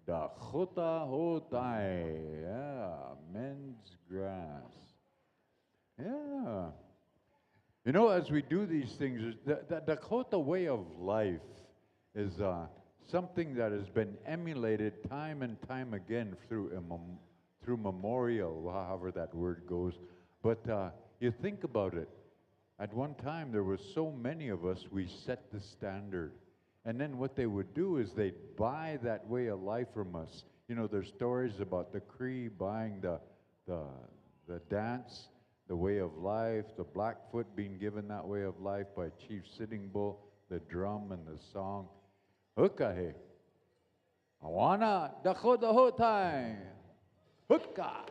Dakota Hotai. Yeah, men's grass. Yeah. You know, as we do these things, the Dakota way of life is something that has been emulated time and time again through through memorial, however that word goes. But you think about it. At one time, there were so many of us, we set the standard. And then what they would do is they'd buy that way of life from us. You know, there's stories about the Cree buying the dance, the way of life, the Blackfoot being given that way of life by Chief Sitting Bull, the drum and the song. Hukahe. Awana Dakota Hotai. Hutka.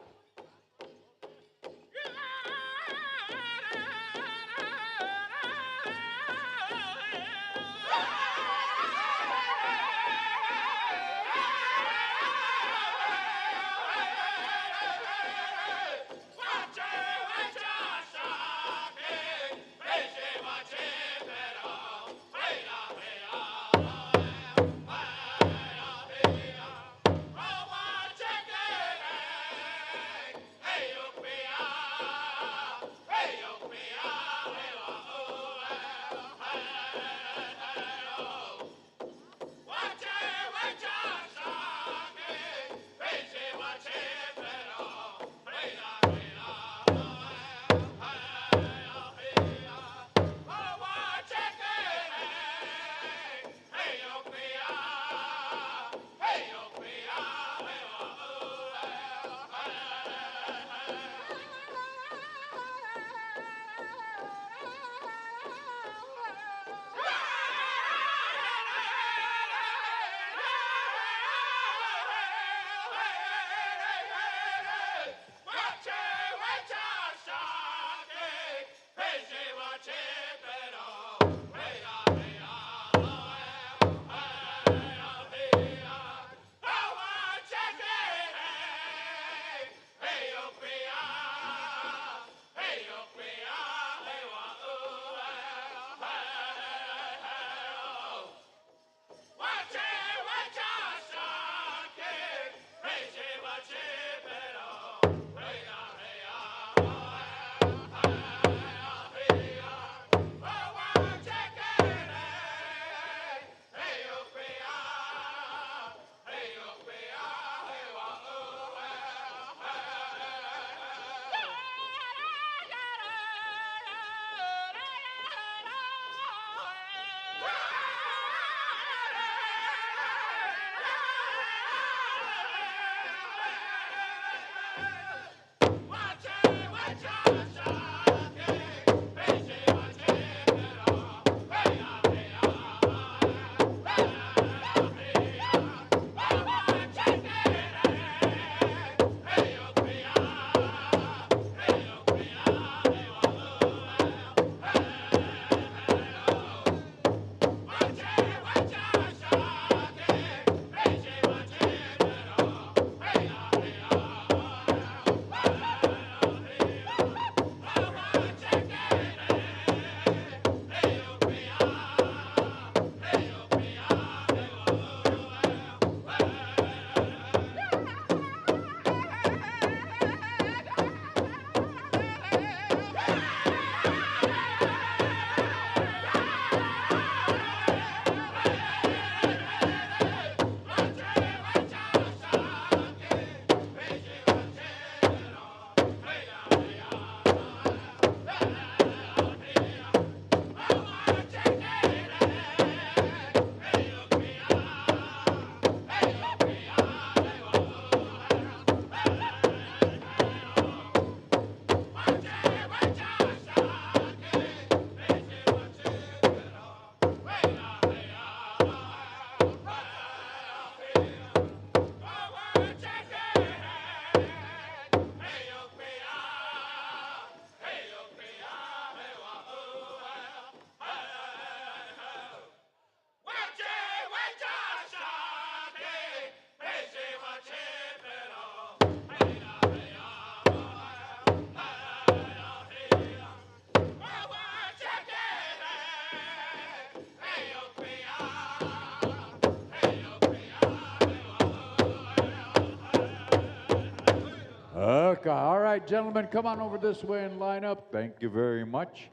Okay, all right, gentlemen, come on over this way and line up. Thank you very much.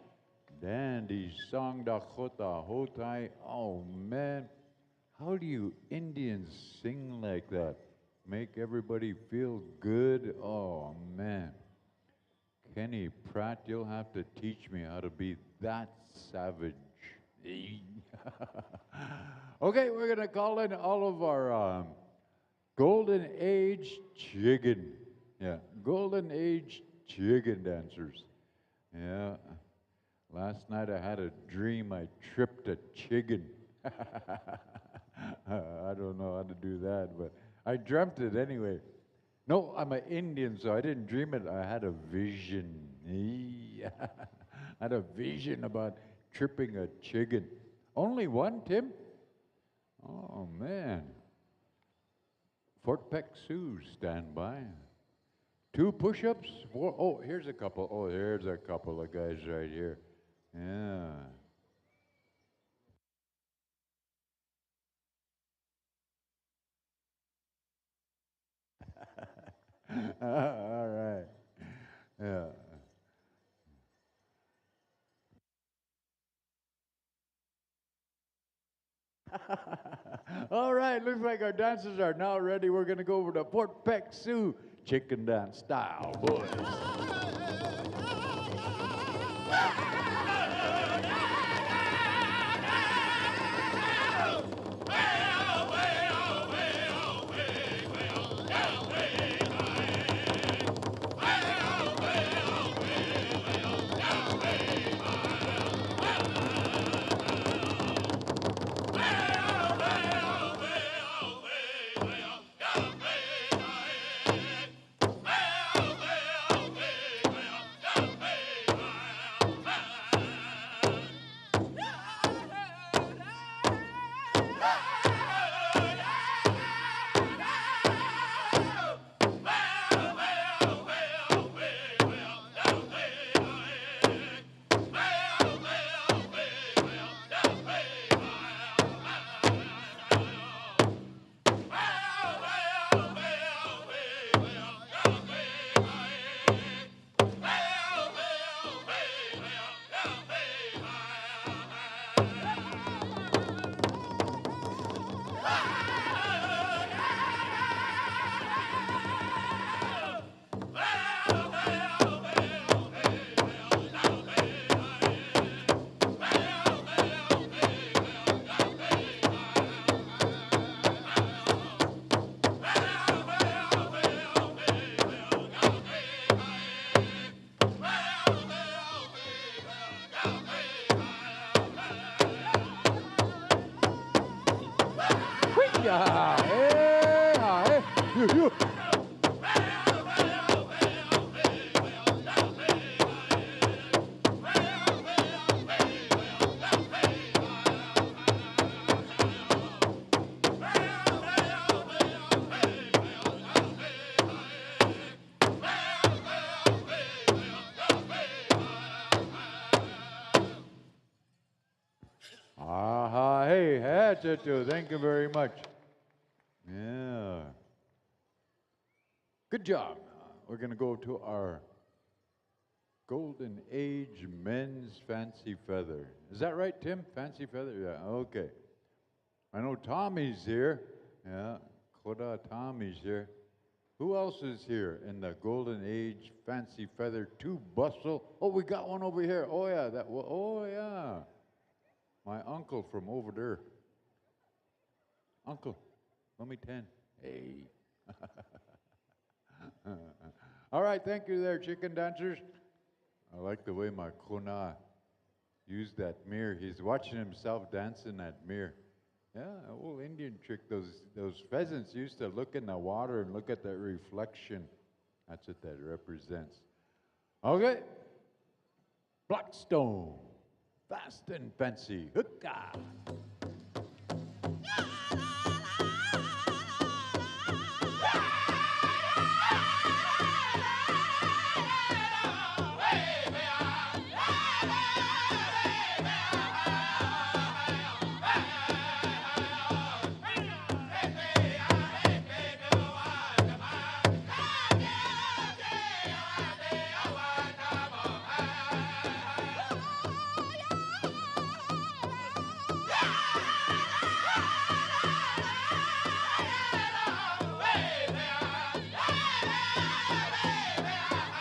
Dandy song Dakota Hotai. Oh, man. How do you Indians sing like that? Make everybody feel good? Oh, man. Kenny Pratt, you'll have to teach me how to be that savage. Okay, we're going to call in all of our Golden Age chicken. Yeah, Golden Age chicken dancers. Yeah. Last night I had a dream I tripped a chicken. I don't know how to do that, but I dreamt it anyway. No, I'm an Indian, so I didn't dream it. I had a vision. I had a vision about tripping a chicken. Only one, Tim? Oh, man. Fort Peck Sioux, stand by. 2 push-ups? 4, oh, here's a couple. Oh, there's a couple of guys right here. Yeah. All right. Yeah. All right, looks like our dancers are now ready. We're going to go over to Fort Peck Sioux chicken dance style, boys. Yeah, hey, you. Hey, that's it too. Thank you very much. Yeah. Good job. We're going to go to our Golden Age Men's Fancy Feather. Is that right, Tim? Fancy Feather? Yeah, okay. I know Tommy's here. Yeah, Koda Tommy's here. Who else is here in the Golden Age Fancy Feather 2 bustle? Oh, we got one over here. Oh, yeah. Oh, yeah. My uncle from over there. Uncle, let me 10. Hey. All right, thank you there, chicken dancers. I like the way my Kona used that mirror. He's watching himself dance in that mirror. Yeah, old Indian trick. Those pheasants used to look in the water and look at that reflection. That's what that represents. Okay. Blackstone. Fast and fancy. Hookah.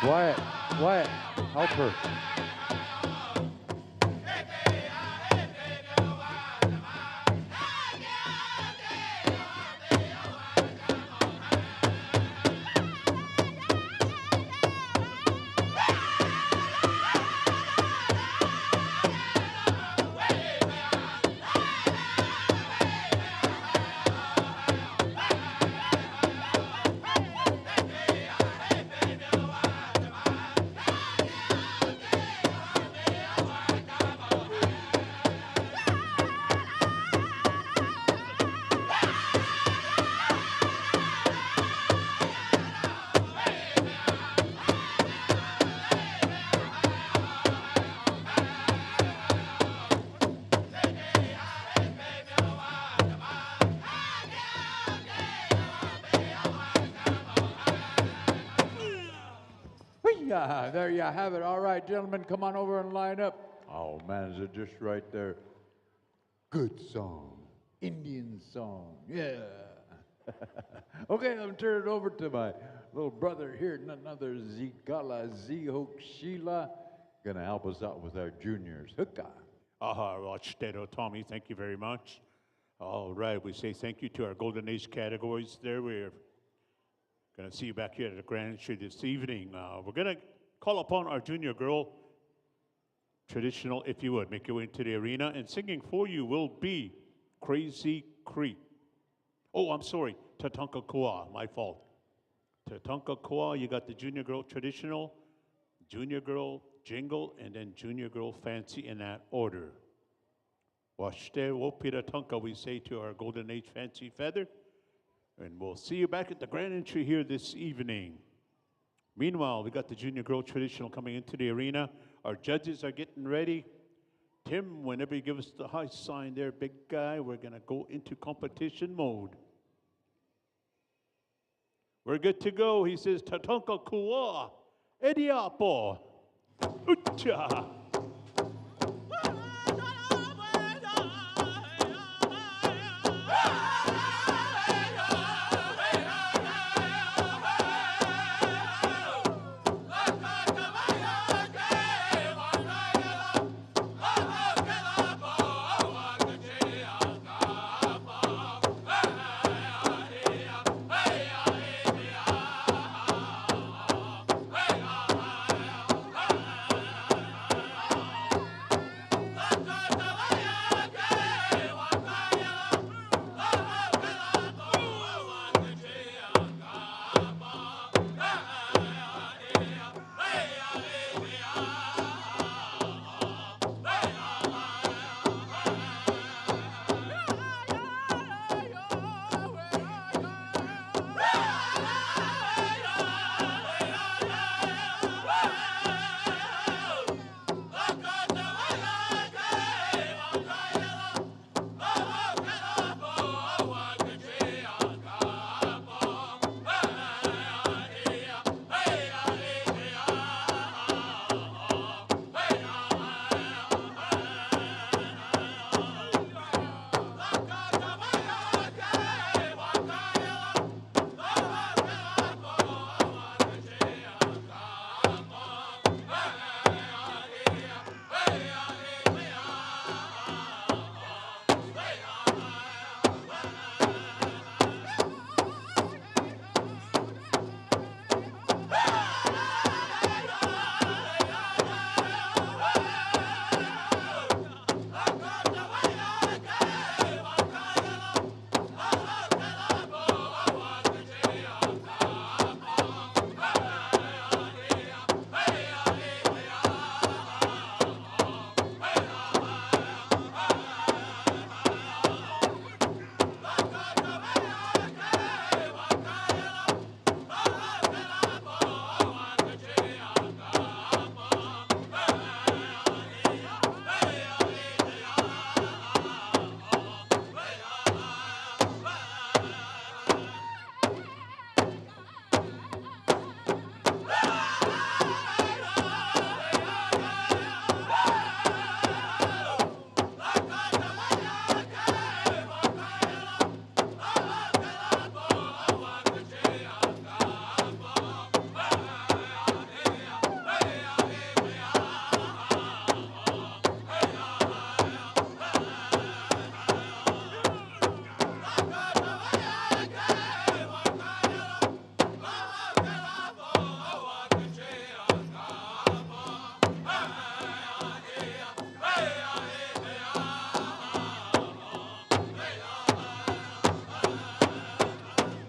Wyatt, Wyatt, help her. Yeah, there you have it. All right, gentlemen, come on over and line up. Oh, man, is it just right there? Good song. Indian song. Yeah. Okay, I'm turning it over to my little brother here, none other Zigala Zihok Sheila. Gonna help us out with our juniors. Hookah. Aha, Rochstedo, Tommy, thank you very much. All right, we say thank you to our Golden Age categories there. We're going to see you back here at the Grand Entry this evening. We're going to call upon our junior girl, traditional, if you would, make your way into the arena. And singing for you will be Crazy Creek. Oh, I'm sorry, Tatanka Koa, my fault. Tatanka Koa, you got the junior girl traditional, junior girl jingle, and then junior girl fancy in that order. Washte Wopira Tanka, we say to our Golden Age fancy feather. And we'll see you back at the Grand Entry here this evening. Meanwhile, we got the junior girl traditional coming into the arena. Our judges are getting ready. Tim, whenever you give us the high sign there, big guy, we're going to go into competition mode. We're good to go. He says, Tatanka Kua, Ediapo, Ucha.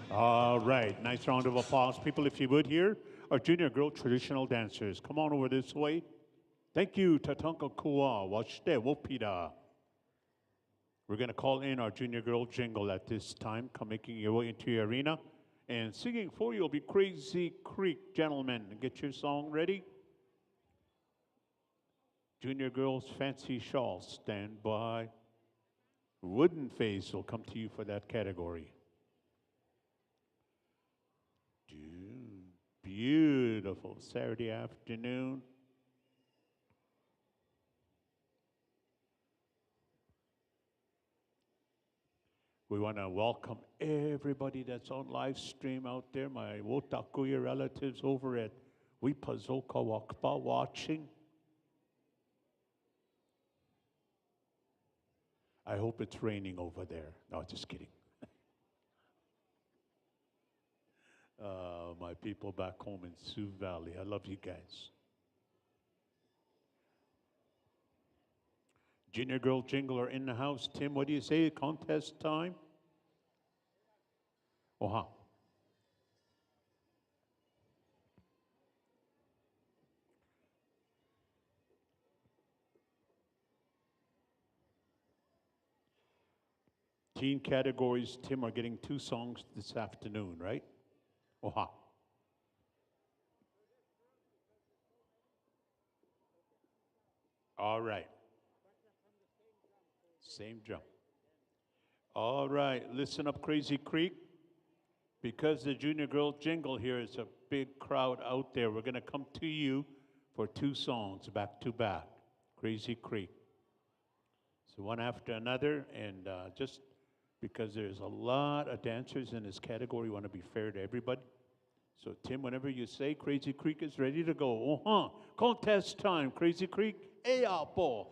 All right, nice round of applause. People, if you would here, our junior girl traditional dancers. Come on over this way. Thank you, Tatanka Kua, Washte Wopida. We're going to call in our junior girl jingle at this time. Come making your way into your arena. And singing for you will be Crazy Creek. Gentlemen, get your song ready. Junior girls, fancy shawl, stand by. Wooden Face will come to you for that category. Beautiful Saturday afternoon. We want to welcome everybody that's on live stream out there, my Wotakuya relatives over at Wipazoka Wakpa watching. I hope it's raining over there. No, just kidding. My people back home in Sioux Valley, I love you guys. Junior girl jingle are in the house. Tim, what do you say? Contest time? Oh, teen categories, Tim, are getting 2 songs this afternoon, right? Oh, all right. Same drum. All right, listen up, Crazy Creek. Because the junior girl jingle here is a big crowd out there, we're going to come to you for 2 songs back to back. Crazy Creek. So one after another, and just because there's a lot of dancers in this category, we want to be fair to everybody. So Tim, whenever you say Crazy Creek is ready to go, contest time, Crazy Creek, Eapo.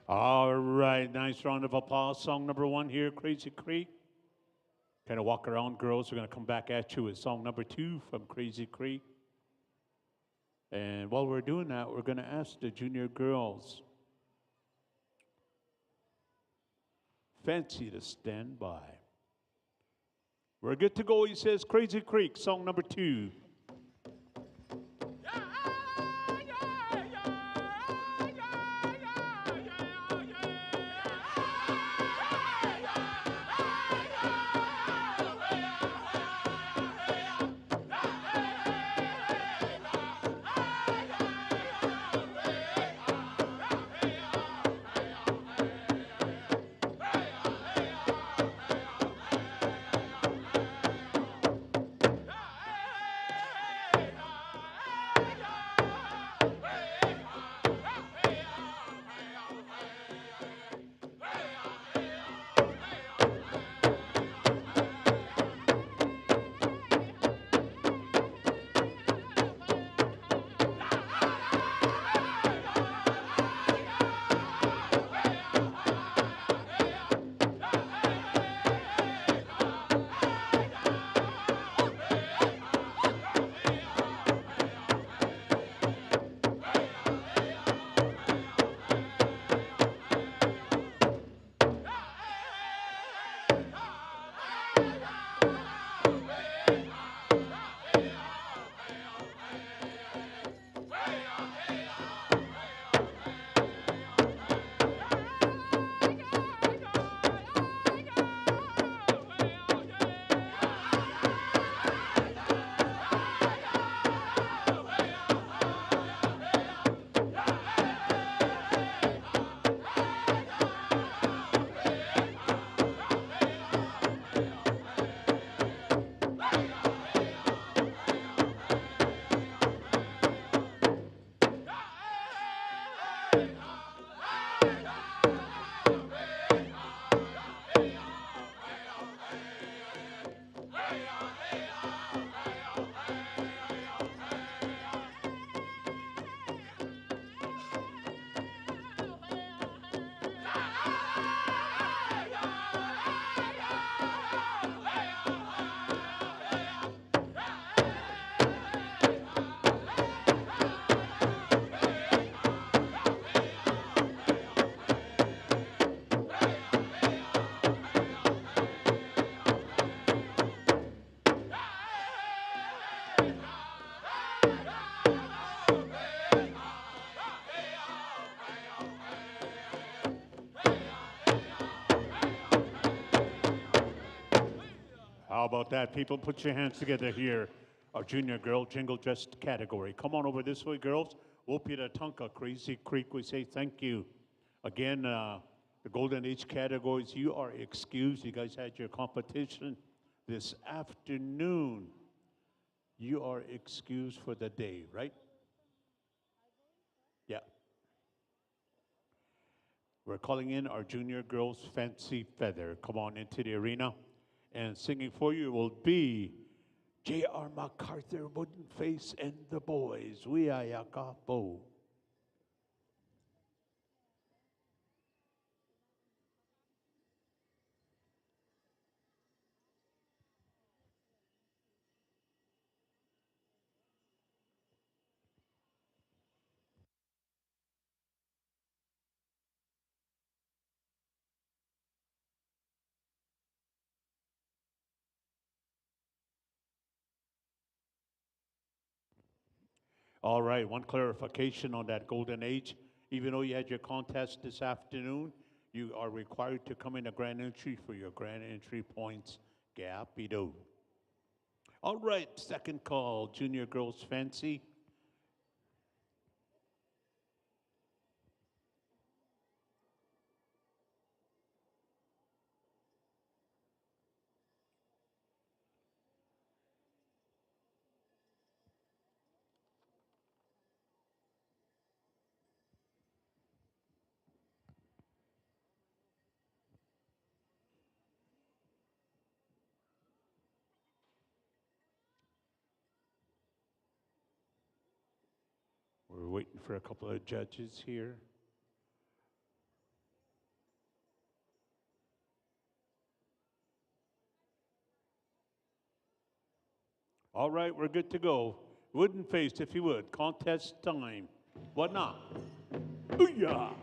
All right, nice round of applause. Song number 1 here, Crazy Creek. Kind of walk around, girls. We're going to come back at you with song number 2 from Crazy Creek. And while we're doing that, we're going to ask the junior girls, Fancy, to stand by. We're good to go, he says. Crazy Creek, song number 2. How about that? People, put your hands together here. Our junior girl jingle dressed category. Come on over this way, girls. Wopira Tonka, Crazy Creek, we say thank you. Again, the Golden Age categories, you are excused. You guys had your competition this afternoon. You are excused for the day, right? Yeah. We're calling in our junior girls Fancy Feather. Come on into the arena. And singing for you will be J.R. MacArthur, Wooden Face, and the boys. We are Yakapo. All right, one clarification on that Golden Age. Even though you had your contest this afternoon, you are required to come in a grand entry for your grand entry points. Gapido. All right, second call, Junior Girls Fancy. We're waiting for a couple of judges here. All right, we're good to go. Wooden Face, if you would. Contest time. What not? Booyah!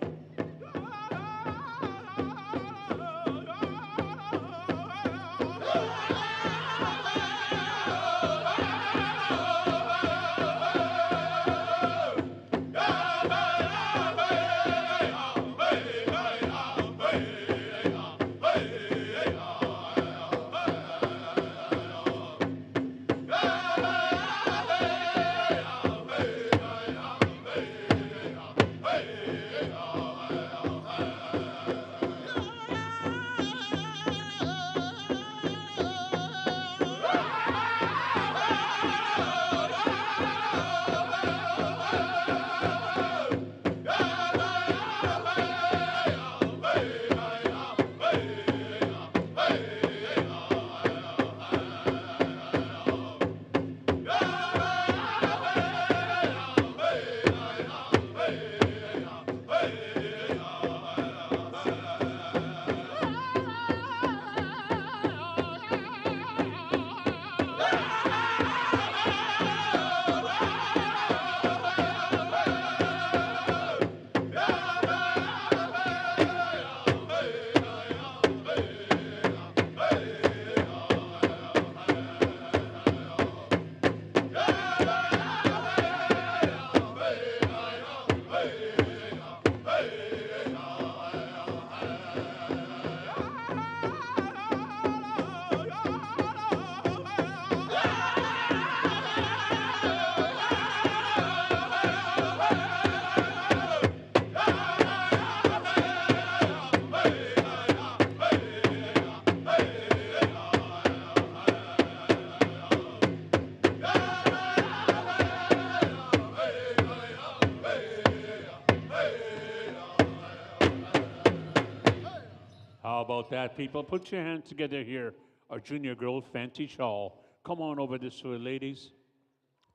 How about that, people? Put your hands together here. Our junior girls, Fancy Shawl. Come on over this way, ladies.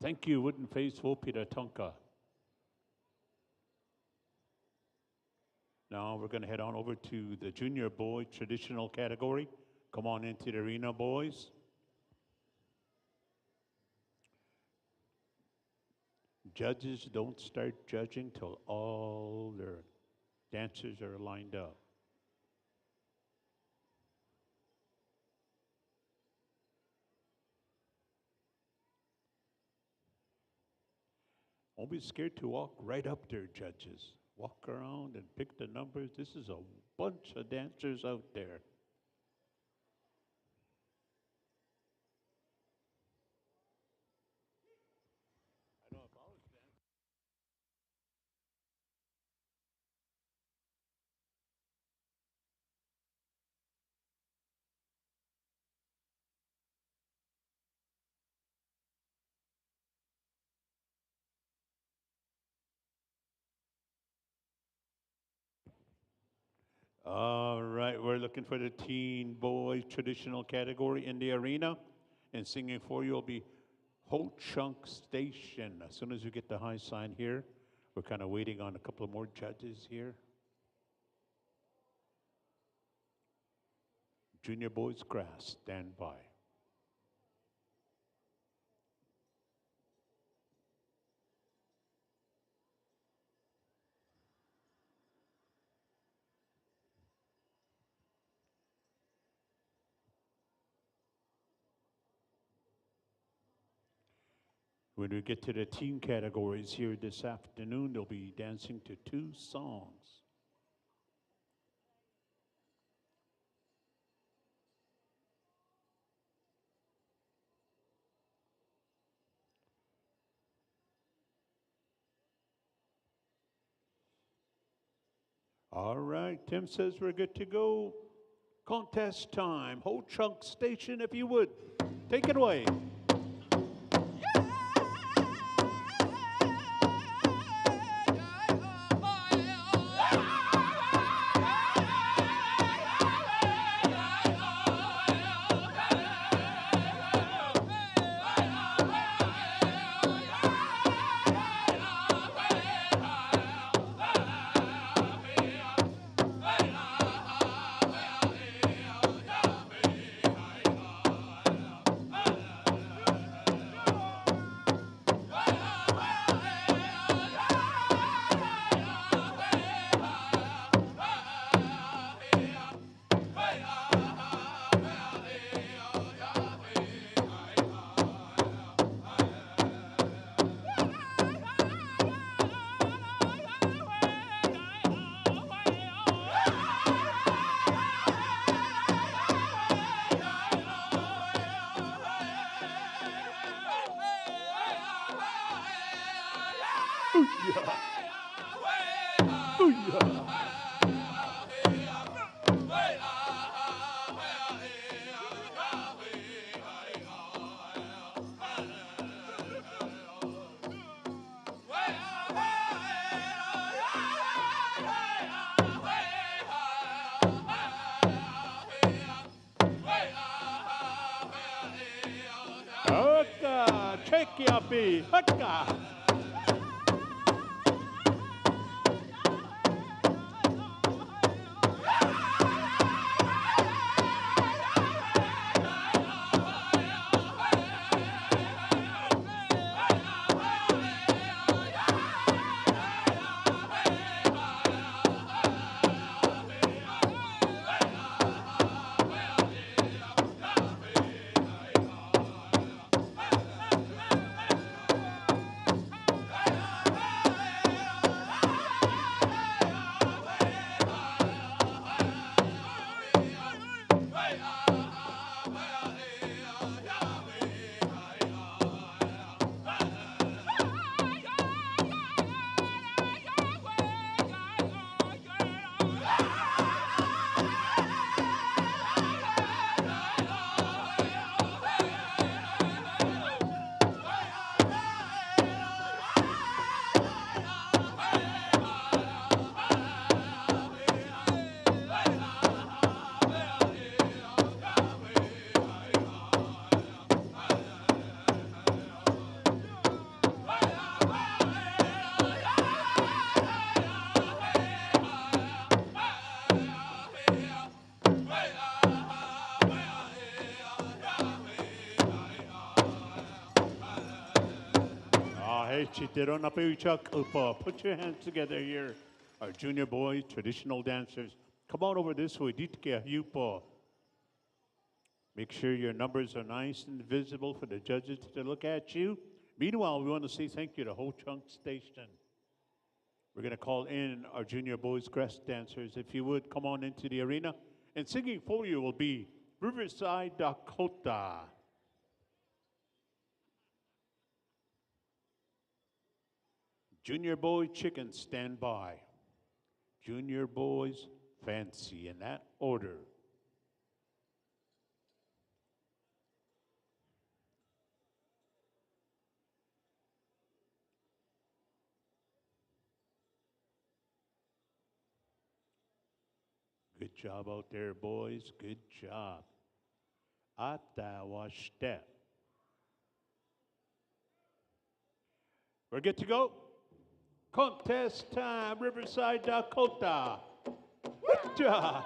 Thank you, Wooden Face, Wopira Tonka. Now we're going to head on over to the junior boy traditional category. Come on into the arena, boys. Judges don't start judging till all their dancers are lined up. Don't be scared to walk right up there, judges. Walk around and pick the numbers. This is a bunch of dancers out there. All right, we're looking for the teen boys traditional category in the arena. And singing for you will be Ho Chunk Station. As soon as we get the high sign here, we're kind of waiting on a couple of more judges here. Junior boys grass, stand by. When we get to the teen categories here this afternoon, they'll be dancing to 2 songs. All right, Tim says we're good to go. Contest time. Ho Chunk Station, if you would. Take it away. Haka, check yapi, haka. Hey, Chiterona Peuchak Upa. Put your hands together here. Our junior boys, traditional dancers. Come on over this way. Ditke Yupa. Make sure your numbers are nice and visible for the judges to look at you. Meanwhile, we want to say thank you to Ho Chunk Station. We're going to call in our junior boys grass dancers. If you would, come on into the arena. And singing for you will be Riverside, Dakota. Junior boy chicken, stand by. Junior boys fancy, in that order. Good job out there, boys. Good job. Atawashte. We're good to go. Contest time, Riverside, Dakota. Good job.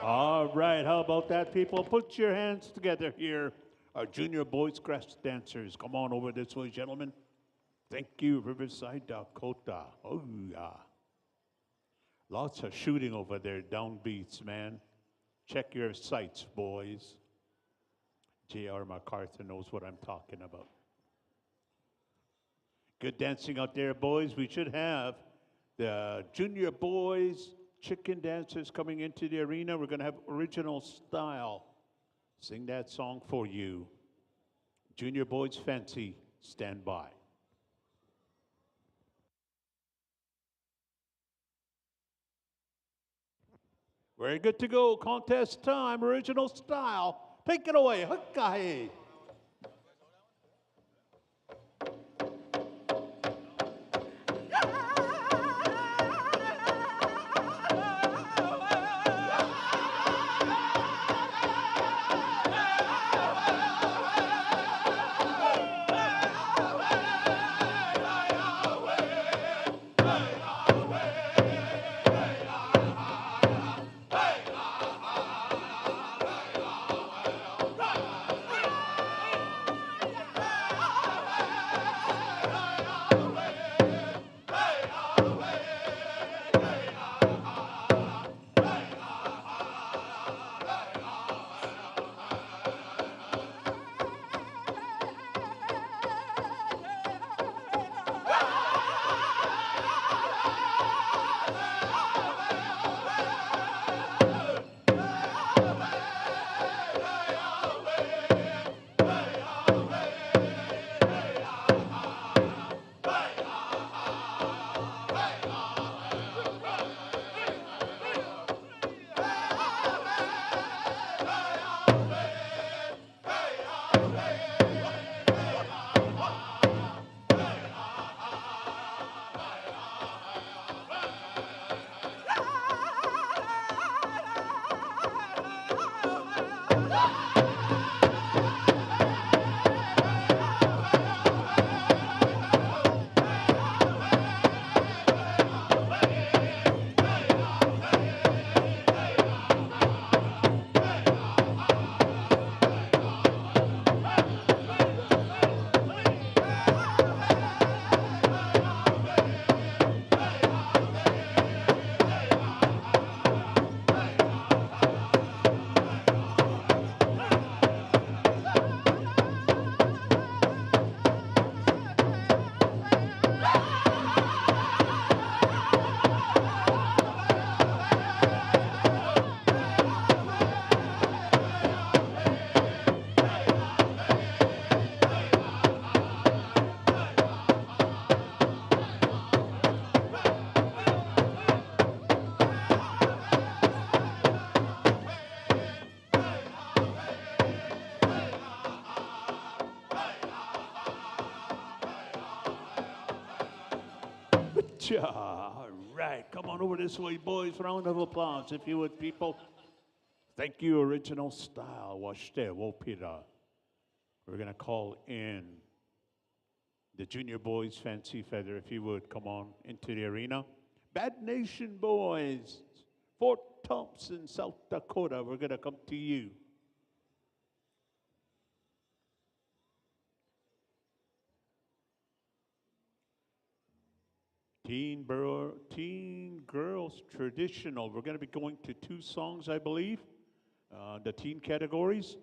All right, how about that, people? Put your hands together here. Our junior boys grass dancers. Come on over this way, gentlemen. Thank you, Riverside, Dakota. Oh, yeah. Lots of shooting over there, downbeats, man. Check your sights, boys. J.R. MacArthur knows what I'm talking about. Good dancing out there, boys. We should have the junior boys chicken dancers coming into the arena. We're going to have original style. Sing that song for you. Junior boys fancy, stand by. Very good to go. Contest time, original style. Take it away. Hukkahi. Ja, all right, come on over this way, boys. Round of applause, if you would, people. Thank you, Original Style. Washte Wopira. We're going to call in the junior boys, Fancy Feather, if you would, come on into the arena. Bad Nation boys, Fort Thompson, South Dakota, we're going to come to you. Teen Girls Traditional. We're going to be going to 2 songs, I believe, the teen categories.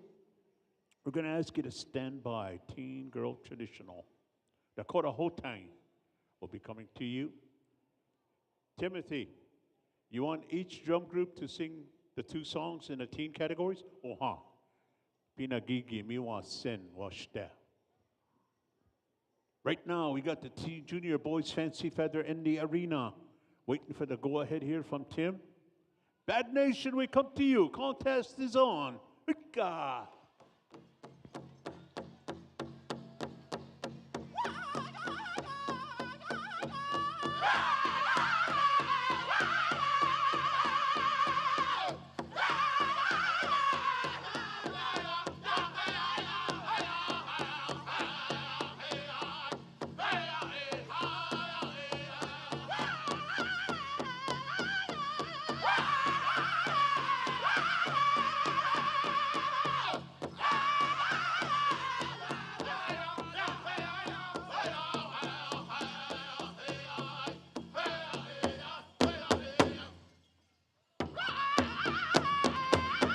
We're going to ask you to stand by. Teen Girl Traditional. Dakota Hotang will be coming to you. Timothy, you want each drum group to sing the 2 songs in the teen categories? Oha. Pinagigi miwa sen washta. Right now, we got the junior boys Fancy Feather in the arena. Waiting for the go-ahead here from Tim. Bad Nation, we come to you. Contest is on. Hika.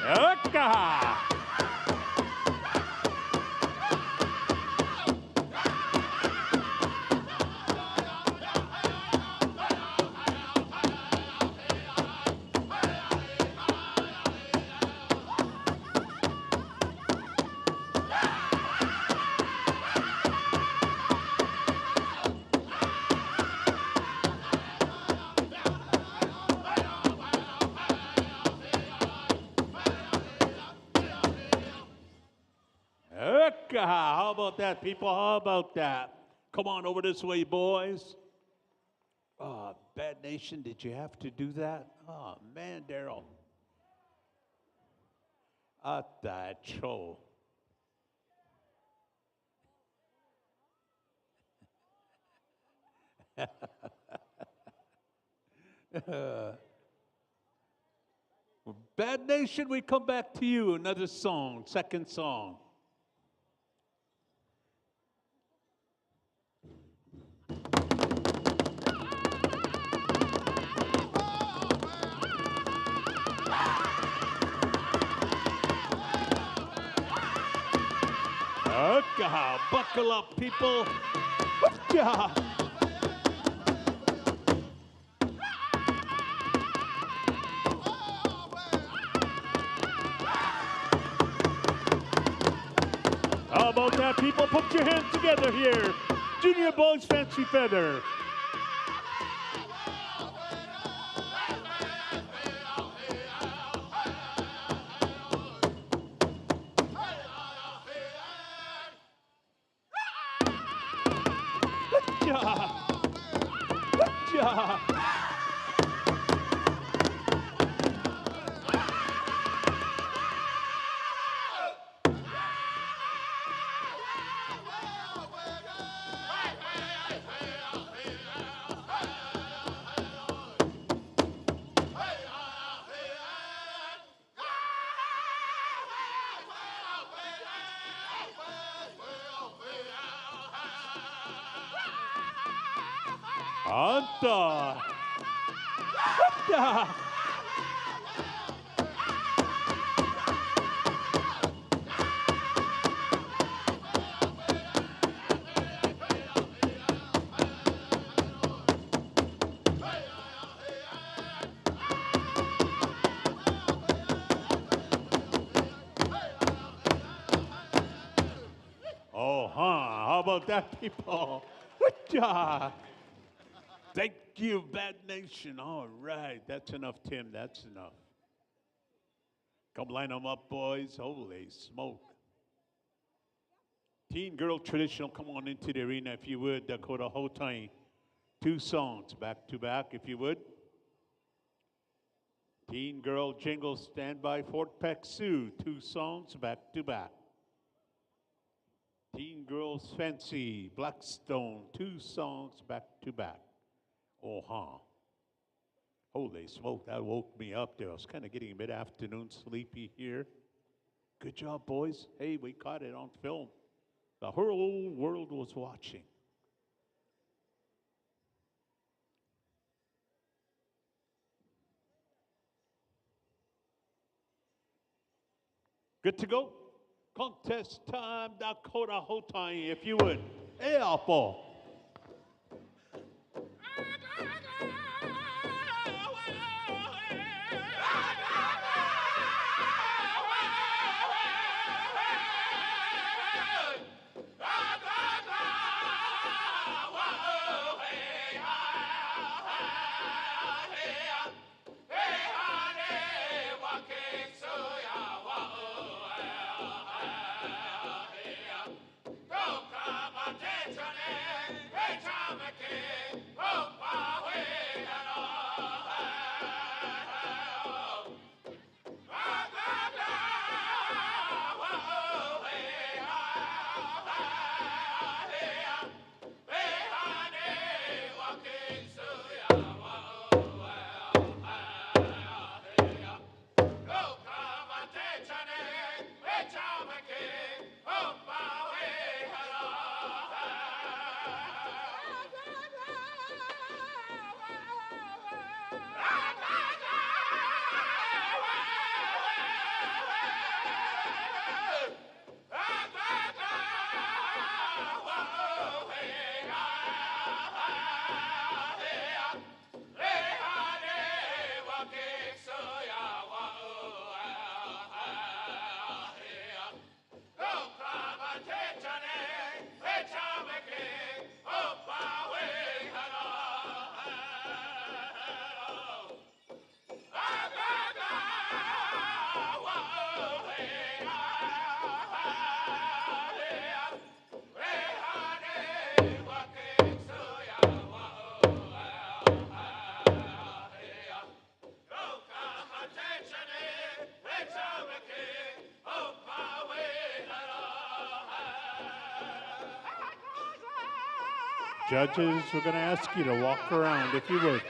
Hika. How about that, people? How about that? Come on over this way, boys. Oh, Bad Nation, did you have to do that? Oh, man, Daryl. Atacho. Bad Nation, we come back to you. Another song, second song. Buckle up, people. How about that, people? Put your hands together here. Junior Boys Fancy Feather. Anta. Oh, how about that, people? Thank you, Bad Nation. All right, that's enough, Tim. That's enough. Come line them up, boys. Holy smoke. Teen Girl Traditional, come on into the arena if you would, Dakota Hotang. 2 songs back to back, if you would. Teen Girl Jingle, Stand by Fort Peck Sioux, 2 songs back to back. Teen Girls Fancy, Blackstone, 2 songs back to back. Oh, huh. Holy smoke, that woke me up there. I was kind of getting mid-afternoon sleepy here. Good job, boys. Hey, we caught it on film. The whole world was watching. Good to go? Contest time, Dakota Hotai, if you would. Hey, Apple. Judges, we're going to ask you to walk around, if you would.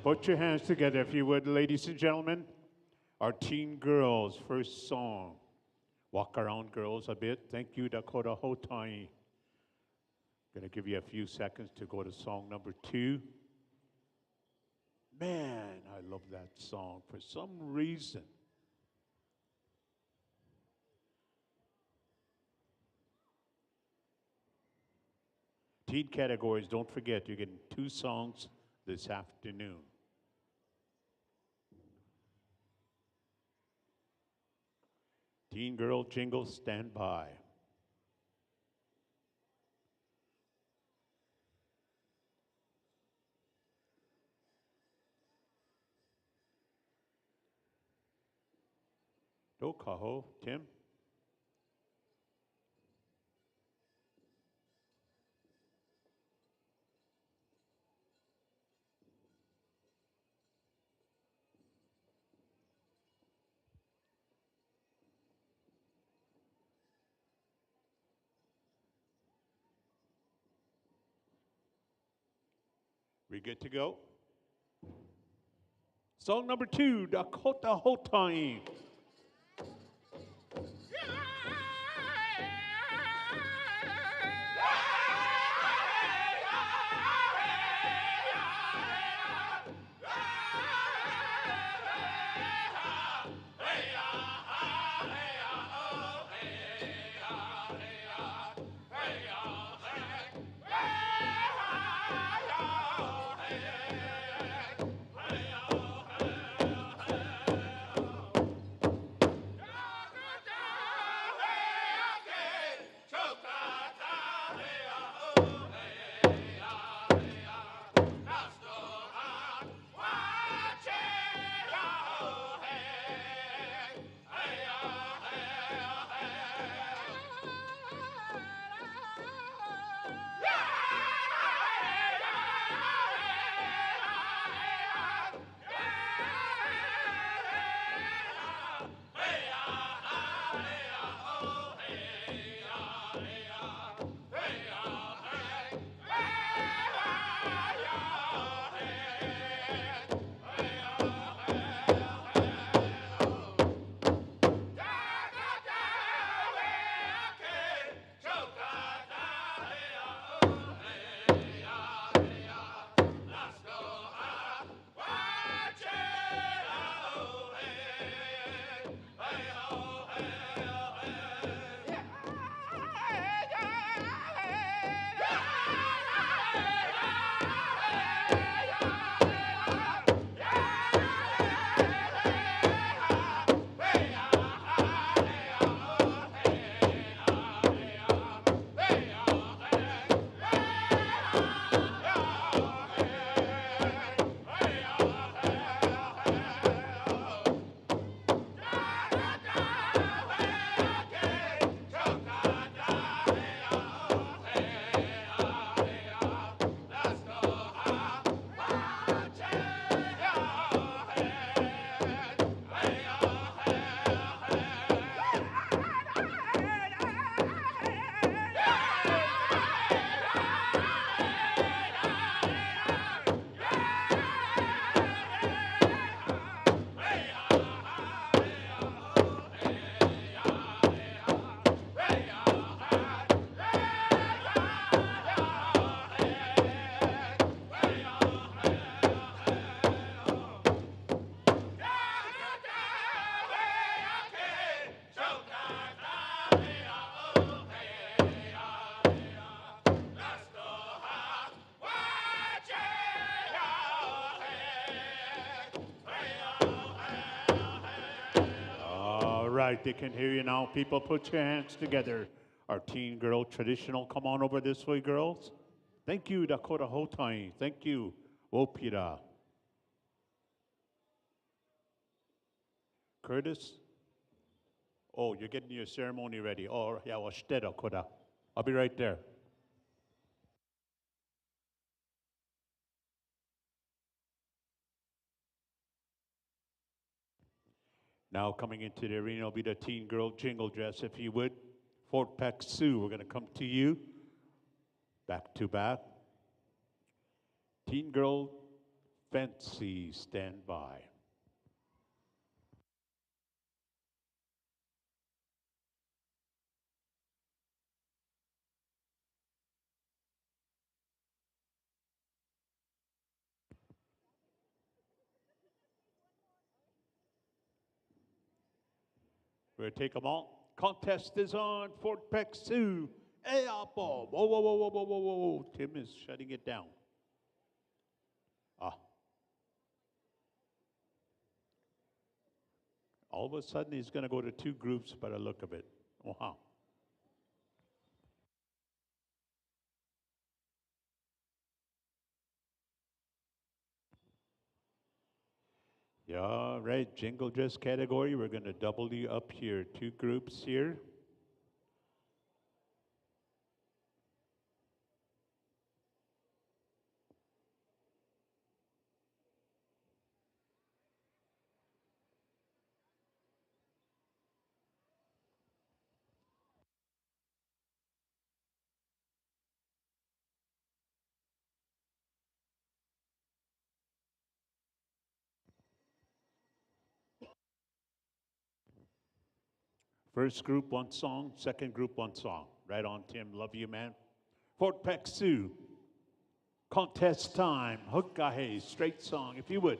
Put your hands together, if you would, ladies and gentlemen. Our teen girls' first song. Walk around, girls, a bit. Thank you, Dakota Hotai. Gonna give you a few seconds to go to song number 2. Man, I love that song for some reason. Teen categories, don't forget, you're getting 2 songs this afternoon. Teen girl jingle, stand by. Dokaho, Tim. We good to go? Song number 2, Dakota Hotai. All right, they can hear you now. People, put your hands together. Our teen girl traditional. Come on over this way, girls. Thank you, Dakota Hotai. Thank you, Wopira. Curtis? Oh, you're getting your ceremony ready. Oh, yeah, well, Dakota. I'll be right there. Now coming into the arena will be the teen girl jingle dress, if you would. Fort Peck Sioux, we're going to come to you. Back to back. Teen girl fancy, stand by. We're going to take them all. Contest is on. Fort Peck Sioux. Hey, Apple. Whoa, whoa, whoa, whoa, whoa, whoa, whoa, whoa. Tim is shutting it down. All of a sudden, he's going to go to two groups by the look of it. Wow. Yeah, right. Jingle dress category. We're going to double you up here. Two groups here. First group, one song. Second group, one song. Right on, Tim. Love you, man. Fort Peck Sioux. Contest time. Hookahe. Straight song, if you would.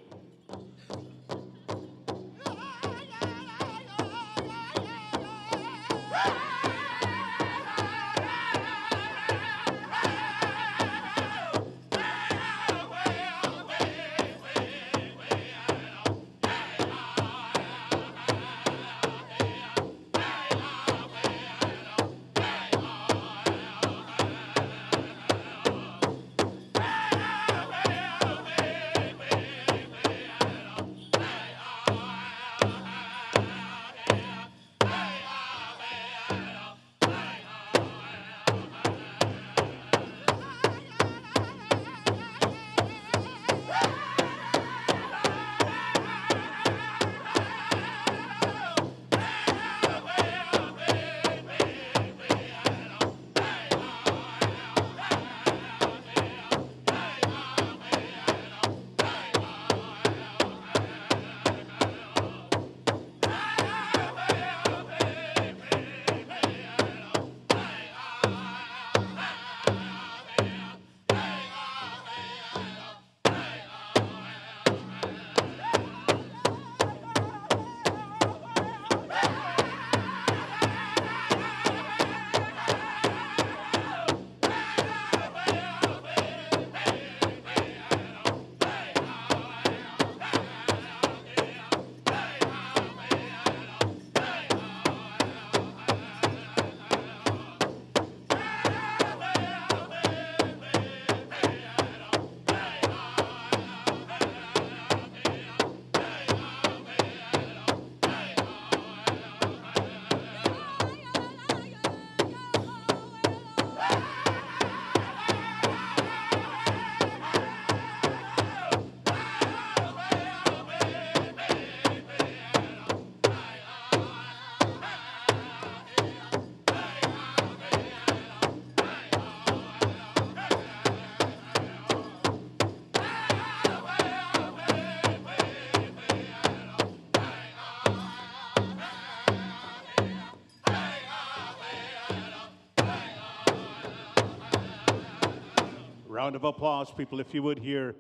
Round of applause, people, if you would hear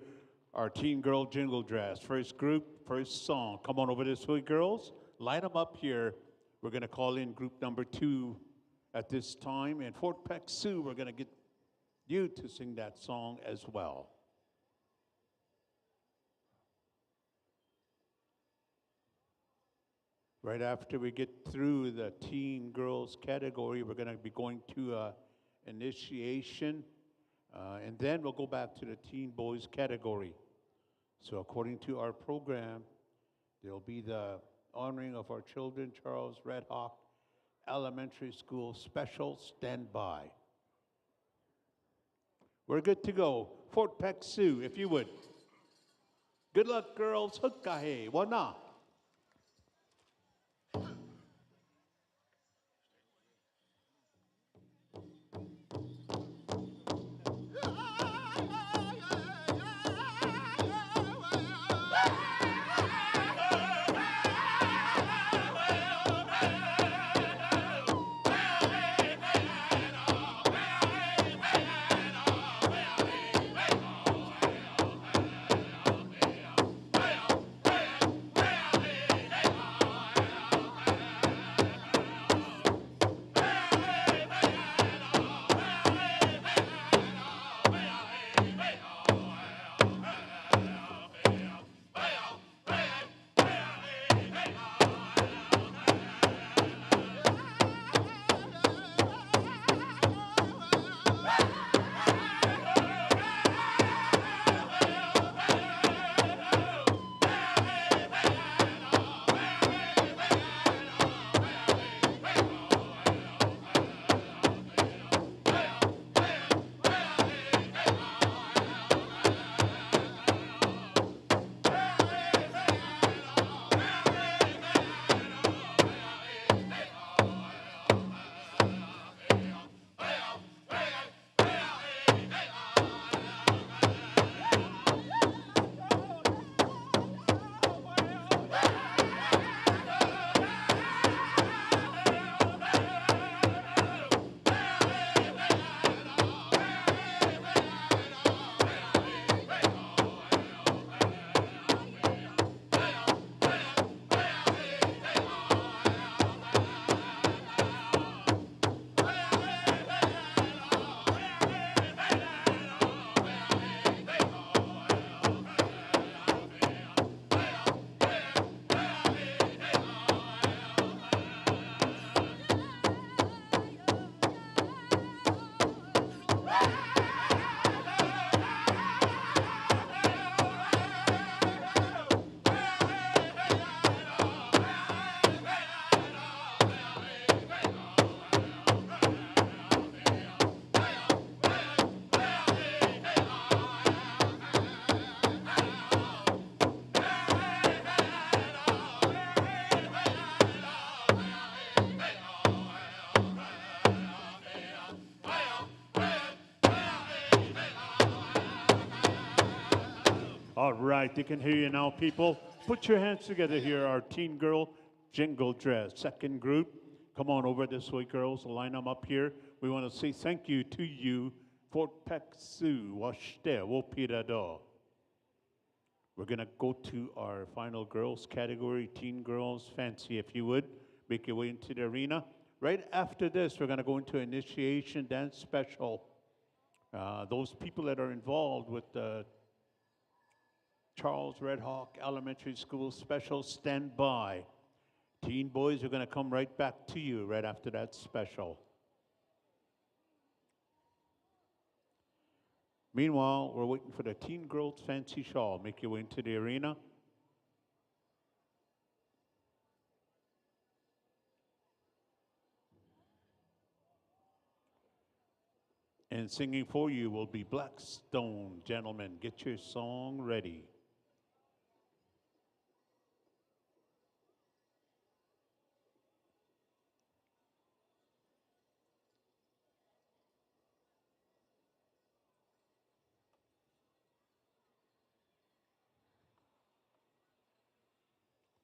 our teen girl jingle dress. First group, first song. Come on over this way, girls. Line them up here. We're going to call in group number 2 at this time. And Fort Peck Sioux, we're going to get you to sing that song as well. Right after we get through the teen girls category, we're going to be going to initiation. And then we'll go back to the teen boys category. So according to our program, there'll be the honoring of our children, Charles Red Hawk Elementary School Special Standby. We're good to go. Fort Peck Sioux, if you would. Good luck, girls. Hukkahe, wana. All right, they can hear you now, people. Put your hands together here. Our teen girl jingle dress. Second group, come on over this way, girls. Line them up here. We want to say thank you to you. Fort Peck Sioux, Washte, Wopirado. We're going to go to our final girls category, teen girls, fancy, if you would. Make your way into the arena. Right after this, we're going to go into initiation dance special. Those people that are involved with the Charles Red Hawk Elementary School special, stand by. Teen boys are going to come right back to you right after that special. Meanwhile, we're waiting for the teen girls fancy shawl. Make your way into the arena. And singing for you will be Blackstone. Gentlemen, get your song ready.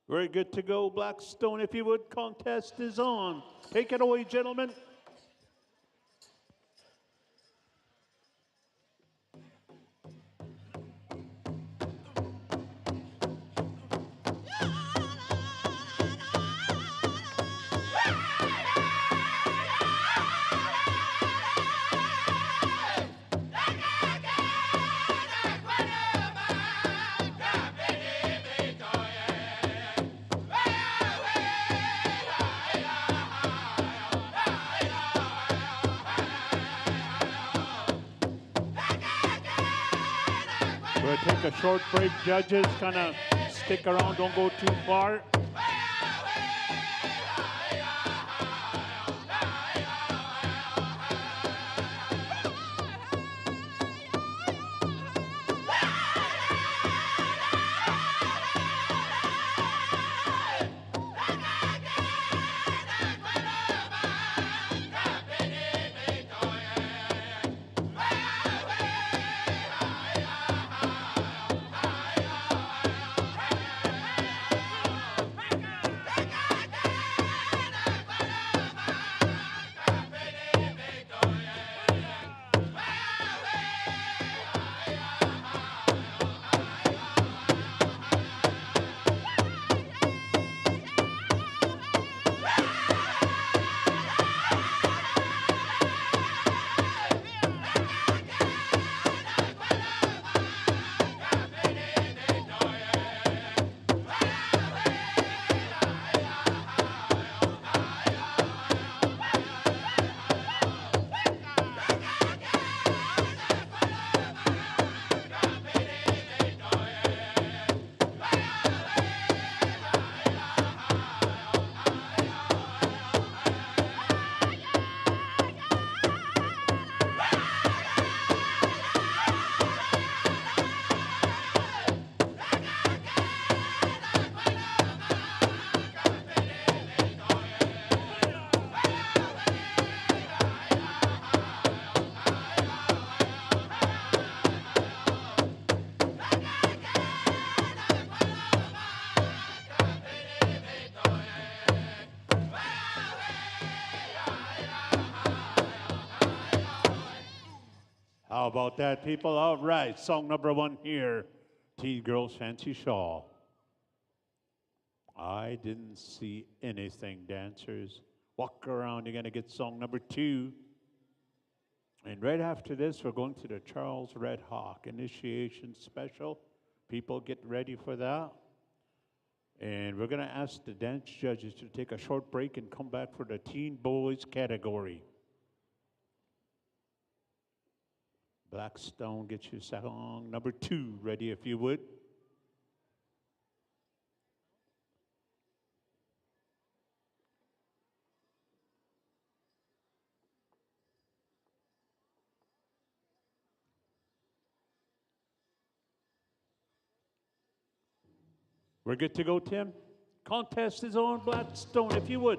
Very good to go, Blackstone. If you would, contest is on. Take it away, gentlemen. We'll take a short break, judges. Kind of stick around, don't go too far. How about that, people? All right, song number one here, Teen Girls Fancy Shawl. I didn't see anything, dancers. Walk around, you're gonna get song number two. And right after this, we're going to the Charles Red Hawk Initiation Special. People get ready for that. And we're gonna ask the dance judges to take a short break and come back for the Teen Boys category. Blackstone, get your song number two ready if you would. We're good to go, Tim? Contest is on, Blackstone, if you would.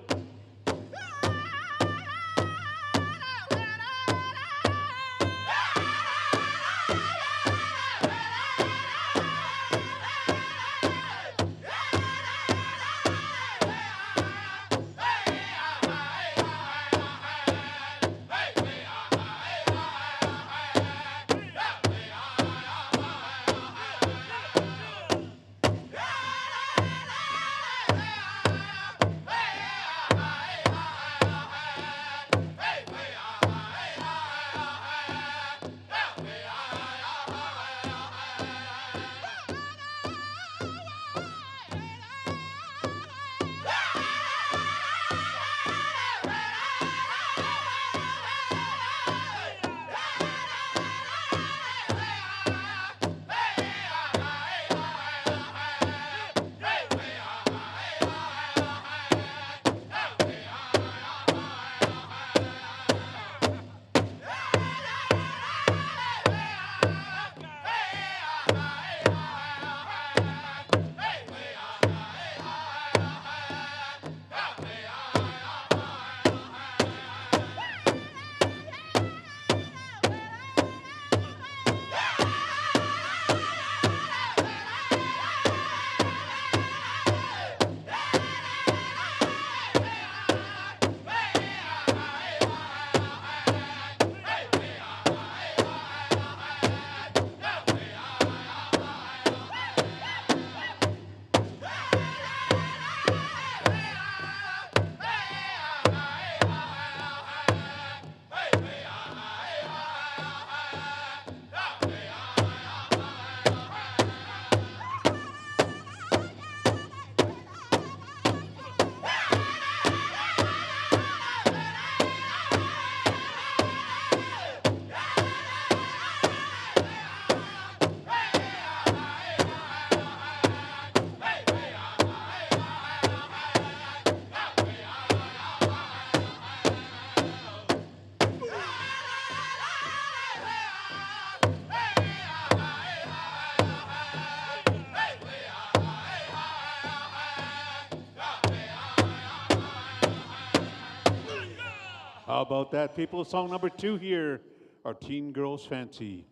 about that, people? Song number 2 here, our Teen Girls Fancy.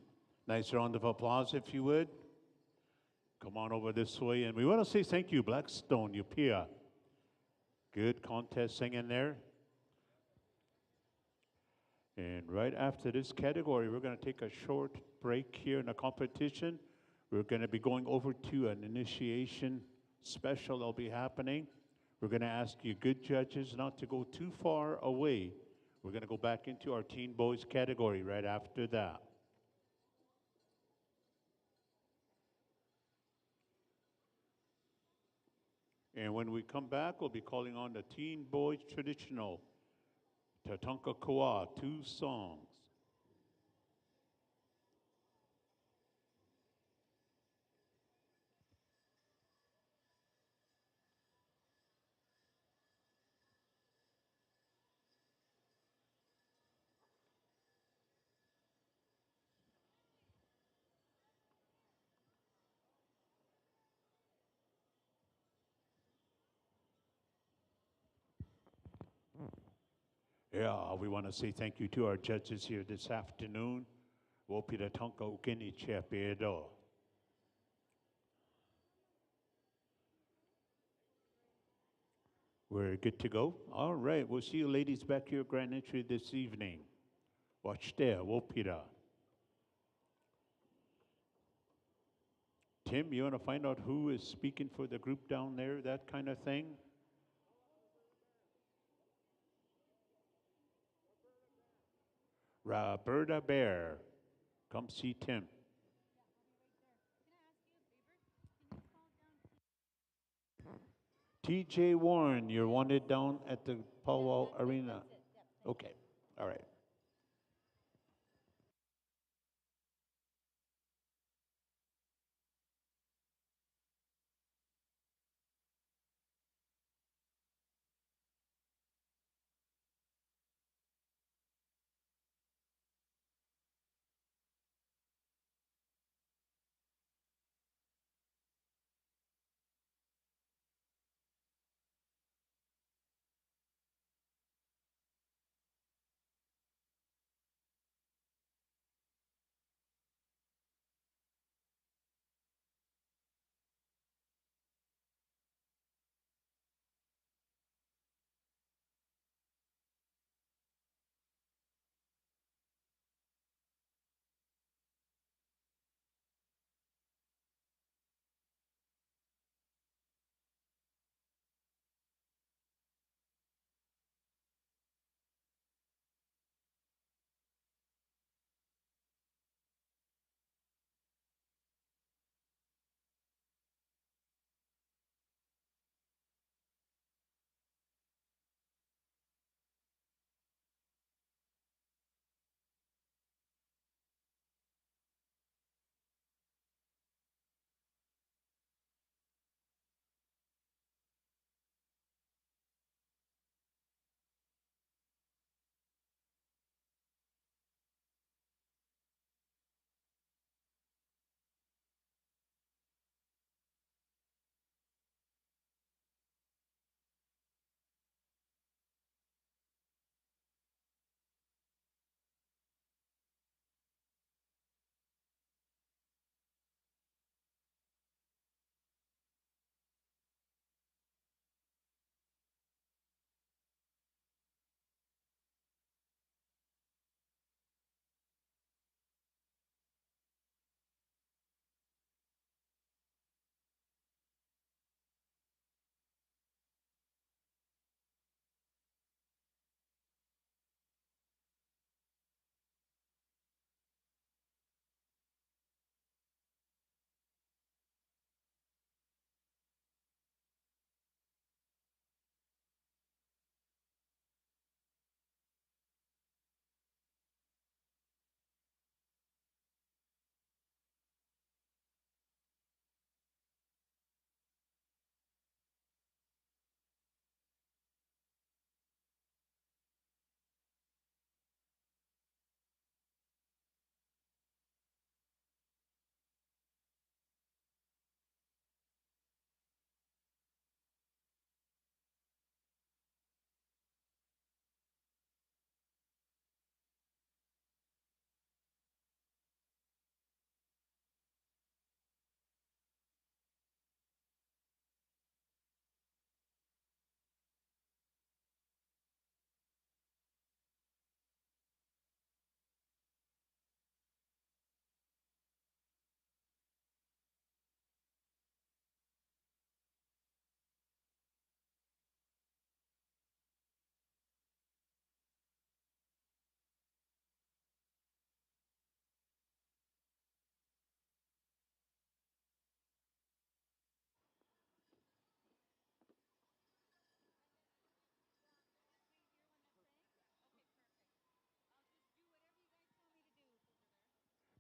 Nice round of applause, if you would. Come on over this way. And we want to say thank you, Blackstone, Upia. Good contest singing there. And right after this category, we're going to take a short break here in the competition. We're going to be going over to an initiation special that'll be happening. We're going to ask you good judges not to go too far away. We're going to go back into our teen boys category right after that. And when we come back, we'll be calling on the teen boys traditional Tatanka Koa, 2 songs. Yeah, we want to say thank you to our judges here this afternoon. Wopira Tonka Ukeni Chepedo. We're good to go. All right, we'll see you ladies back here, Grand Entry, this evening. Watch there, Wopira. Tim, you want to find out who is speaking for the group down there, that kind of thing? Roberta Bear. Come see Tim. TJ Warren, you're wanted down at the Powwow Arena. Okay, all right.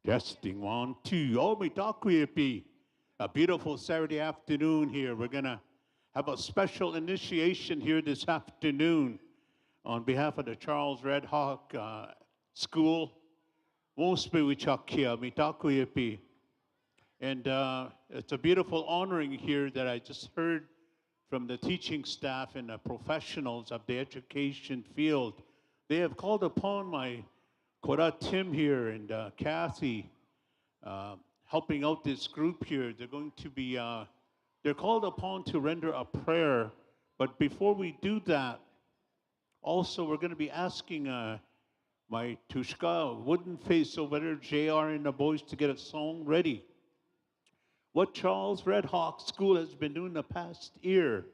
Testing 1, 2. Oh, me takuipi. A beautiful Saturday afternoon here. We're going to have a special initiation here this afternoon on behalf of the Charles Red Hawk School. Mospe wichakia, me takuipi. And it's a beautiful honoring here that I just heard from the teaching staff and the professionals of the education field. They have called upon my Kora Tim here and Kathy helping out this group here. They're going to be, they're called upon to render a prayer. But before we do that, also we're going to be asking my Tushka wooden face over there, JR and the boys, to get a song ready. What Charles Red Hawk School has been doing the past year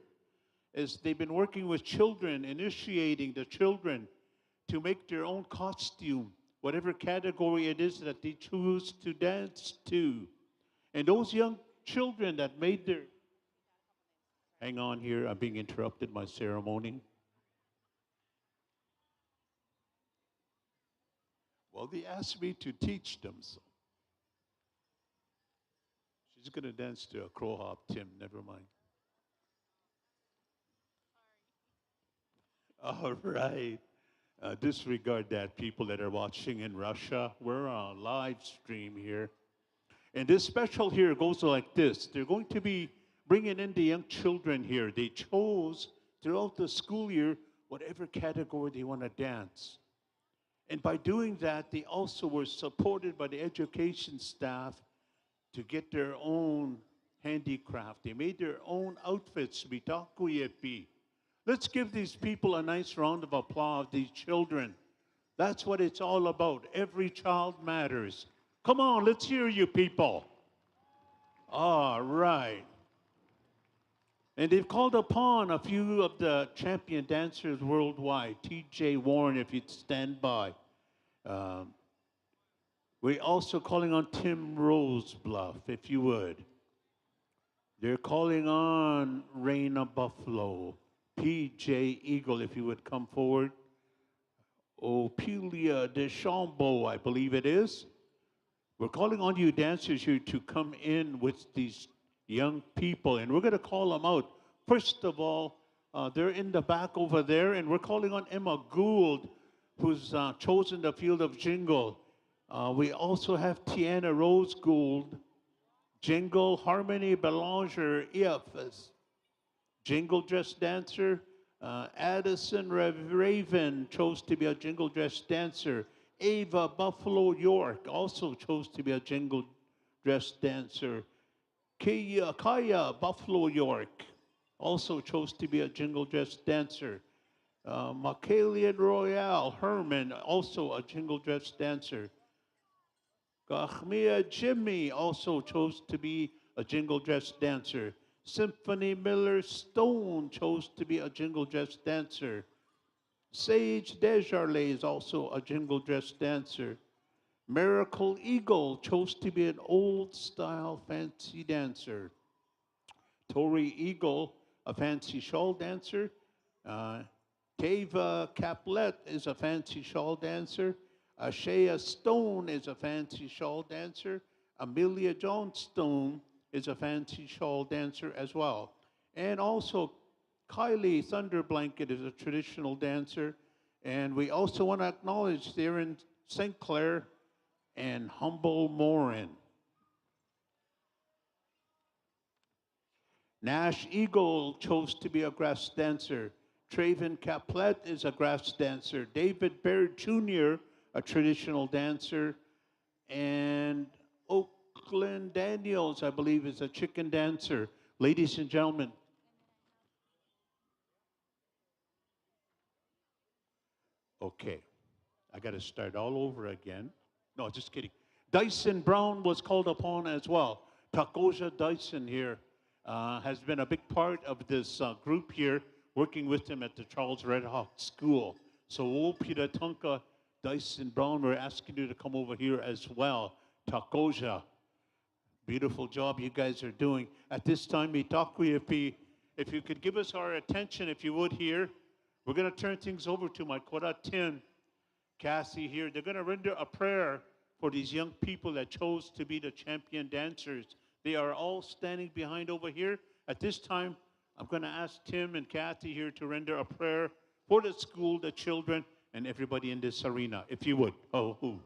is they've been working with children, initiating the children to make their own costume, whatever category it is that they choose to dance to. And those young children that made their... Hang on here, I'm being interrupted, my ceremony. Well, they asked me to teach them, so. She's going to dance to a crow hop, Tim, never mind. All right. Disregard that, people that are watching in Russia. We're on a live stream here. And this special here goes like this. They're going to be bringing in the young children here. They chose throughout the school year whatever category they want to dance. And by doing that, they also were supported by the education staff to get their own handicraft. They made their own outfits. Let's give these people a nice round of applause, these children. That's what it's all about. Every child matters. Come on, let's hear you people. All right. And they've called upon a few of the champion dancers worldwide. TJ Warren, if you'd stand by. We're also calling on Tim Rosebluff, if you would. They're calling on Raina Buffalo. PJ Eagle, if you would come forward. Opelia Deschambeau, I believe it is. We're calling on you dancers here to come in with these young people, and we're going to call them out. First of all, they're in the back over there, and we're calling on Emma Gould, who's chosen the field of jingle. We also have Tiana Rose Gould, jingle, Harmony Belanger, EFS, jingle dress dancer. Addison Raven chose to be a jingle dress dancer. Ava Buffalo York also chose to be a jingle dress dancer. Kaya Buffalo York also chose to be a jingle dress dancer. Michaelian Royale Herman, also a jingle dress dancer. Gachmia Jimmy also chose to be a jingle dress dancer. Symphony Miller Stone chose to be a jingle dress dancer. Sage Desjardins is also a jingle dress dancer. Miracle Eagle chose to be an old style fancy dancer. Tori Eagle, a fancy shawl dancer. Tava Caplet is a fancy shawl dancer. Ashea Stone is a fancy shawl dancer. Amelia Johnstone is a fancy shawl dancer as well. And also Kylie Thunderblanket is a traditional dancer. And we also want to acknowledge Darren St. Clair and Humble Morin. Nash Eagle chose to be a grass dancer. Traven Caplet is a grass dancer. David Baird Jr., a traditional dancer. And Oakland Daniels, I believe, is a chicken dancer. Ladies and gentlemen. Okay, I got to start all over again. No, just kidding. Dyson Brown was called upon as well. Takoja Dyson here has been a big part of this group here, working with him at the Charles Red Hawk School. So Peter Tunka, Dyson Brown, we're asking you to come over here as well. Takoja, beautiful job you guys are doing. At this time, Itakwi, if you could give us our attention, if you would here, we're going to turn things over to my Kora Tim, Cassie here. They're going to render a prayer for these young people that chose to be the champion dancers. They are all standing behind over here. At this time, I'm going to ask Tim and Kathy here to render a prayer for the school, the children, and everybody in this arena, if you would. Oh, who?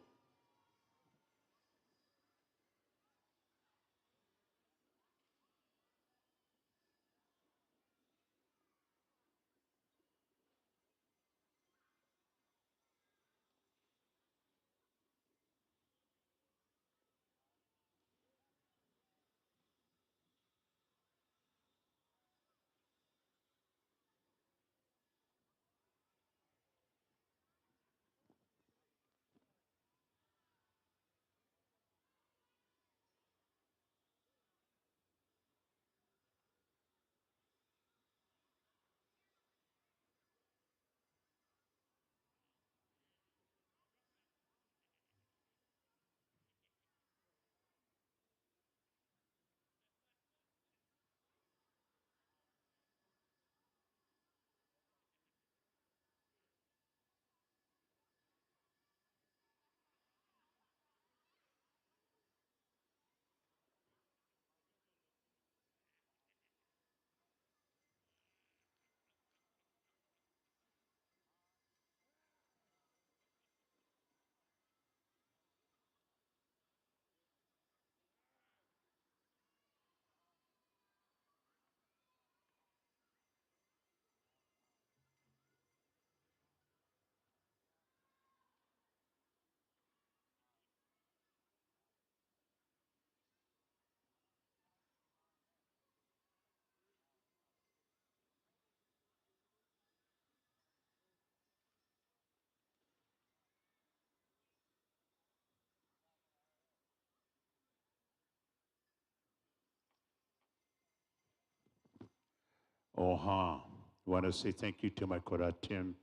I want to say thank you to my Kora Tim,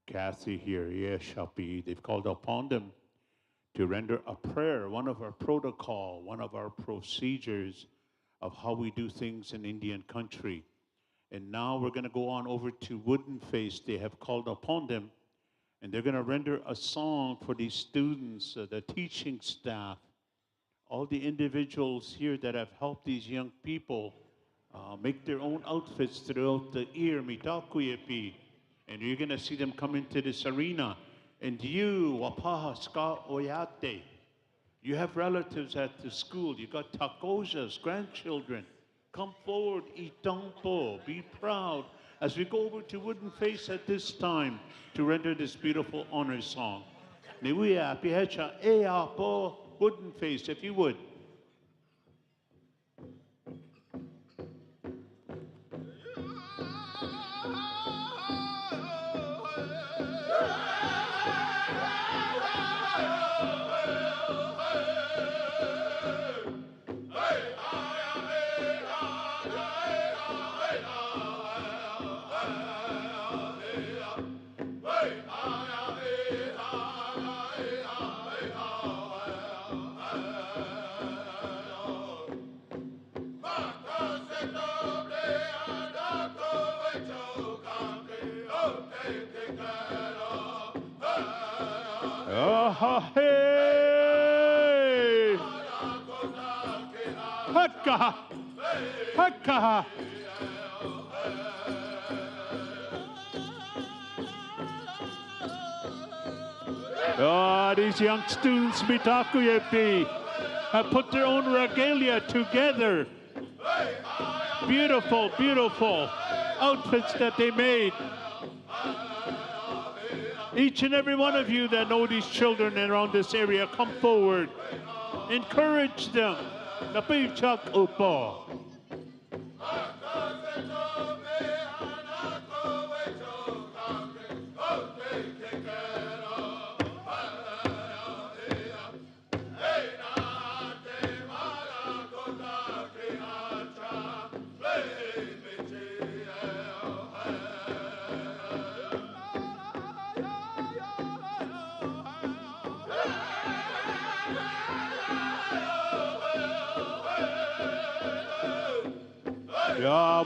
Kathy here, yes, Shapi. They've called upon them to render a prayer, one of our protocol, one of our procedures of how we do things in Indian country. And now we're going to go on over to Wooden Face. They have called upon them, and they're going to render a song for these students, the teaching staff, all the individuals here that have helped these young people make their own outfits throughout the year, mitakuyepi. And you're going to see them come into this arena. And you, wapaha ska oyate, you have relatives at the school. You got takosas, grandchildren. Come forward, itampo, be proud. As we go over to Wooden Face at this time to render this beautiful honor song. Niwia, pihecha, eapo, Wooden Face, if you would. Hey! Haka! Haka! These young students, Mitakuyepi, have put their own regalia together. Beautiful, beautiful outfits that they made. Each and every one of you that know these children around this area, come forward. Encourage them. Napichak upo.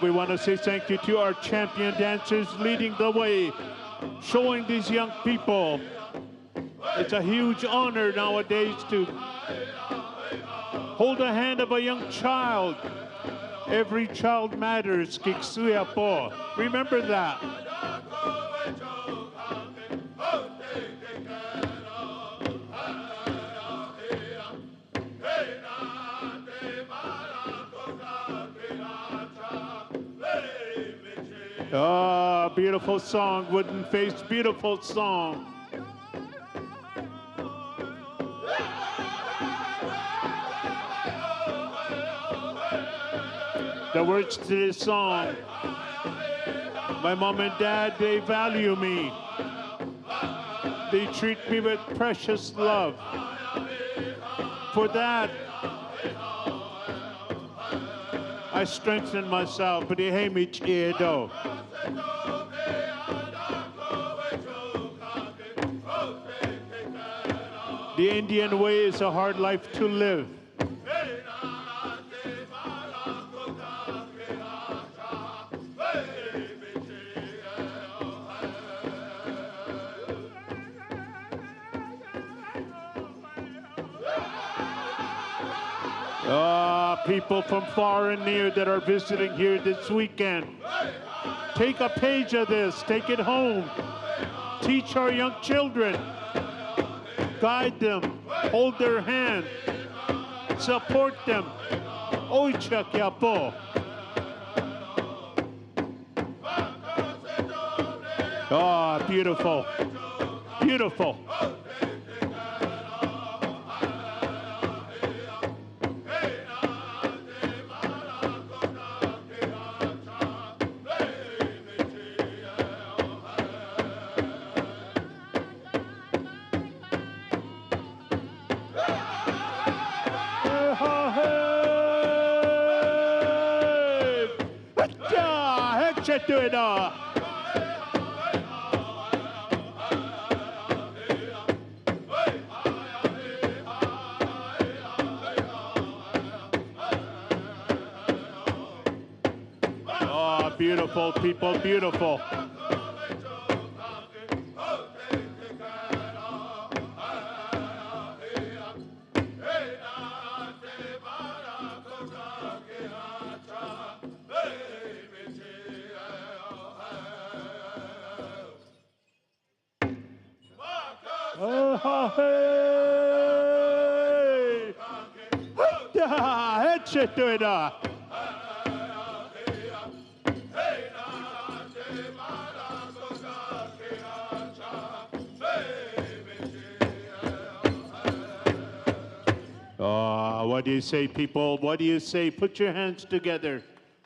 We want to say thank you to our champion dancers leading the way, showing these young people It's a huge honor nowadays to hold the hand of a young child. Every child matters. Kiksuya po. Remember that. Ah, beautiful song, Wooden Face, beautiful song. The words to this song. My mom and dad, they value me. They treat me with precious love. For that, I strengthen myself. But hey, me chiedo. The Indian way is a hard life to live. People from far and near that are visiting here this weekend. Take a page of this, take it home. Teach our young children. Guide them, hold their hand, support them. Oicha kia po. Ah, beautiful, beautiful. Do it all. Oh, beautiful people, beautiful. Do it all. Oh, what do you say, people? What do you say? Put your hands together.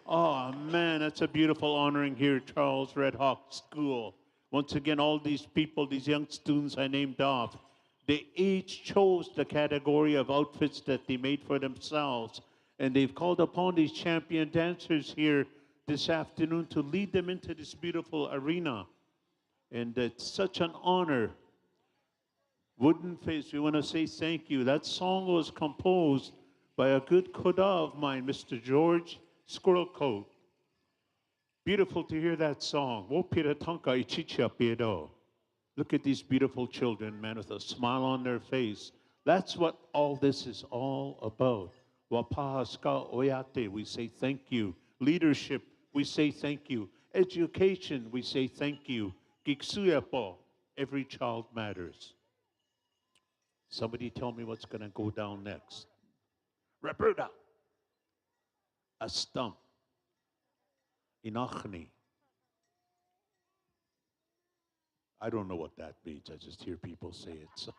Oh, man, that's a beautiful honoring here at Charles Red Hawk School. Once again, all these people, these young students I named off, they each chose the category of outfits that they made for themselves. And they've called upon these champion dancers here this afternoon to lead them into this beautiful arena. And it's such an honor. Wooden Face, we want to say thank you. That song was composed by a good koda of mine, Mr. George Squirrelcoat. Beautiful to hear that song. Look at these beautiful children, man, with a smile on their face. That's what all this is all about. Wapahaska Oyate, we say thank you. Leadership, we say thank you. Education, we say thank you. Giksuyapo, every child matters. Somebody tell me what's going to go down next. Rapuda, a stump. Inachni. I don't know what that means. I just hear people say it. So.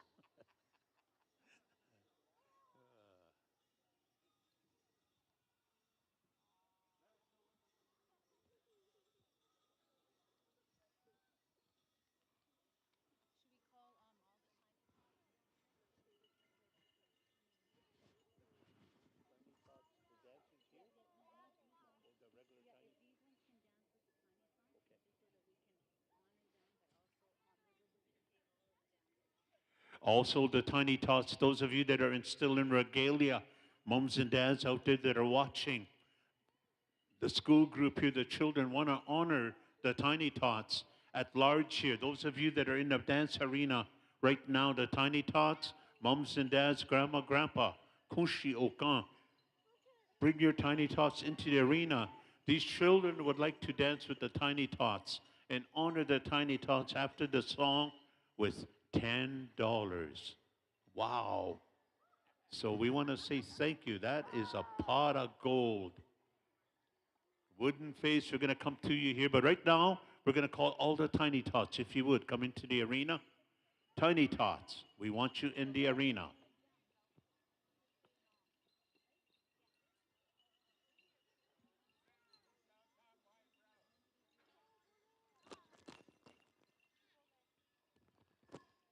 Also, the tiny tots, those of you that are still in regalia, moms and dads out there that are watching, the school group here, the children want to honor the tiny tots at large here. Those of you that are in the dance arena, Right now, the tiny tots, mums and dads, grandma, grandpa, kunshi, okan, bring your tiny tots into the arena. These children would like to dance with the tiny tots and honor the tiny tots after the song with $10. Wow. So we want to say thank you. That is a pot of gold. Wooden face, we're going to come to you here. But right now, we're going to call all the tiny tots, if you would, come into the arena. Tiny tots, we want you in the arena.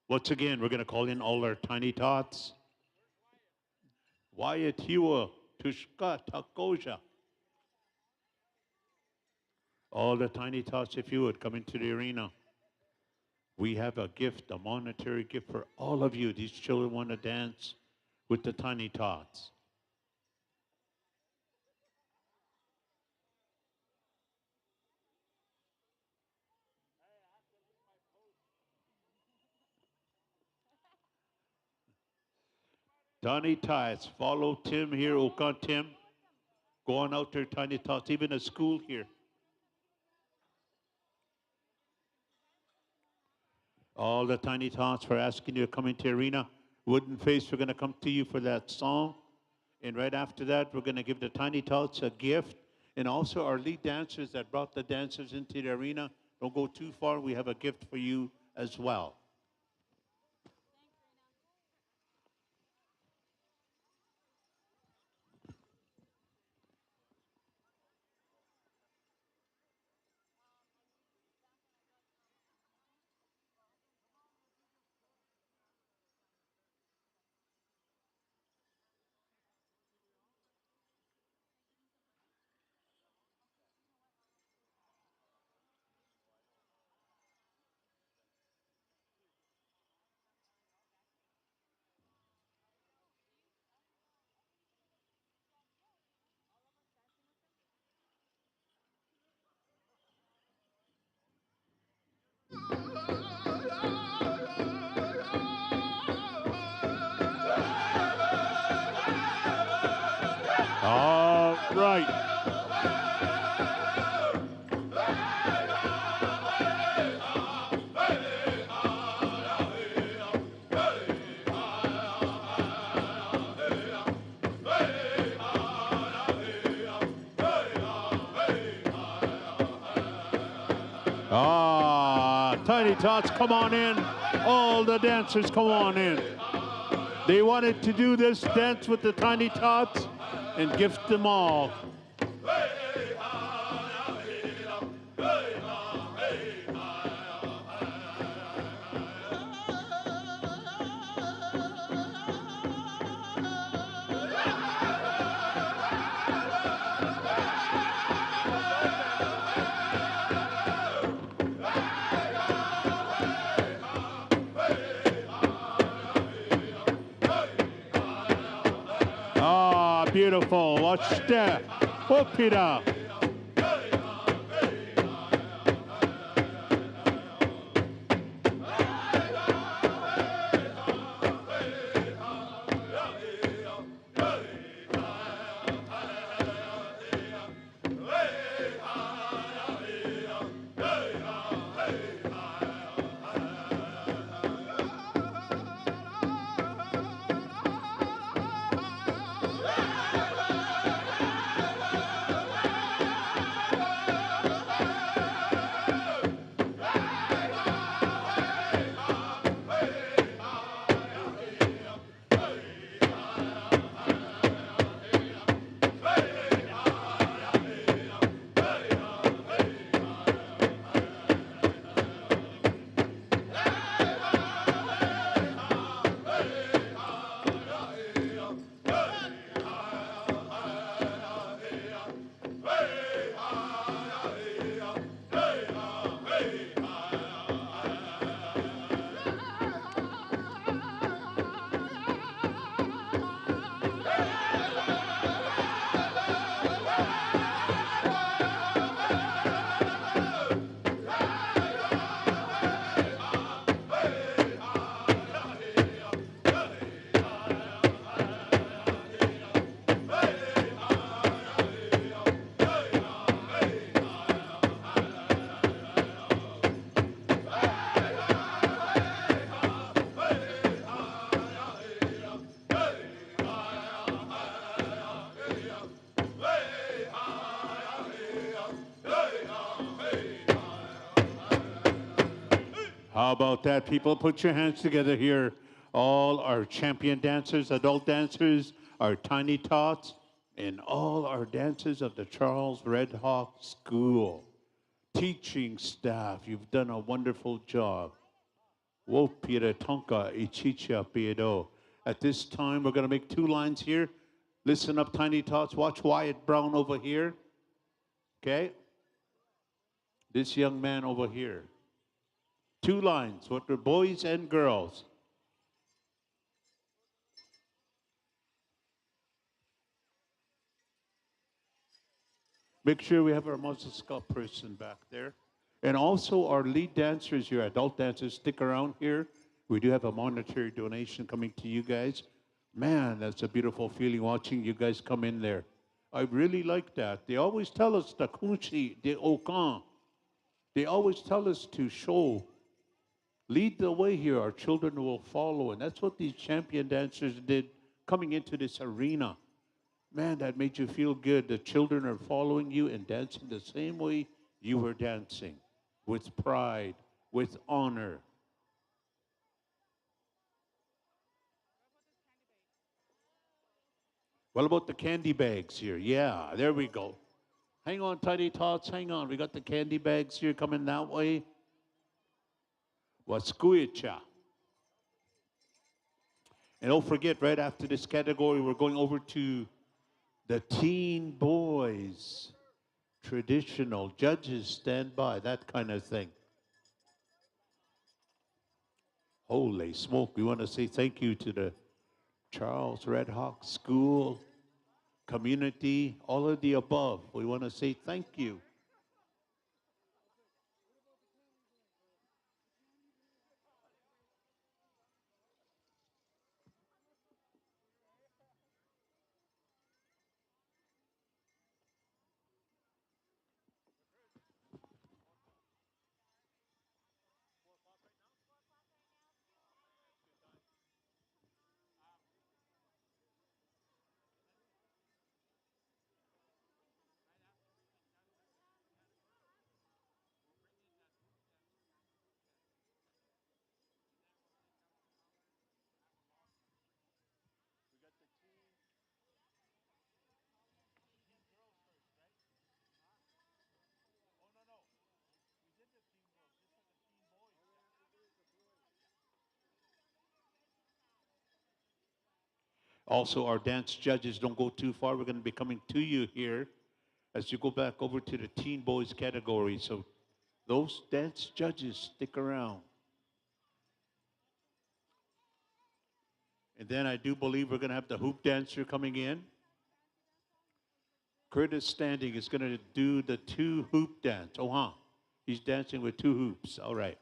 Once again, we're going to call in all our tiny tots. Wyatt Hewa, Tushka Takoja. All the tiny tots, if you would, come into the arena. We have a gift, a monetary gift for all of you. These children want to dance with the tiny tots. Tiny tots, follow Tim here, Okan Tim. Go on out there, tiny tots, even a school here. All the tiny tots for asking you to come into arena. Wooden face, we're going to come to you for that song. And right after that, we're going to give the tiny tots a gift. And also our lead dancers that brought the dancers into the arena. Don't go too far. We have a gift for you as well. All right. Tiny tots, come on in. All the dancers, come on in. They wanted to do this dance with the tiny tots and gift them all. Beautiful. Watch that. Whoop it up. How about that, people? Put your hands together here. All our champion dancers, adult dancers, our tiny tots, and all our dancers of the Charles Red Hawk School. Teaching staff, you've done a wonderful job. Wo pira tonka ichicha piedo. At this time, we're going to make two lines here. Listen up, tiny tots. Watch Wyatt Brown over here. Okay? This young man over here. Two lines, what were boys and girls. Make sure we have our Moses person back there. And also our lead dancers, your adult dancers, stick around here. We do have a monetary donation coming to you guys. Man, that's a beautiful feeling watching you guys come in there. I really like that. They always tell us, the kunchi, the okan. They always tell us to show, lead the way here. Our children will follow. And that's what these champion dancers did coming into this arena. Man, that made you feel good. The children are following you and dancing the same way you were dancing, with pride, with honor. What about the candy bags here? Yeah, there we go. Hang on, tiny tots, hang on. We got the candy bags here coming that way. Waskuicha. And don't forget, right after this category, we're going over to the teen boys. Traditional judges stand by, that kind of thing. Holy smoke, we want to say thank you to the Charles Red Hawk School, community, all of the above. We want to say thank you. Also, our dance judges, don't go too far. We're going to be coming to you here as you go back over to the teen boys category. So those dance judges, stick around. And then I do believe we're going to have the hoop dancer coming in. Curtis Standing is going to do the two hoop dance. Oh, huh. He's dancing with two hoops. All right.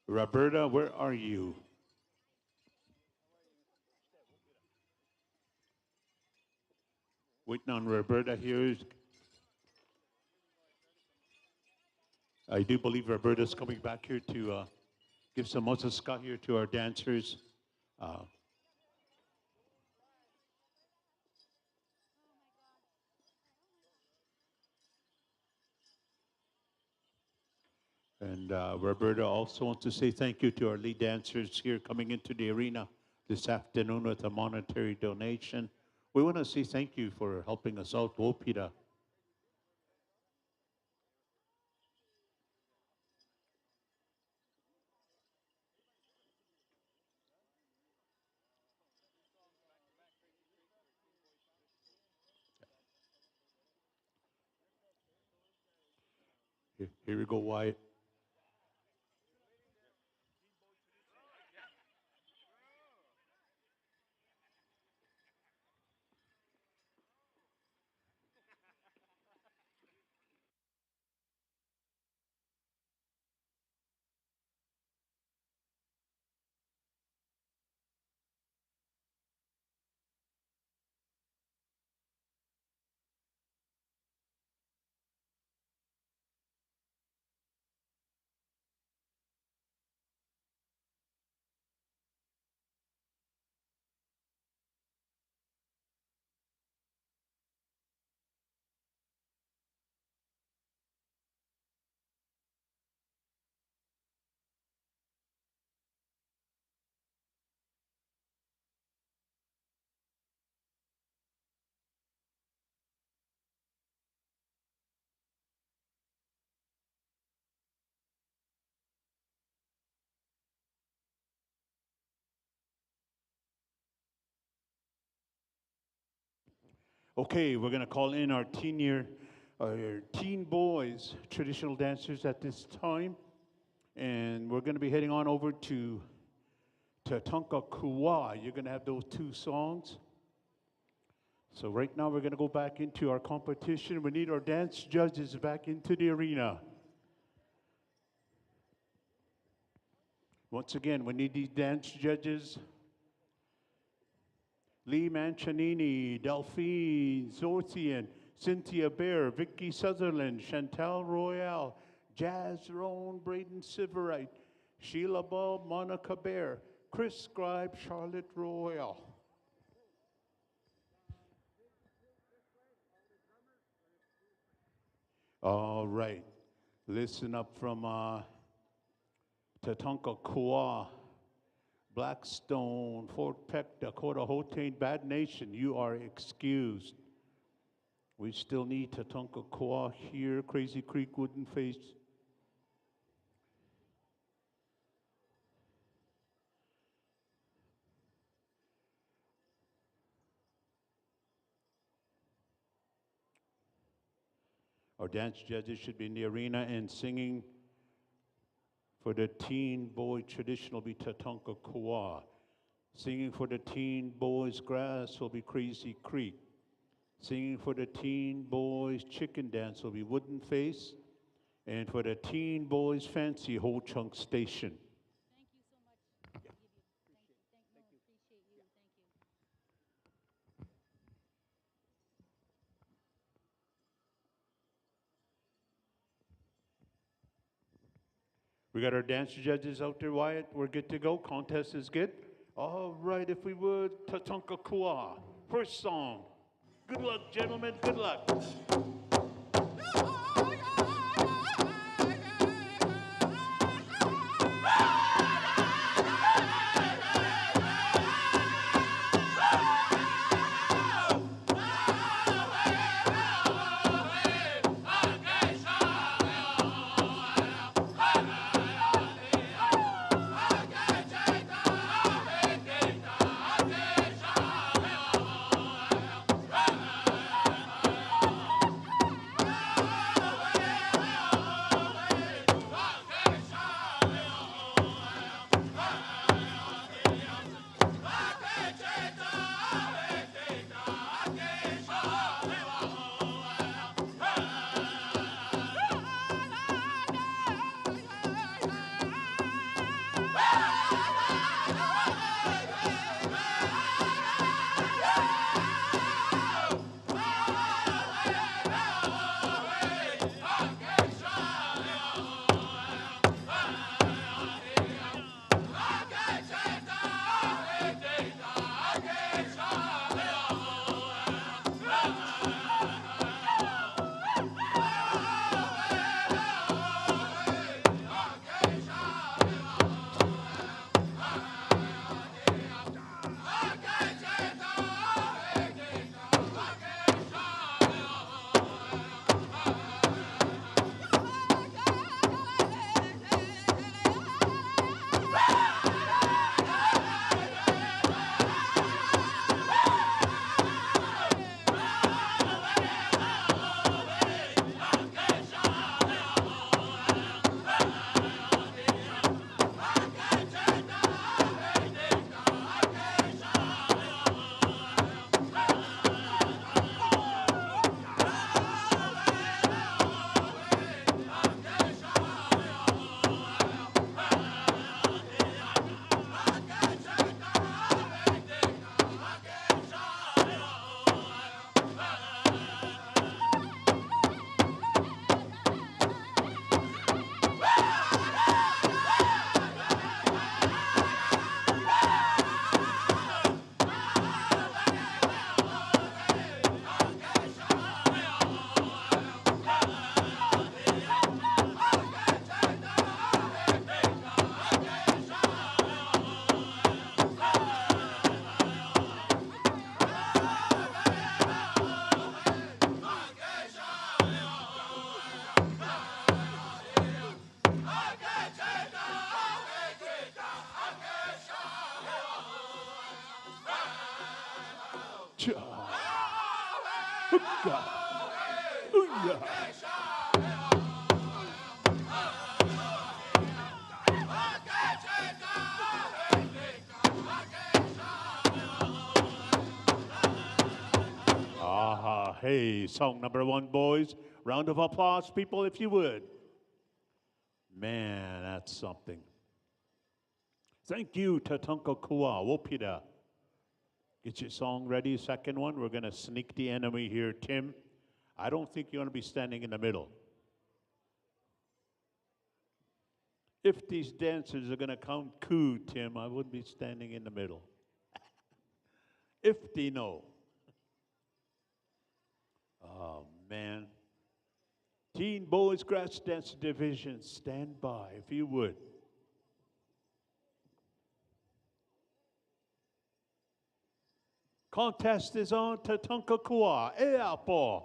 Roberta, where are you? Waiting on Roberta here. I do believe Roberta's coming back here to give some Mosaska here to our dancers. And Roberta also wants to say thank you to our lead dancers here coming into the arena this afternoon with a monetary donation. We want to say thank you for helping us out, Wopita. Here we go, Wyatt. Okay, we're going to call in our teen boys, traditional dancers at this time. And we're going to be heading on over to Tatanka Kuwa. You're going to have those two songs. So right now we're going to go back into our competition. We need our dance judges back into the arena. Once again, we need these dance judges. Lee Manchinini, Delphine Zorthian, Cynthia Bear, Vicky Sutherland, Chantal Royale, Jazz Roan, Braden Siverite, Sheila Ball, Monica Bear, Chris Scribe, Charlotte Royale. All right, listen up from Tatanka Kua, Blackstone, Fort Peck, Dakota, Hotain, Bad Nation, you are excused. We still need Tatanka Kua here, Crazy Creek, Wooden Face. Our dance judges should be in the arena and singing for the teen boy traditional will be Tatanka Kua. Singing for the teen boys grass will be Crazy Creek. Singing for the teen boys chicken dance will be Wooden Face. And for the teen boys fancy Ho Chunk Station. Thank you so much. Thank you. Appreciate you. Thank you. We got our dance judges out there, Wyatt. We're good to go. Contest is good. All right, if we would, Tatanka Kua. First song. Good luck, gentlemen. Good luck. Aha, hey, song number one, boys. Round of applause, people, if you would. Man, that's something. Thank you, Tatunka Kua, Wopida. Get your song ready, second one. We're going to sneak the enemy here, Tim. I don't think you're going to be standing in the middle. If these dancers are going to count coup, Tim, I wouldn't be standing in the middle. If they know. Oh, man. Teen Boys Grass Dance Division, stand by, if you would. Contest is on Tatunka Kua, Eapo.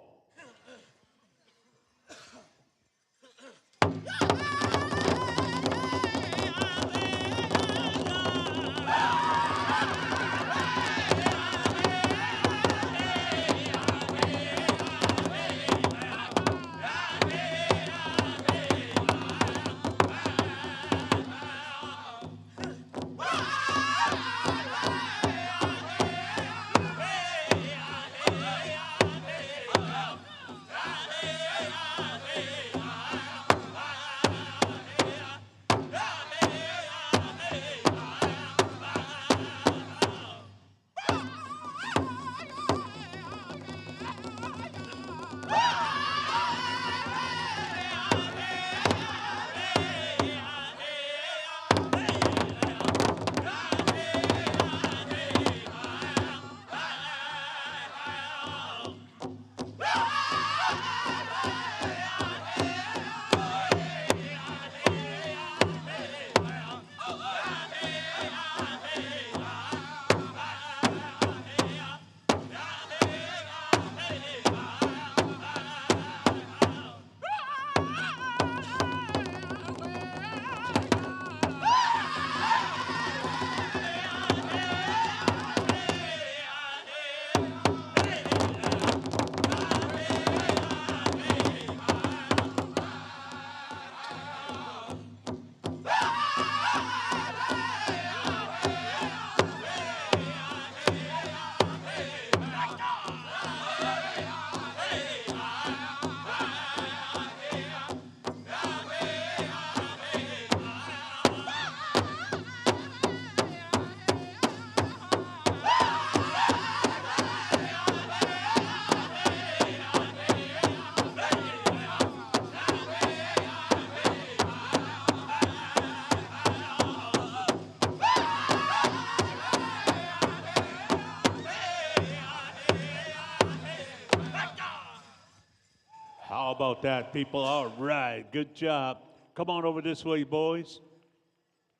How about that, people? All right, good job. Come on over this way, boys.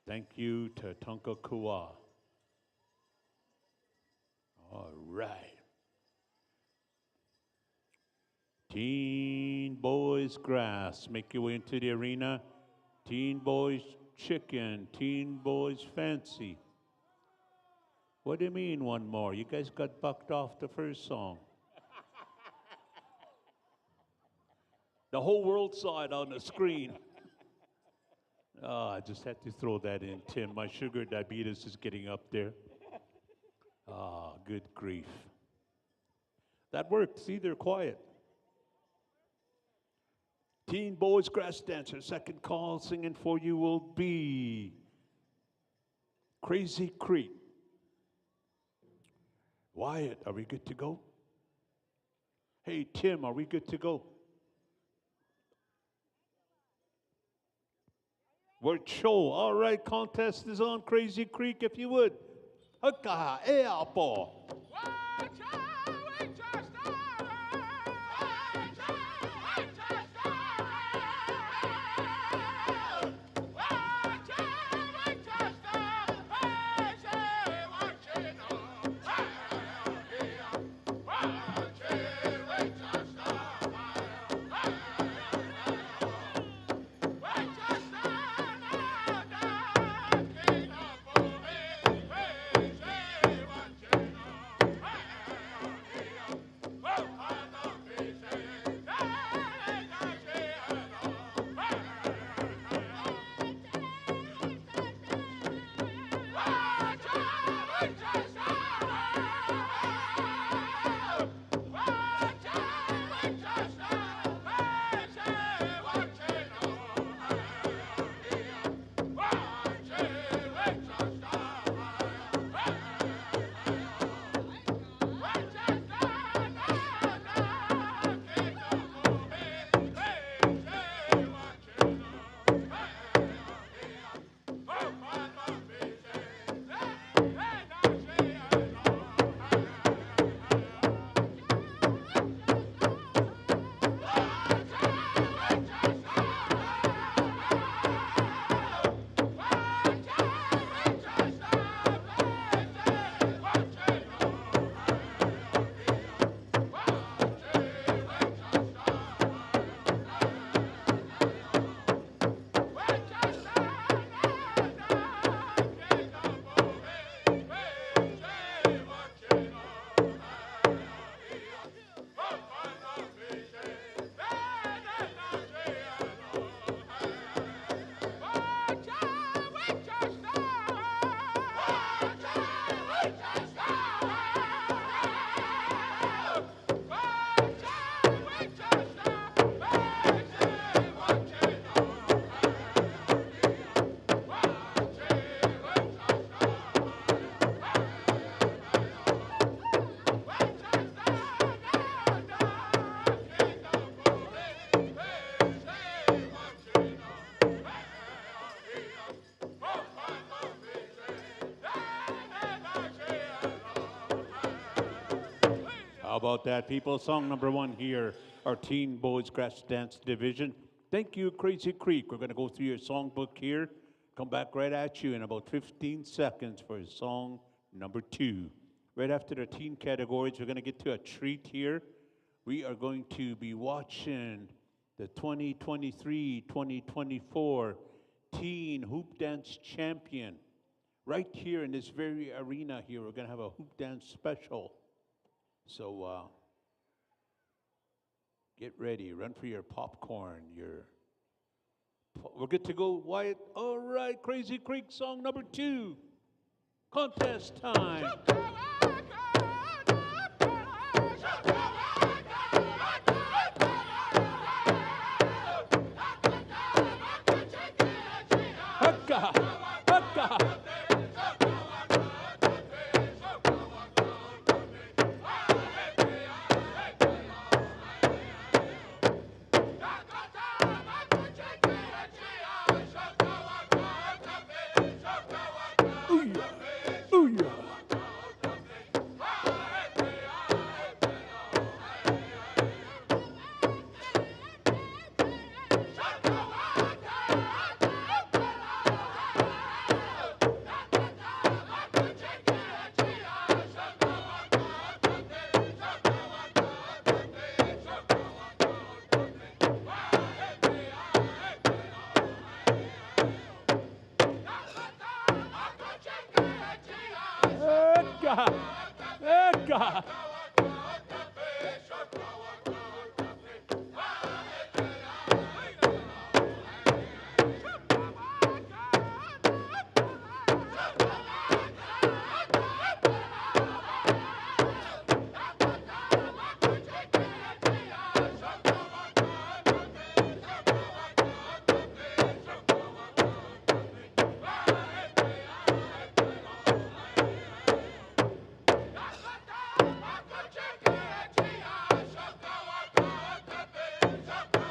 Thank you to Tatunka Kua. All right. Teen Boys Grass, make your way into the arena. Teen Boys Chicken, Teen Boys Fancy. What do you mean one more? You guys got bucked off the first song. The whole world saw it on the screen. Oh, I just had to throw that in, Tim. My sugar diabetes is getting up there. Ah, good grief. That worked. See, they're quiet. Teen Boys Grass Dancer, second call singing for you will be Crazy Creek. Wyatt, are we good to go? Hey, Tim, are we good to go? Word show. All right, contest is on. Crazy Creek, if you would. Haka, Eapo. about that, people? Song number one here, our Teen Boys Grass Dance Division. Thank you, Crazy Creek. We're going to go through your songbook here. Come back right at you in about 15 seconds for song number two. Right after the teen categories, we're going to get to a treat here. We are going to be watching the 2023-2024 Teen Hoop Dance Champion. Right here in this very arena here, we're going to have a hoop dance special. So get ready, run for your popcorn, we're good to go, Wyatt. All right, Crazy Creek, song number two. Contest time. Haka, haka.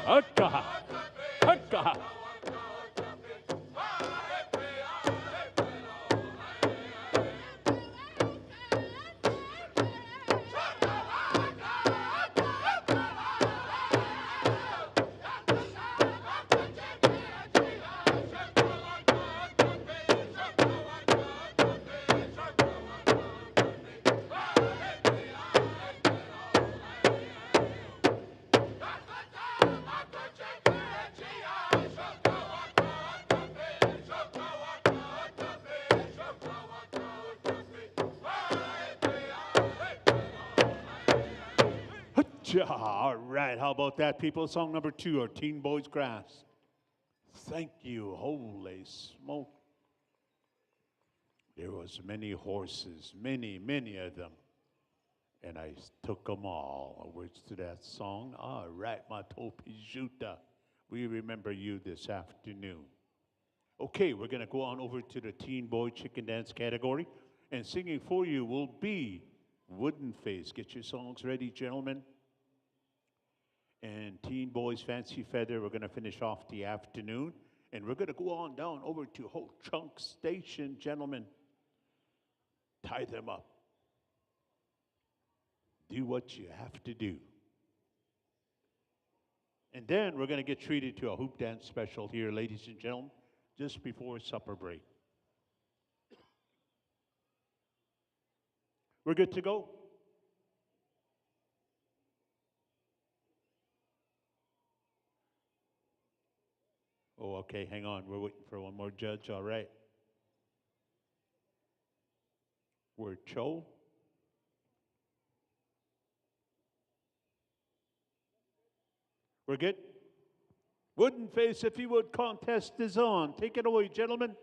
Haka, haka. All right, how about that, people? Song number two, our Teen Boys Grass. Thank you, holy smoke. There was many horses, many of them. And I took them all. Words to that song. All right, my Topijuta. We remember you this afternoon. Okay, we're going to go on over to the Teen Boy Chicken Dance category. And singing for you will be Wooden Face. Get your songs ready, gentlemen. And Teen Boys Fancy Feather, we're going to finish off the afternoon. And we're going to go on down over to Ho Chunk Station, gentlemen. Tie them up. Do what you have to do. And then we're going to get treated to a hoop dance special here, ladies and gentlemen, just before supper break. We're good to go? Oh, okay, hang on. We're waiting for one more judge. All right. We're Cho. We're good? Wooden Face, if you would, contest is on. Take it away, gentlemen.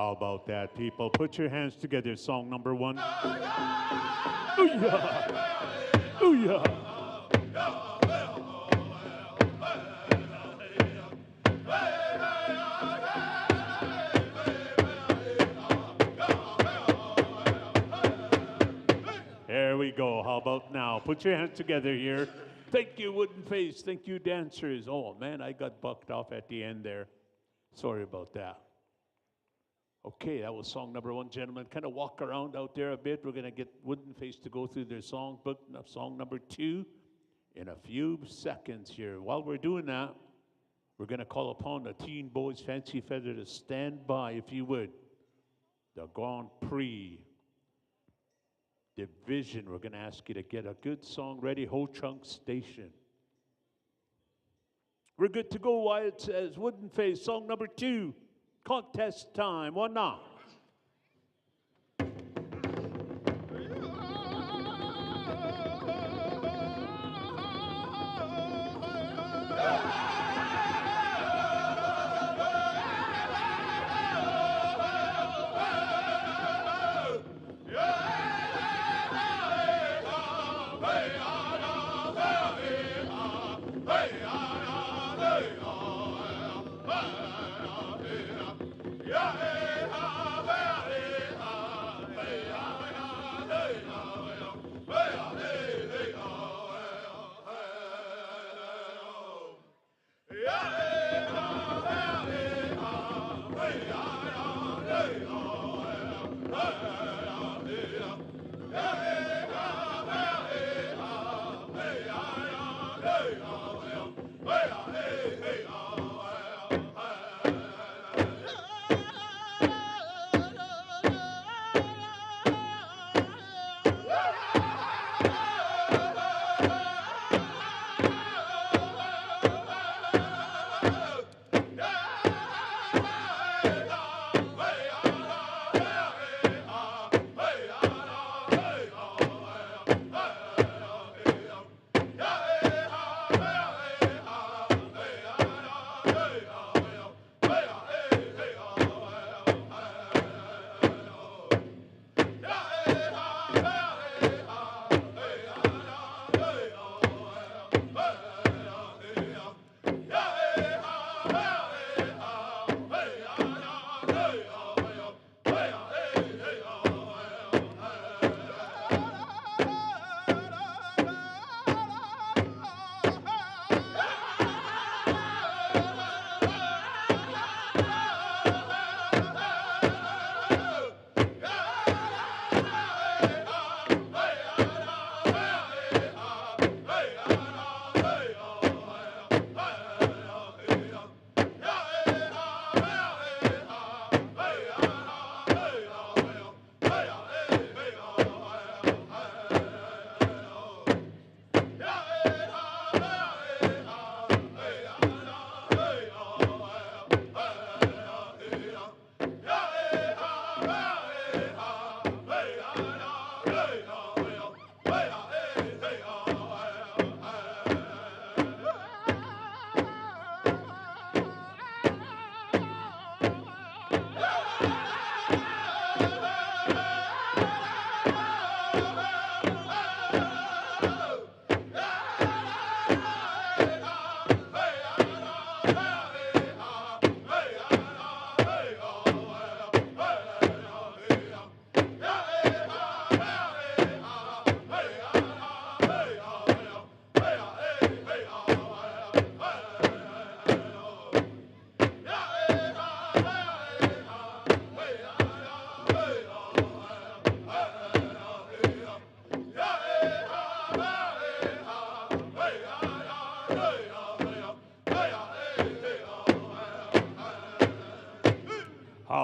How about that, people? Put your hands together. Song number one. Ooh-yah! Ooh-yah! There we go. How about now? Put your hands together here. Thank you, Wooden Face. Thank you, dancers. Oh, man, I got bucked off at the end there. Sorry about that. Okay, that was song number one, gentlemen. Kind of walk around out there a bit. We're going to get Wooden Face to go through their song book, song number two, in a few seconds here. While we're doing that, we're going to call upon the Teen Boys Fancy Feather to stand by, if you would. The Grand Prix division. We're going to ask you to get a good song ready. Ho Chunk Station. We're good to go. Wyatt says, Wooden Face, song number two. Contest time. One now.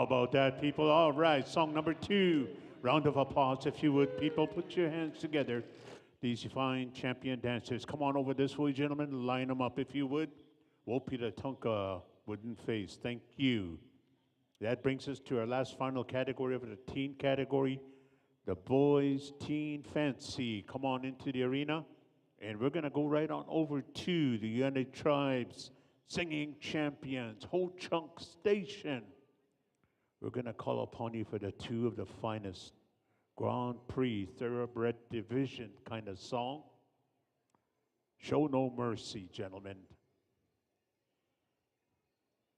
How about that, people? All right, song number 2. Round of applause, if you would. People, put your hands together. These fine champion dancers. Come on over this way, gentlemen. Line them up, if you would. Wopita Tonka, wooden face. Thank you. That brings us to our last final category of the teen category, the boys teen fancy. Come on into the arena, and we're going to go right on over to the United Tribes singing champions, Ho Chunk Station. We're going to call upon you for the 2 of the finest Grand Prix Thoroughbred Division kind of song. Show no mercy, gentlemen.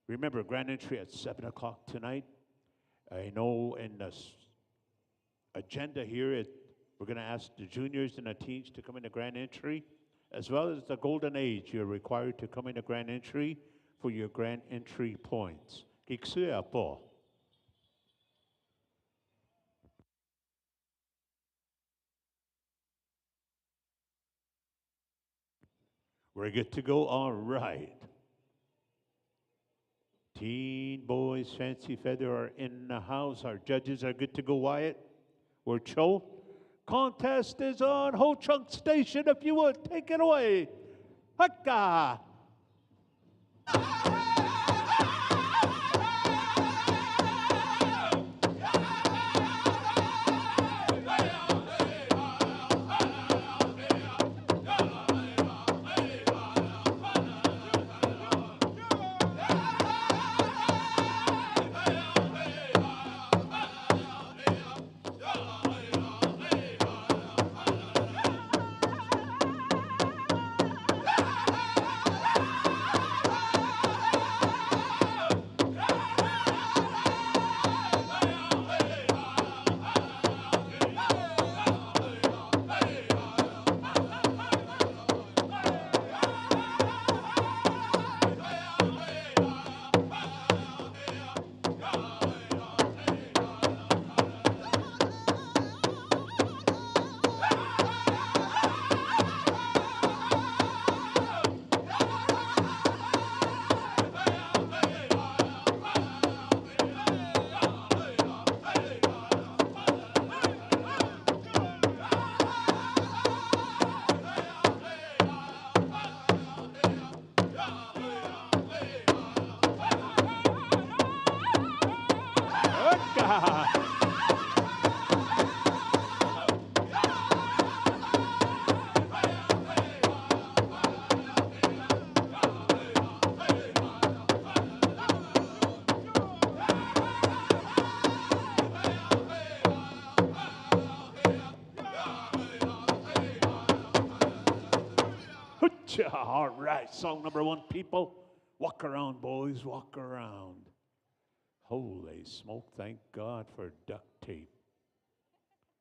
Remember, grand entry at 7 o'clock tonight. I know in the agenda here, we're going to ask the juniors and the teens to come into grand entry, as well as the golden age. You're required to come into grand entry for your grand entry points. Kiksua po. We're good to go. All right. Teen boys, fancy feather are in the house. Our judges are good to go, Wyatt. We're Cho. Contest is on. Ho Chunk Station, if you would. Take it away. Haka. All right, song number 1, people. Walk around, boys, walk around. Holy smoke, thank God for duct tape.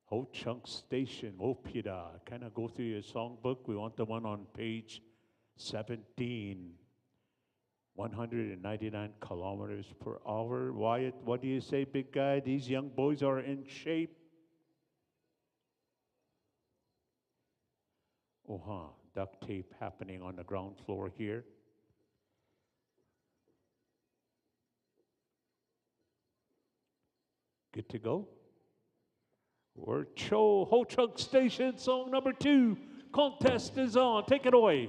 Ho Chunk Station, Wopida. Kind of go through your songbook. We want the one on page 17. 199 kilometers per hour. Wyatt, what do you say, big guy? These young boys are in shape. Duct tape happening on the ground floor here. Good to go? We're Ho Chunk Station, song number 2. Contest is on. Take it away.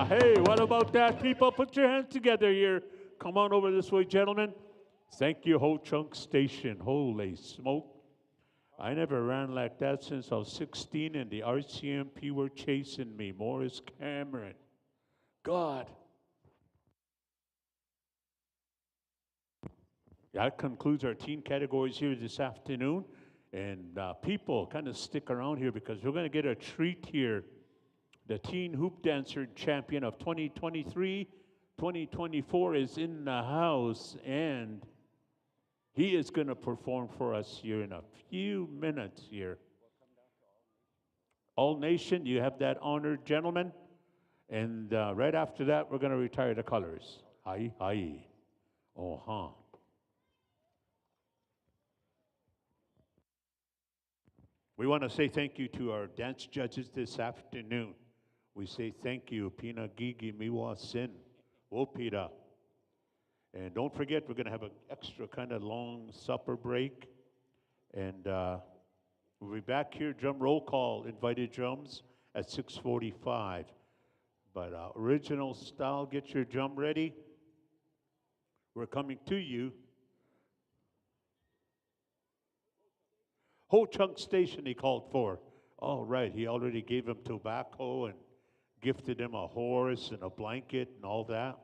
Hey, what about that, people? Put your hands together here. Come on over this way, gentlemen. Thank you, Ho Chunk Station. Holy smoke. I never ran like that since I was 16 and the RCMP were chasing me. Morris Cameron. God. That concludes our teen categories here this afternoon. And people, kind of stick around here because we're going to get a treat here. The teen hoop dancer champion of 2023, 2024 is in the house, and he is going to perform for us here in a few minutes here. All Nation, you have that honored gentleman. And right after that, we're going to retire the colors. Hi, hi. Oh, We want to say thank you to our dance judges this afternoon. We say thank you, Pina Gigi Miwa Sin, Wopita. And don't forget, we're going to have an extra kind of long supper break. And we'll be back here, drum roll call, invited drums at 6:45. But original style, get your drum ready. We're coming to you. Ho Chunk Station he called for. All right, he already gave him tobacco and gifted him a horse and a blanket and all that.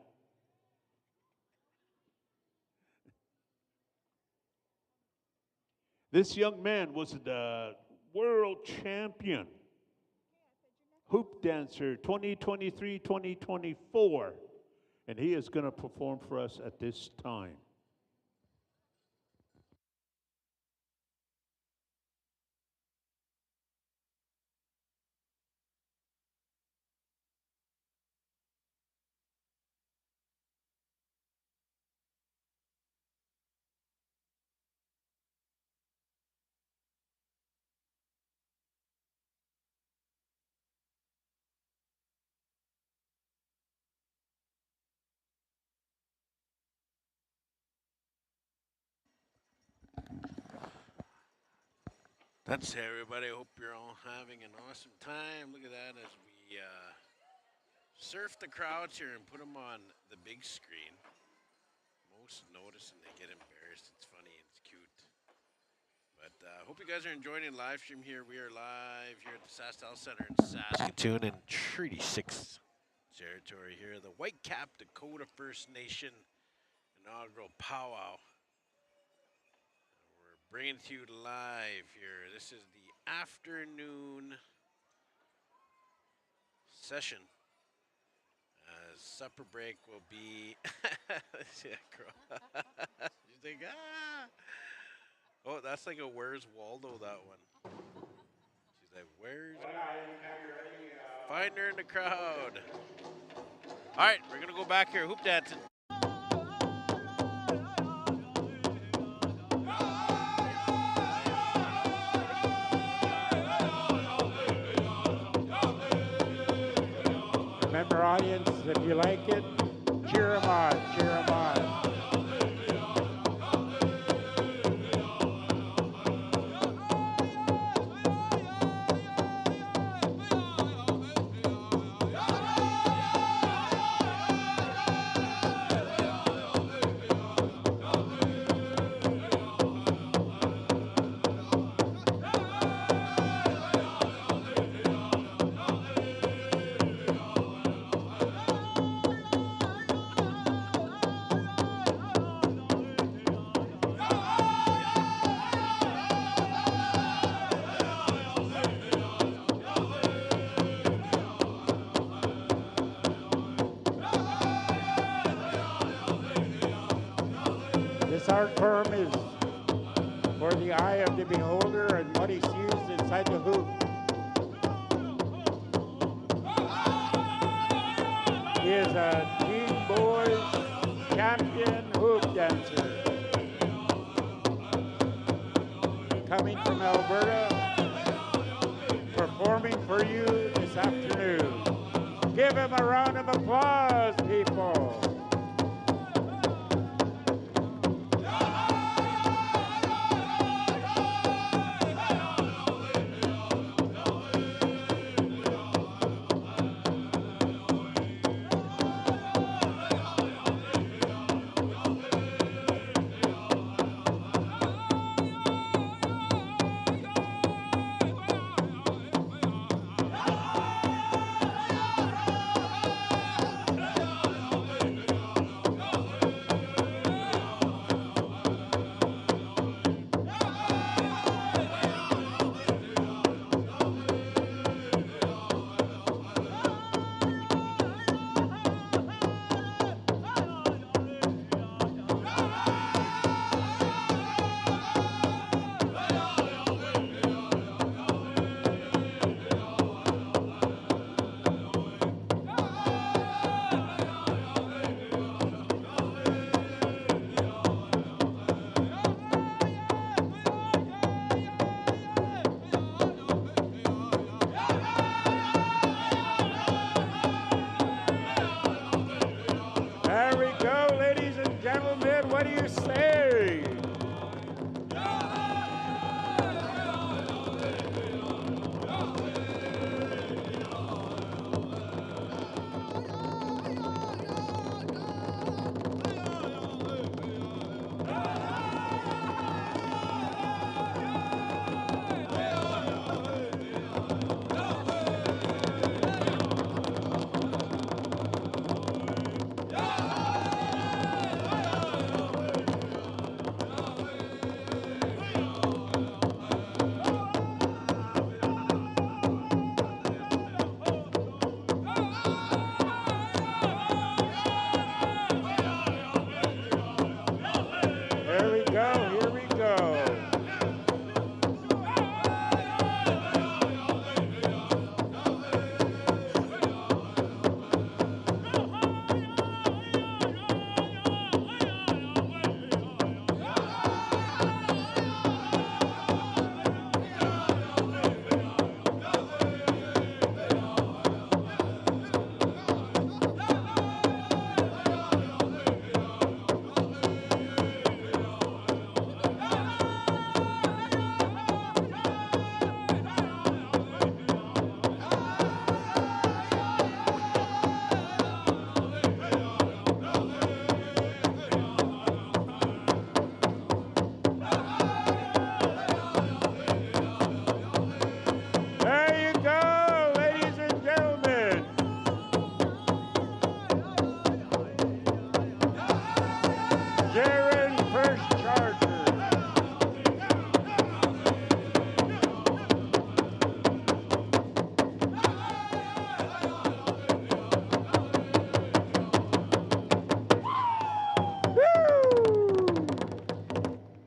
This young man was the world champion hoop dancer 2023-2024, and he is going to perform for us at this time. That's it, everybody. I hope you're all having an awesome time. Look at that as we surf the crowds here and put them on the big screen. Most notice and they get embarrassed. It's funny and it's cute. But I hope you guys are enjoying the live stream here. We are live here at the SaskTel Center in Saskatoon in Treaty 6 territory here. The Whitecap Dakota First Nation inaugural powwow. Bringing it to you live here. This is the afternoon session. Supper break will be. You think, oh, that's like a Where's Waldo, that one. She's like, where's. Find her in the crowd. All right, we're going to go back here hoop dancing. Remember, audience, if you like it, cheer them on, cheer them on. This art form is for the eye of the beholder and what he sees inside the hoop. He is a Teen Boys champion hoop dancer. Coming from Alberta, performing for you this afternoon. Give him a round of applause, people.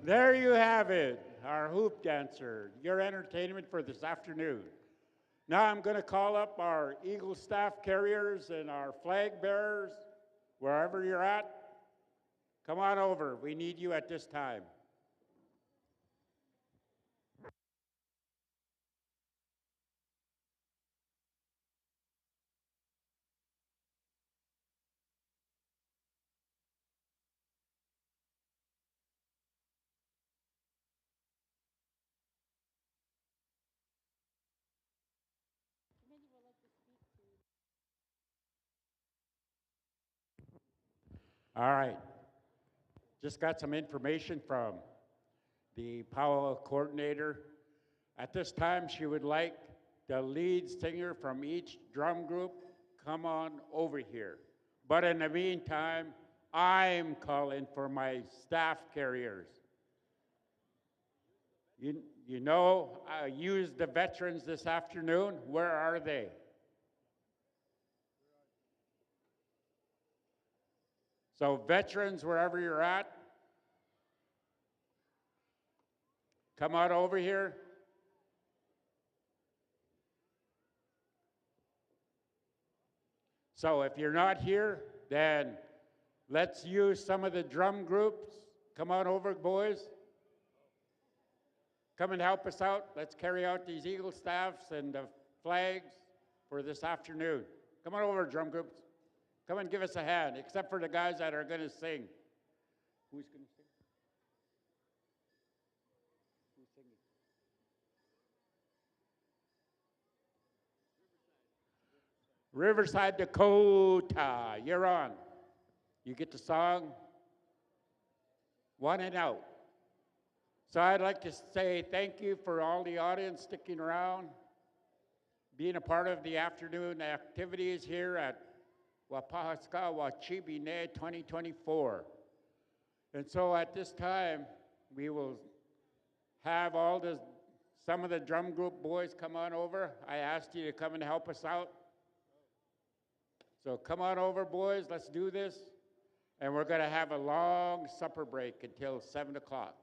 There you have it, our hoop dancer, your entertainment for this afternoon. Now I'm going to call up our Eagle staff carriers and our flag bearers, wherever you're at. Come on over. We need you at this time. All right. Just got some information from the Powwow coordinator. At this time, she would like the lead singer from each drum group come on over here. But in the meantime, I'm calling for my staff carriers. You know, I used the veterans this afternoon. Where are they? So veterans, wherever you're at, come on over here. So if you're not here, then let's use some of the drum groups. Come on over, boys. Come and help us out. Let's carry out these Eagle staffs and the flags for this afternoon. Come on over, drum groups. Come and give us a hand, except for the guys that are going to sing. Who's going to sing? Who's singing? Riverside, Dakota, you're on. You get the song, one and out. So I'd like to say thank you for all the audience sticking around, being a part of the afternoon activities here at Wapahaska Wachibine 2024. And so at this time, we will have some of the drum group boys come on over. I asked you to come and help us out. So come on over, boys, let's do this. And we're gonna have a long supper break until 7 o'clock.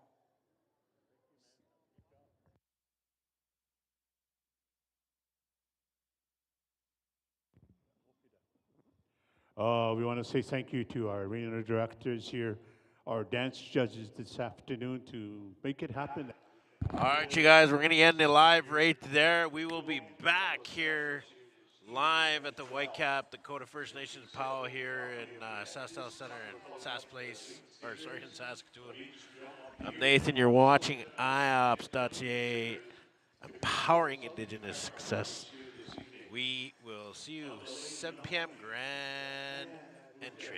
We want to say thank you to our arena directors here, our dance judges this afternoon to make it happen. All right, you guys, we're going to end the live right there. We will be back here live at the Whitecap Dakota First Nations Powwow here in SaskTel Center in Sask Place, or sorry, in Saskatoon. I'm Nathan. You're watching IOPS.ca, empowering Indigenous success. We will see you 7 p.m. grand entry.